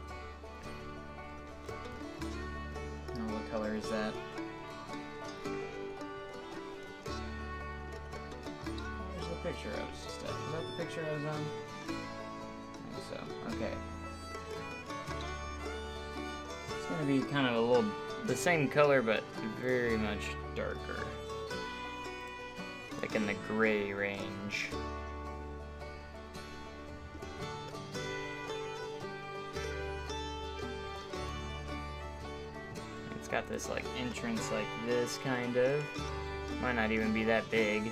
oh, what color is that? There's the picture I was just at. Is that the picture I was on? I think so. Okay. It's gonna be kind of a little, the same color, but very much darker. Like in the gray range. It's got this like entrance like this kind of. Might not even be that big.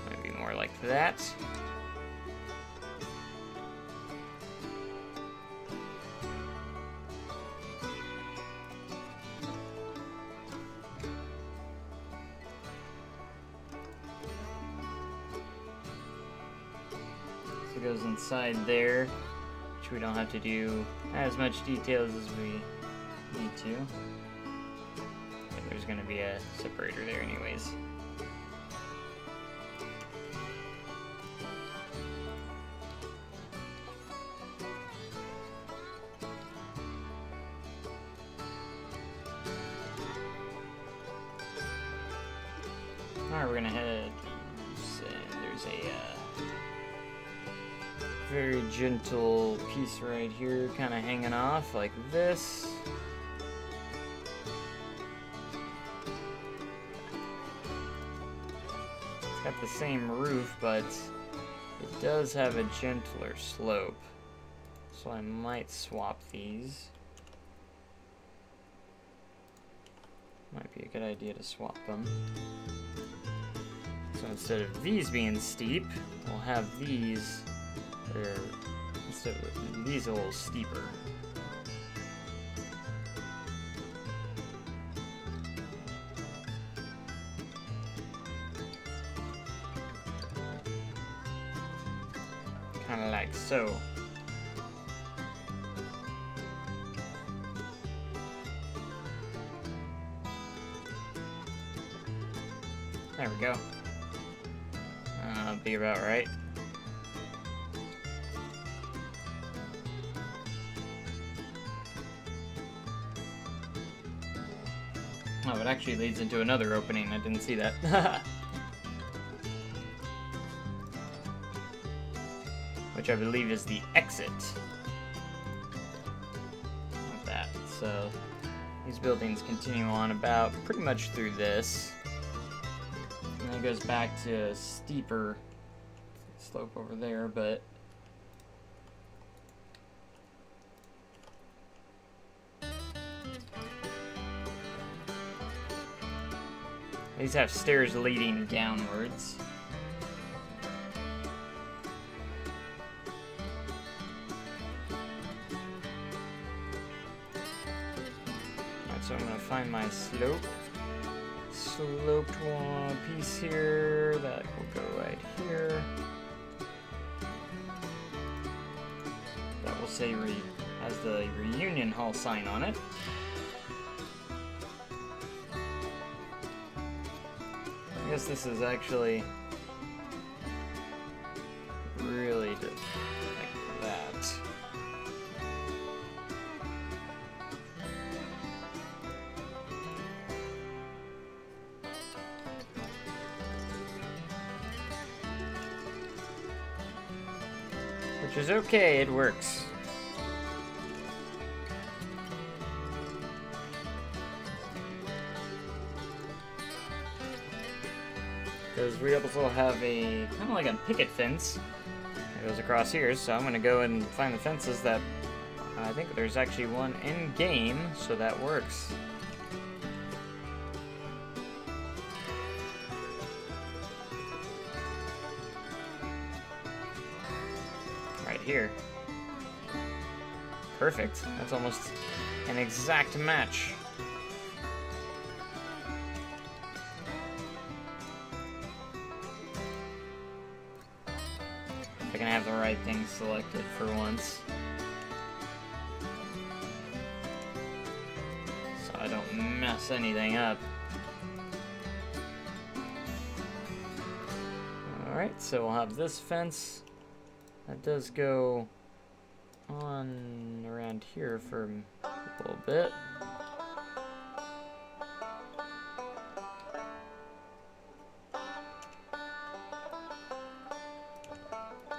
Might be more like that. So it goes inside there, which we don't have to do as much details as we need to. But there's going to be a separator there anyways. Alright, we're gonna head, and there's a very gentle piece right here, kind of hanging off like this. It's got the same roof, but it does have a gentler slope, so I might swap these. Might be a good idea to swap them. So instead of these being steep, we'll have these, or instead of these a little steeper. Kind of like so. There we go. Be about right. Oh, it actually leads into another opening. I didn't see that. Which I believe is the exit. Like that. So these buildings continue on about pretty much through this. And then it goes back to a steeper slope over there, but these have stairs leading downwards. Alright, so I'm gonna find my sloped one piece here that will go right here. That will say has the reunion hall sign on it. I guess this is actually really just like that. Which is okay, it works. because we also have a kind of like a picket fence that goes across here. So I'm gonna go and find the fences that I think there's actually one in game, so that works. Right here. Perfect. That's almost an exact match. If I can have the right thing selected for once. So I don't mess anything up. Alright, so we'll have this fence. That does go on around here for a little bit.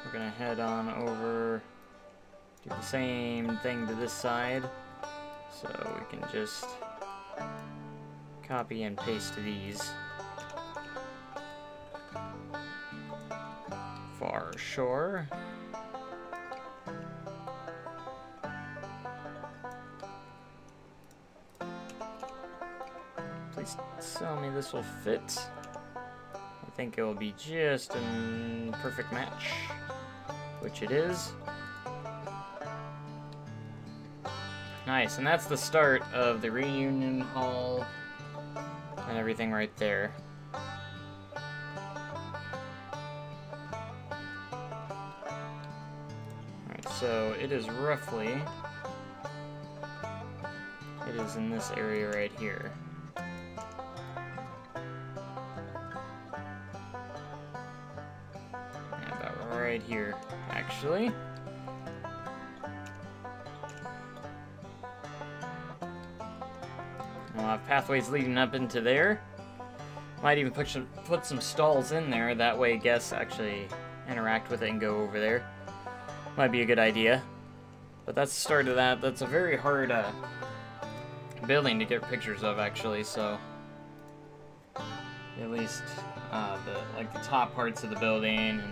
We're gonna head on over, do the same thing to this side, so we can just copy and paste these for sure. Please tell me this will fit. I think it will be just a perfect match, which it is. Nice, and that's the start of the reunion hall and everything right there. Alright, so it is roughly, it is in this area right here. Right here, actually. We'll have pathways leading up into there. Might even put some stalls in there, that way guests actually interact with it and go over there. Might be a good idea. But that's the start of that. That's a very hard building to get pictures of, actually, so at least the top parts of the building and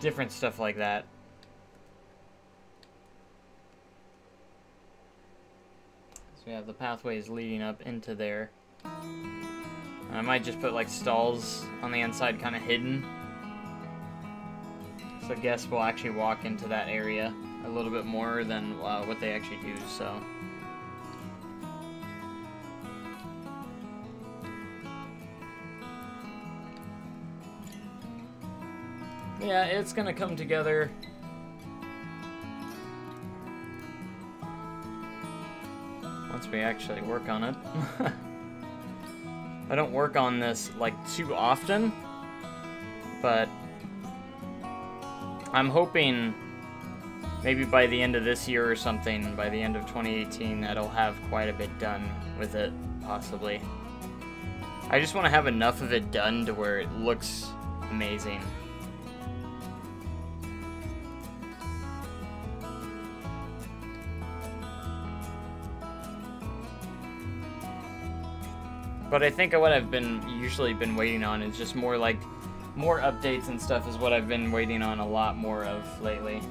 different stuff like that. So we have the pathways leading up into there. I might just put like stalls on the inside kind of hidden, so guests will actually walk into that area a little bit more than what they actually do, so. Yeah, it's gonna come together. Once we actually work on it. I don't work on this like too often, but I'm hoping maybe by the end of this year or something, by the end of 2018, that I'll have quite a bit done with it, possibly. I just want to have enough of it done to where it looks amazing. But I think what I've usually been waiting on is just more updates and stuff is what I've been waiting on a lot more of lately.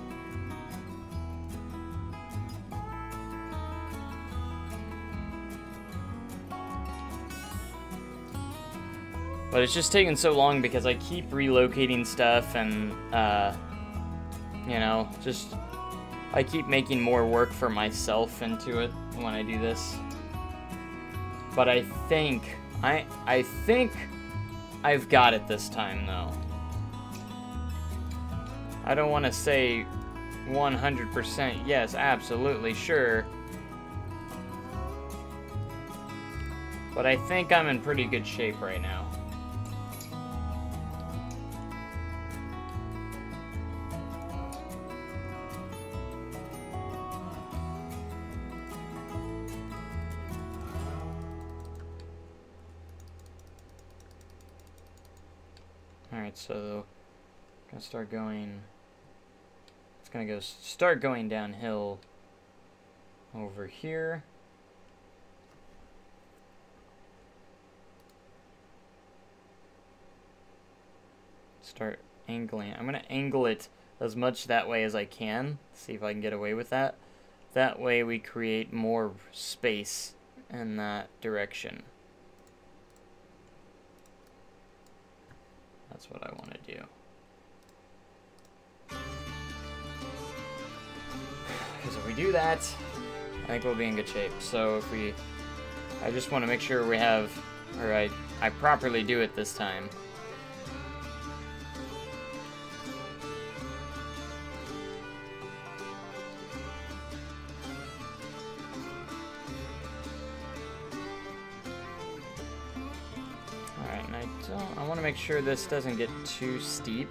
But it's just taking so long because I keep relocating stuff and, you know, I keep making more work for myself into it when I do this. But I think I've got it this time, though. I don't want to say 100% yes, absolutely sure. But I think I'm in pretty good shape right now. Alright, so gonna start going. It's gonna start going downhill over here. start angling. I'm gonna angle it as much that way as I can. See if I can get away with that. That way we create more space in that direction. That's what I want to do. Because if we do that, I think we'll be in good shape. So if we, I just want to make sure we have, or I properly do it this time. Alright, and I want to make sure this doesn't get too steep.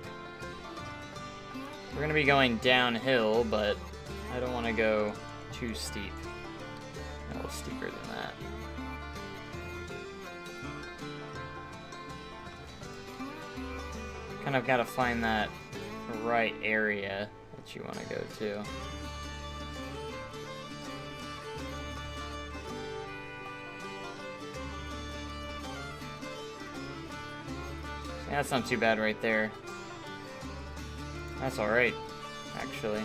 We're going to be going downhill, but I don't want to go too steep. A little steeper than that. Kind of got to find that right area that you want to go to. That's not too bad right there. That's alright, actually.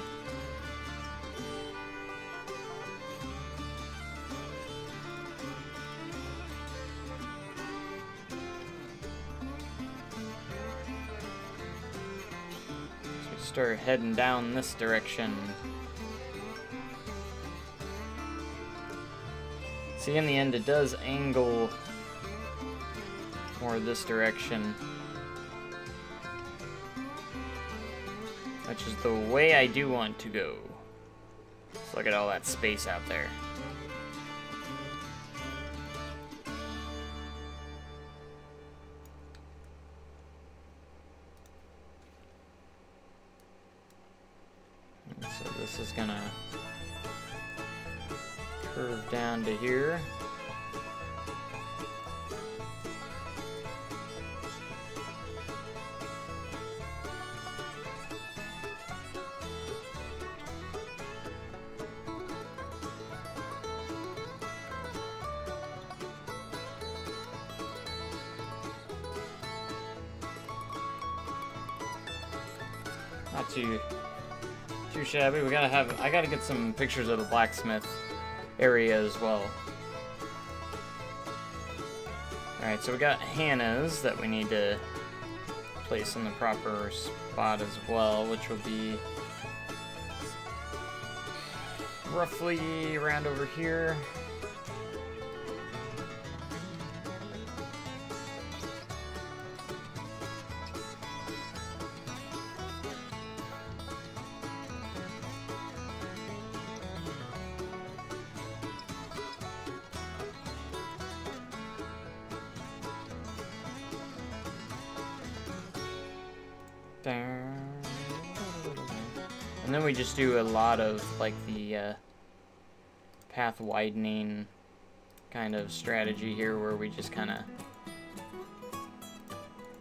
So we start heading down this direction. See, in the end, it does angle more this direction. Which is the way I do want to go. Let's look at all that space out there. And so this is gonna curve down to here. Not too shabby. I gotta get some pictures of the blacksmith area as well. Alright, so we got Hannah's that we need to place in the proper spot as well, which will be roughly around over here. And then we just do a lot of like the path widening kind of strategy here, where we just kind of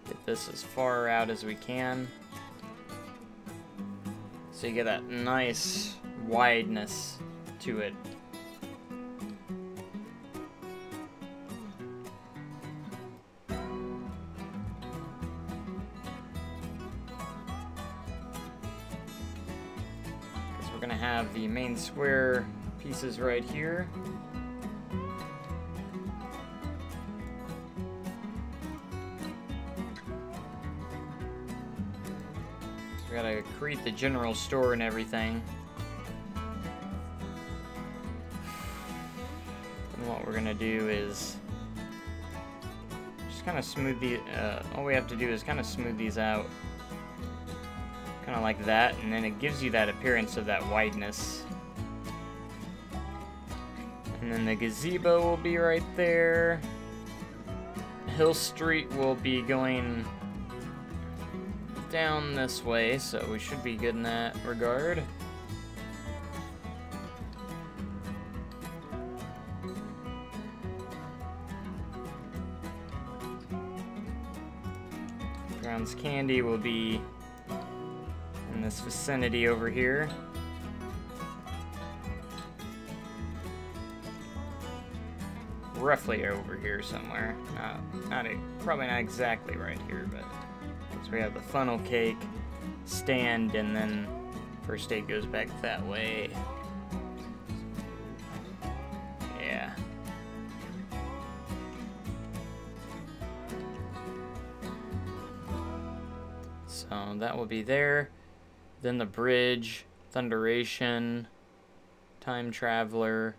get this as far out as we can, so you get that nice wideness to it. We're gonna have the main square pieces right here. We gotta create the general store and everything. And what we're gonna do is just kind of smooth the. All we have to do is kind of smooth these out. Kind of like that, and then it gives you that appearance of that wideness. And then the gazebo will be right there. Hill Street will be going down this way, so we should be good in that regard. Brown's Candy will be in this vicinity over here. Roughly over here somewhere. Probably not exactly right here, but So we have the funnel cake stand, and then first aid goes back that way. Yeah. So that will be there. Then the bridge, Thunderation, Time Traveler,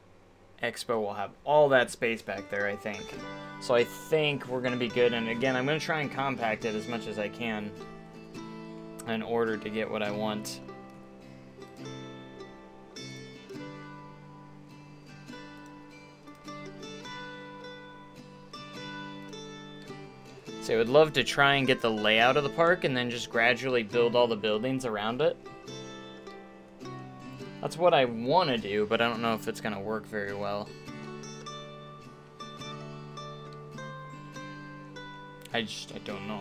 Expo will have all that space back there, I think. So I think we're going to be good. And again, I'm going to try and compact it as much as I can in order to get what I want. So I would love to try and get the layout of the park and then just gradually build all the buildings around it. That's what I want to do, but I don't know if it's going to work very well. I don't know.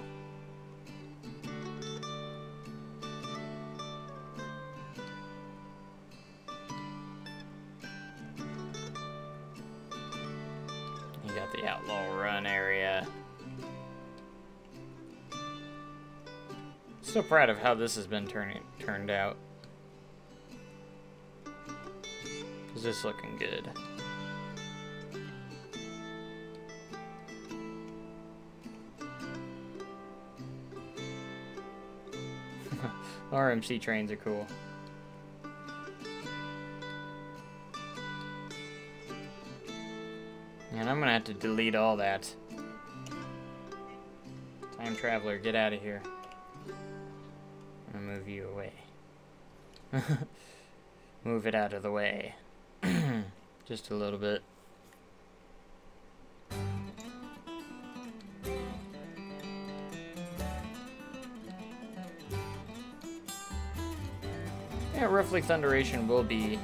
You got the Outlaw Run area. So proud of how this has been turned out. Is this looking good? RMC trains are cool. And I'm gonna have to delete all that. Time Traveler, get out of here. I'm gonna move you away. Move it out of the way. Just a little bit. Yeah, roughly Thunderation will be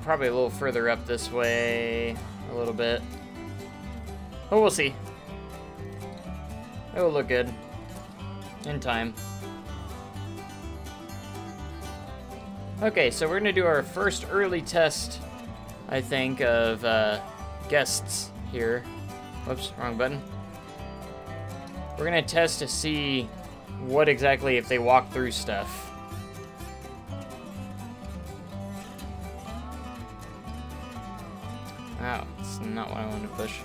probably a little further up this way, a little bit. But we'll see. It will look good in time. Okay, so we're gonna do our first early test, I think, of guests here. Whoops, wrong button. We're gonna test to see what exactly if they walk through stuff. Oh, it's not what I wanted to push.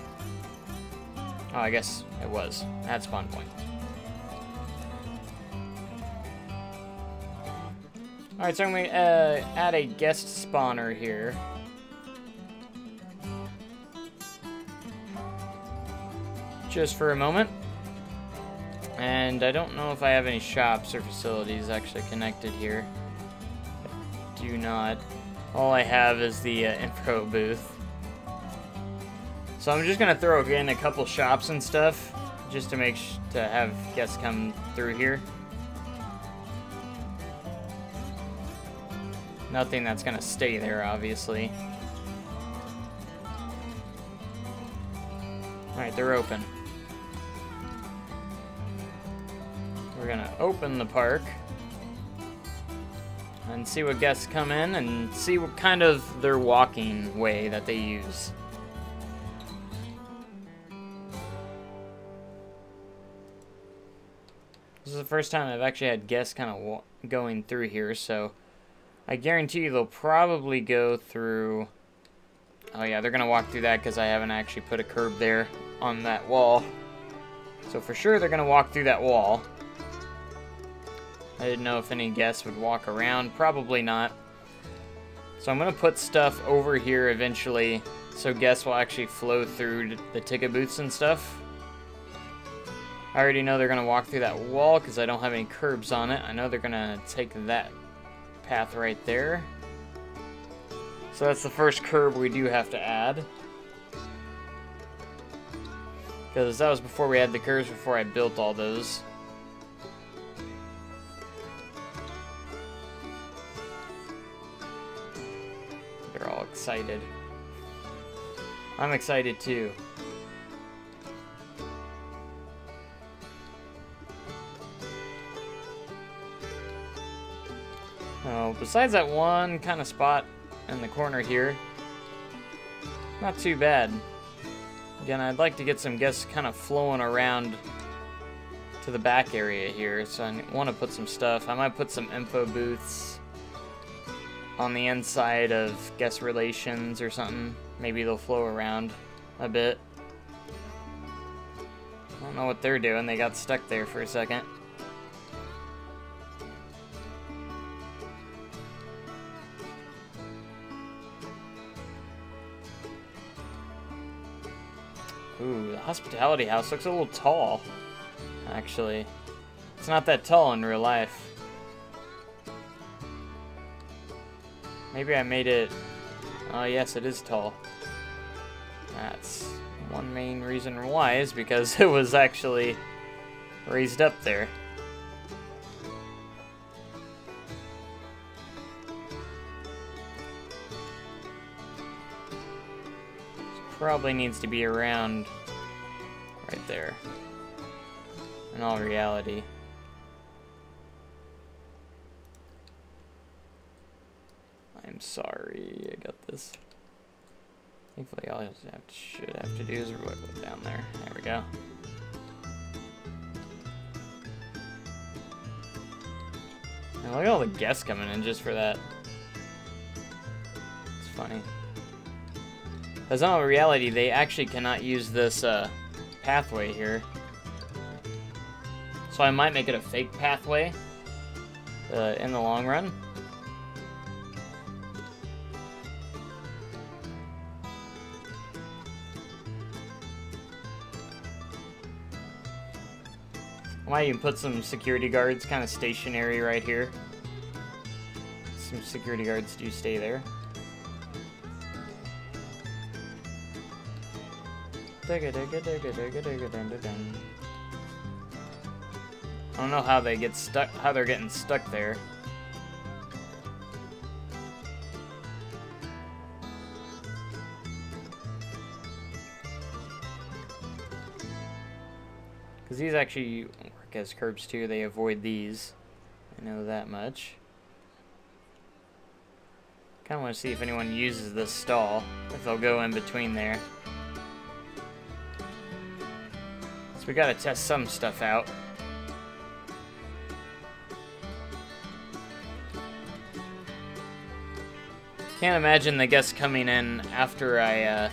Oh, I guess it was. At spawn point. Alright, so I'm going to add a guest spawner here. Just for a moment. And I don't know if I have any shops or facilities actually connected here. I do not. All I have is the info booth. So I'm just going to throw in a couple shops and stuff just to to have guests come through here. Nothing that's gonna stay there, obviously. Alright, they're open. We're gonna open the park and see what guests come in and see what kind of their walking way that they use. This is the first time I've actually had guests kind of going through here, so I guarantee you they'll probably go through... Oh yeah, they're going to walk through that because I haven't actually put a curb there on that wall. So for sure they're going to walk through that wall. I didn't know if any guests would walk around. Probably not. So I'm going to put stuff over here eventually so guests will actually flow through the ticket booths and stuff. I already know they're going to walk through that wall because I don't have any curbs on it. I know they're going to take that path right there. So that's the first curb we do have to add. Because that was before we had the curbs, before I built all those. They're all excited. I'm excited too. Oh, besides that one kind of spot in the corner here, not too bad. Again, I'd like to get some guests kind of flowing around to the back area here, so I want to put some stuff. I might put some info booths on the inside of guest relations or something. Maybe they'll flow around a bit. I don't know what they're doing. They got stuck there for a second. Ooh, the hospitality house looks a little tall, actually. It's not that tall in real life. Maybe I made it... Oh, yes, it is tall. That's one main reason why, is because it was actually raised up there. Probably needs to be around right there, in all reality. I'm sorry, I got this. Thankfully, all I should have to do is wiggle it down there. There we go. And look at all the guests coming in just for that. It's funny. Because in all reality, they actually cannot use this pathway here. So I might make it a fake pathway in the long run. I might even put some security guards kind of stationary right here. Some security guards do stay there. I don't know how they get stuck, how they're getting stuck there. Because these actually work as curbs too, they avoid these. I know that much. Kind of want to see if anyone uses this stall, if they'll go in between there. So we gotta test some stuff out. Can't imagine the guests coming in after I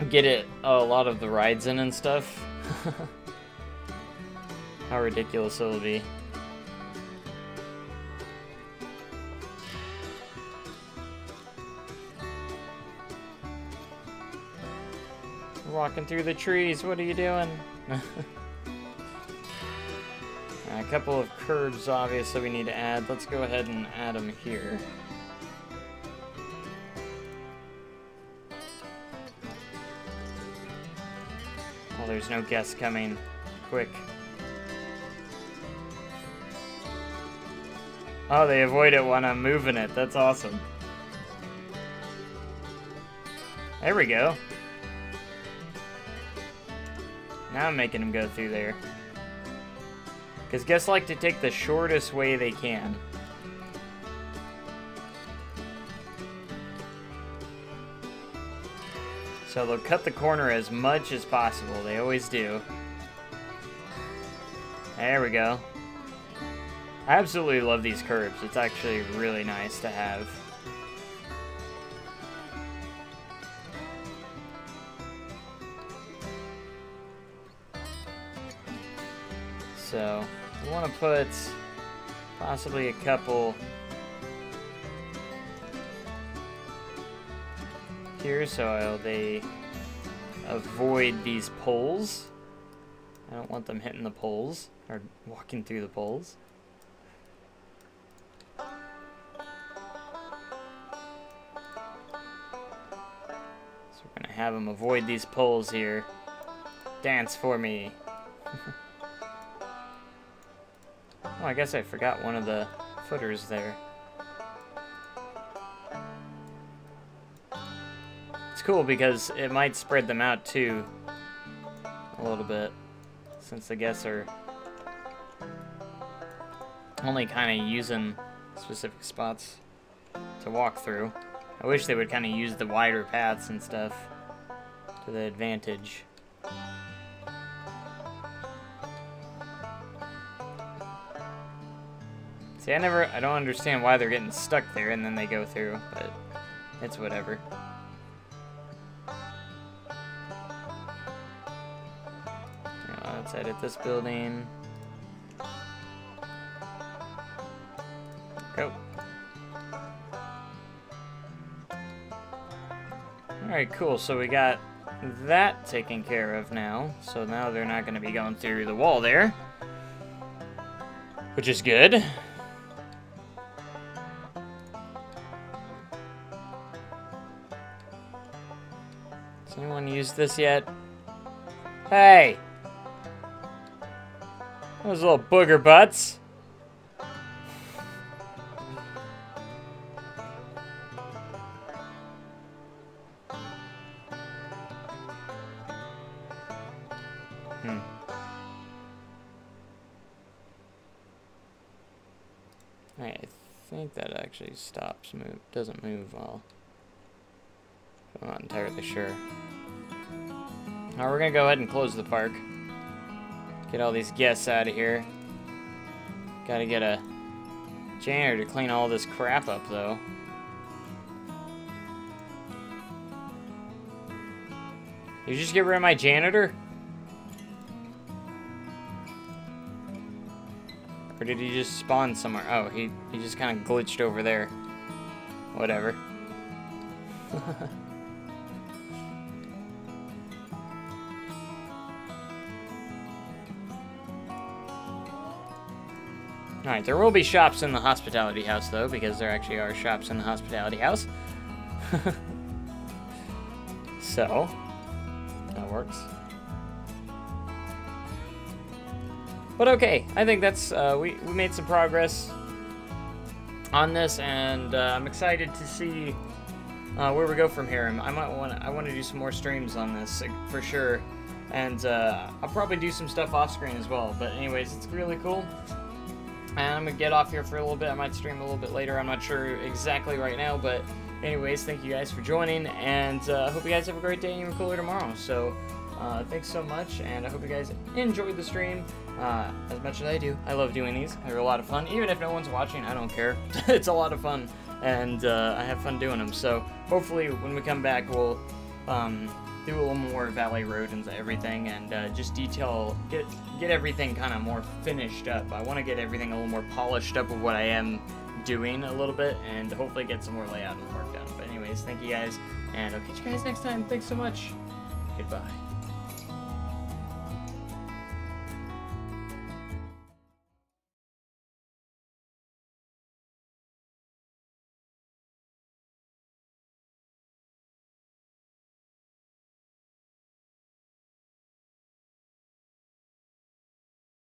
get a lot of the rides in and stuff. How ridiculous it'll be. Walking through the trees, what are you doing? A couple of curbs, obviously, we need to add. Let's go ahead and add them here. Oh, there's no guests coming. Quick. Oh, they avoid it when I'm moving it. That's awesome. There we go. Now I'm making them go through there. Because guests like to take the shortest way they can. So they'll cut the corner as much as possible. They always do. There we go. I absolutely love these curbs. It's actually really nice to have. So, we want to put possibly a couple here so they avoid these poles. I don't want them hitting the poles or walking through the poles. So we're going to have them avoid these poles here. Dance for me. Oh, I guess I forgot one of the footers there. It's cool because it might spread them out too a little bit, since the guests are only kind of using specific spots to walk through. I wish they would kind of use the wider paths and stuff to the advantage. See, I don't understand why they're getting stuck there and then they go through, but it's whatever. Let's edit this building. Go. Alright, cool. So we got that taken care of now. So now they're not going to be going through the wall there, which is good. Has anyone used this yet? Hey! Those little booger butts. I think that actually doesn't move well. I'm not entirely sure. Now we're gonna go ahead and close the park. Get all these guests out of here. Gotta get a janitor to clean all this crap up, though. You just get rid of my janitor? Or did he just spawn somewhere? Oh, he just kind of glitched over there. Whatever. Alright, there will be shops in the hospitality house, though, because there actually are shops in the hospitality house. So, that works. But okay, I think that's, we made some progress on this, and I'm excited to see where we go from here. I want to do some more streams on this, for sure. And I'll probably do some stuff off screen as well. But anyways, it's really cool. And I'm going to get off here for a little bit. I might stream a little bit later. I'm not sure exactly right now. But anyways, thank you guys for joining. And I hope you guys have a great day and even cooler tomorrow. So thanks so much. And I hope you guys enjoyed the stream as much as I do. I love doing these. They're a lot of fun. Even if no one's watching, I don't care. It's a lot of fun. And I have fun doing them. So hopefully when we come back, we'll do a little more Valley Road and everything, and just get everything kind of more finished up. I want to get everything a little more polished up of what I am doing a little bit, and hopefully get some more layout and work done. But anyways, thank you guys, and I'll catch you guys next time. Thanks so much. Goodbye.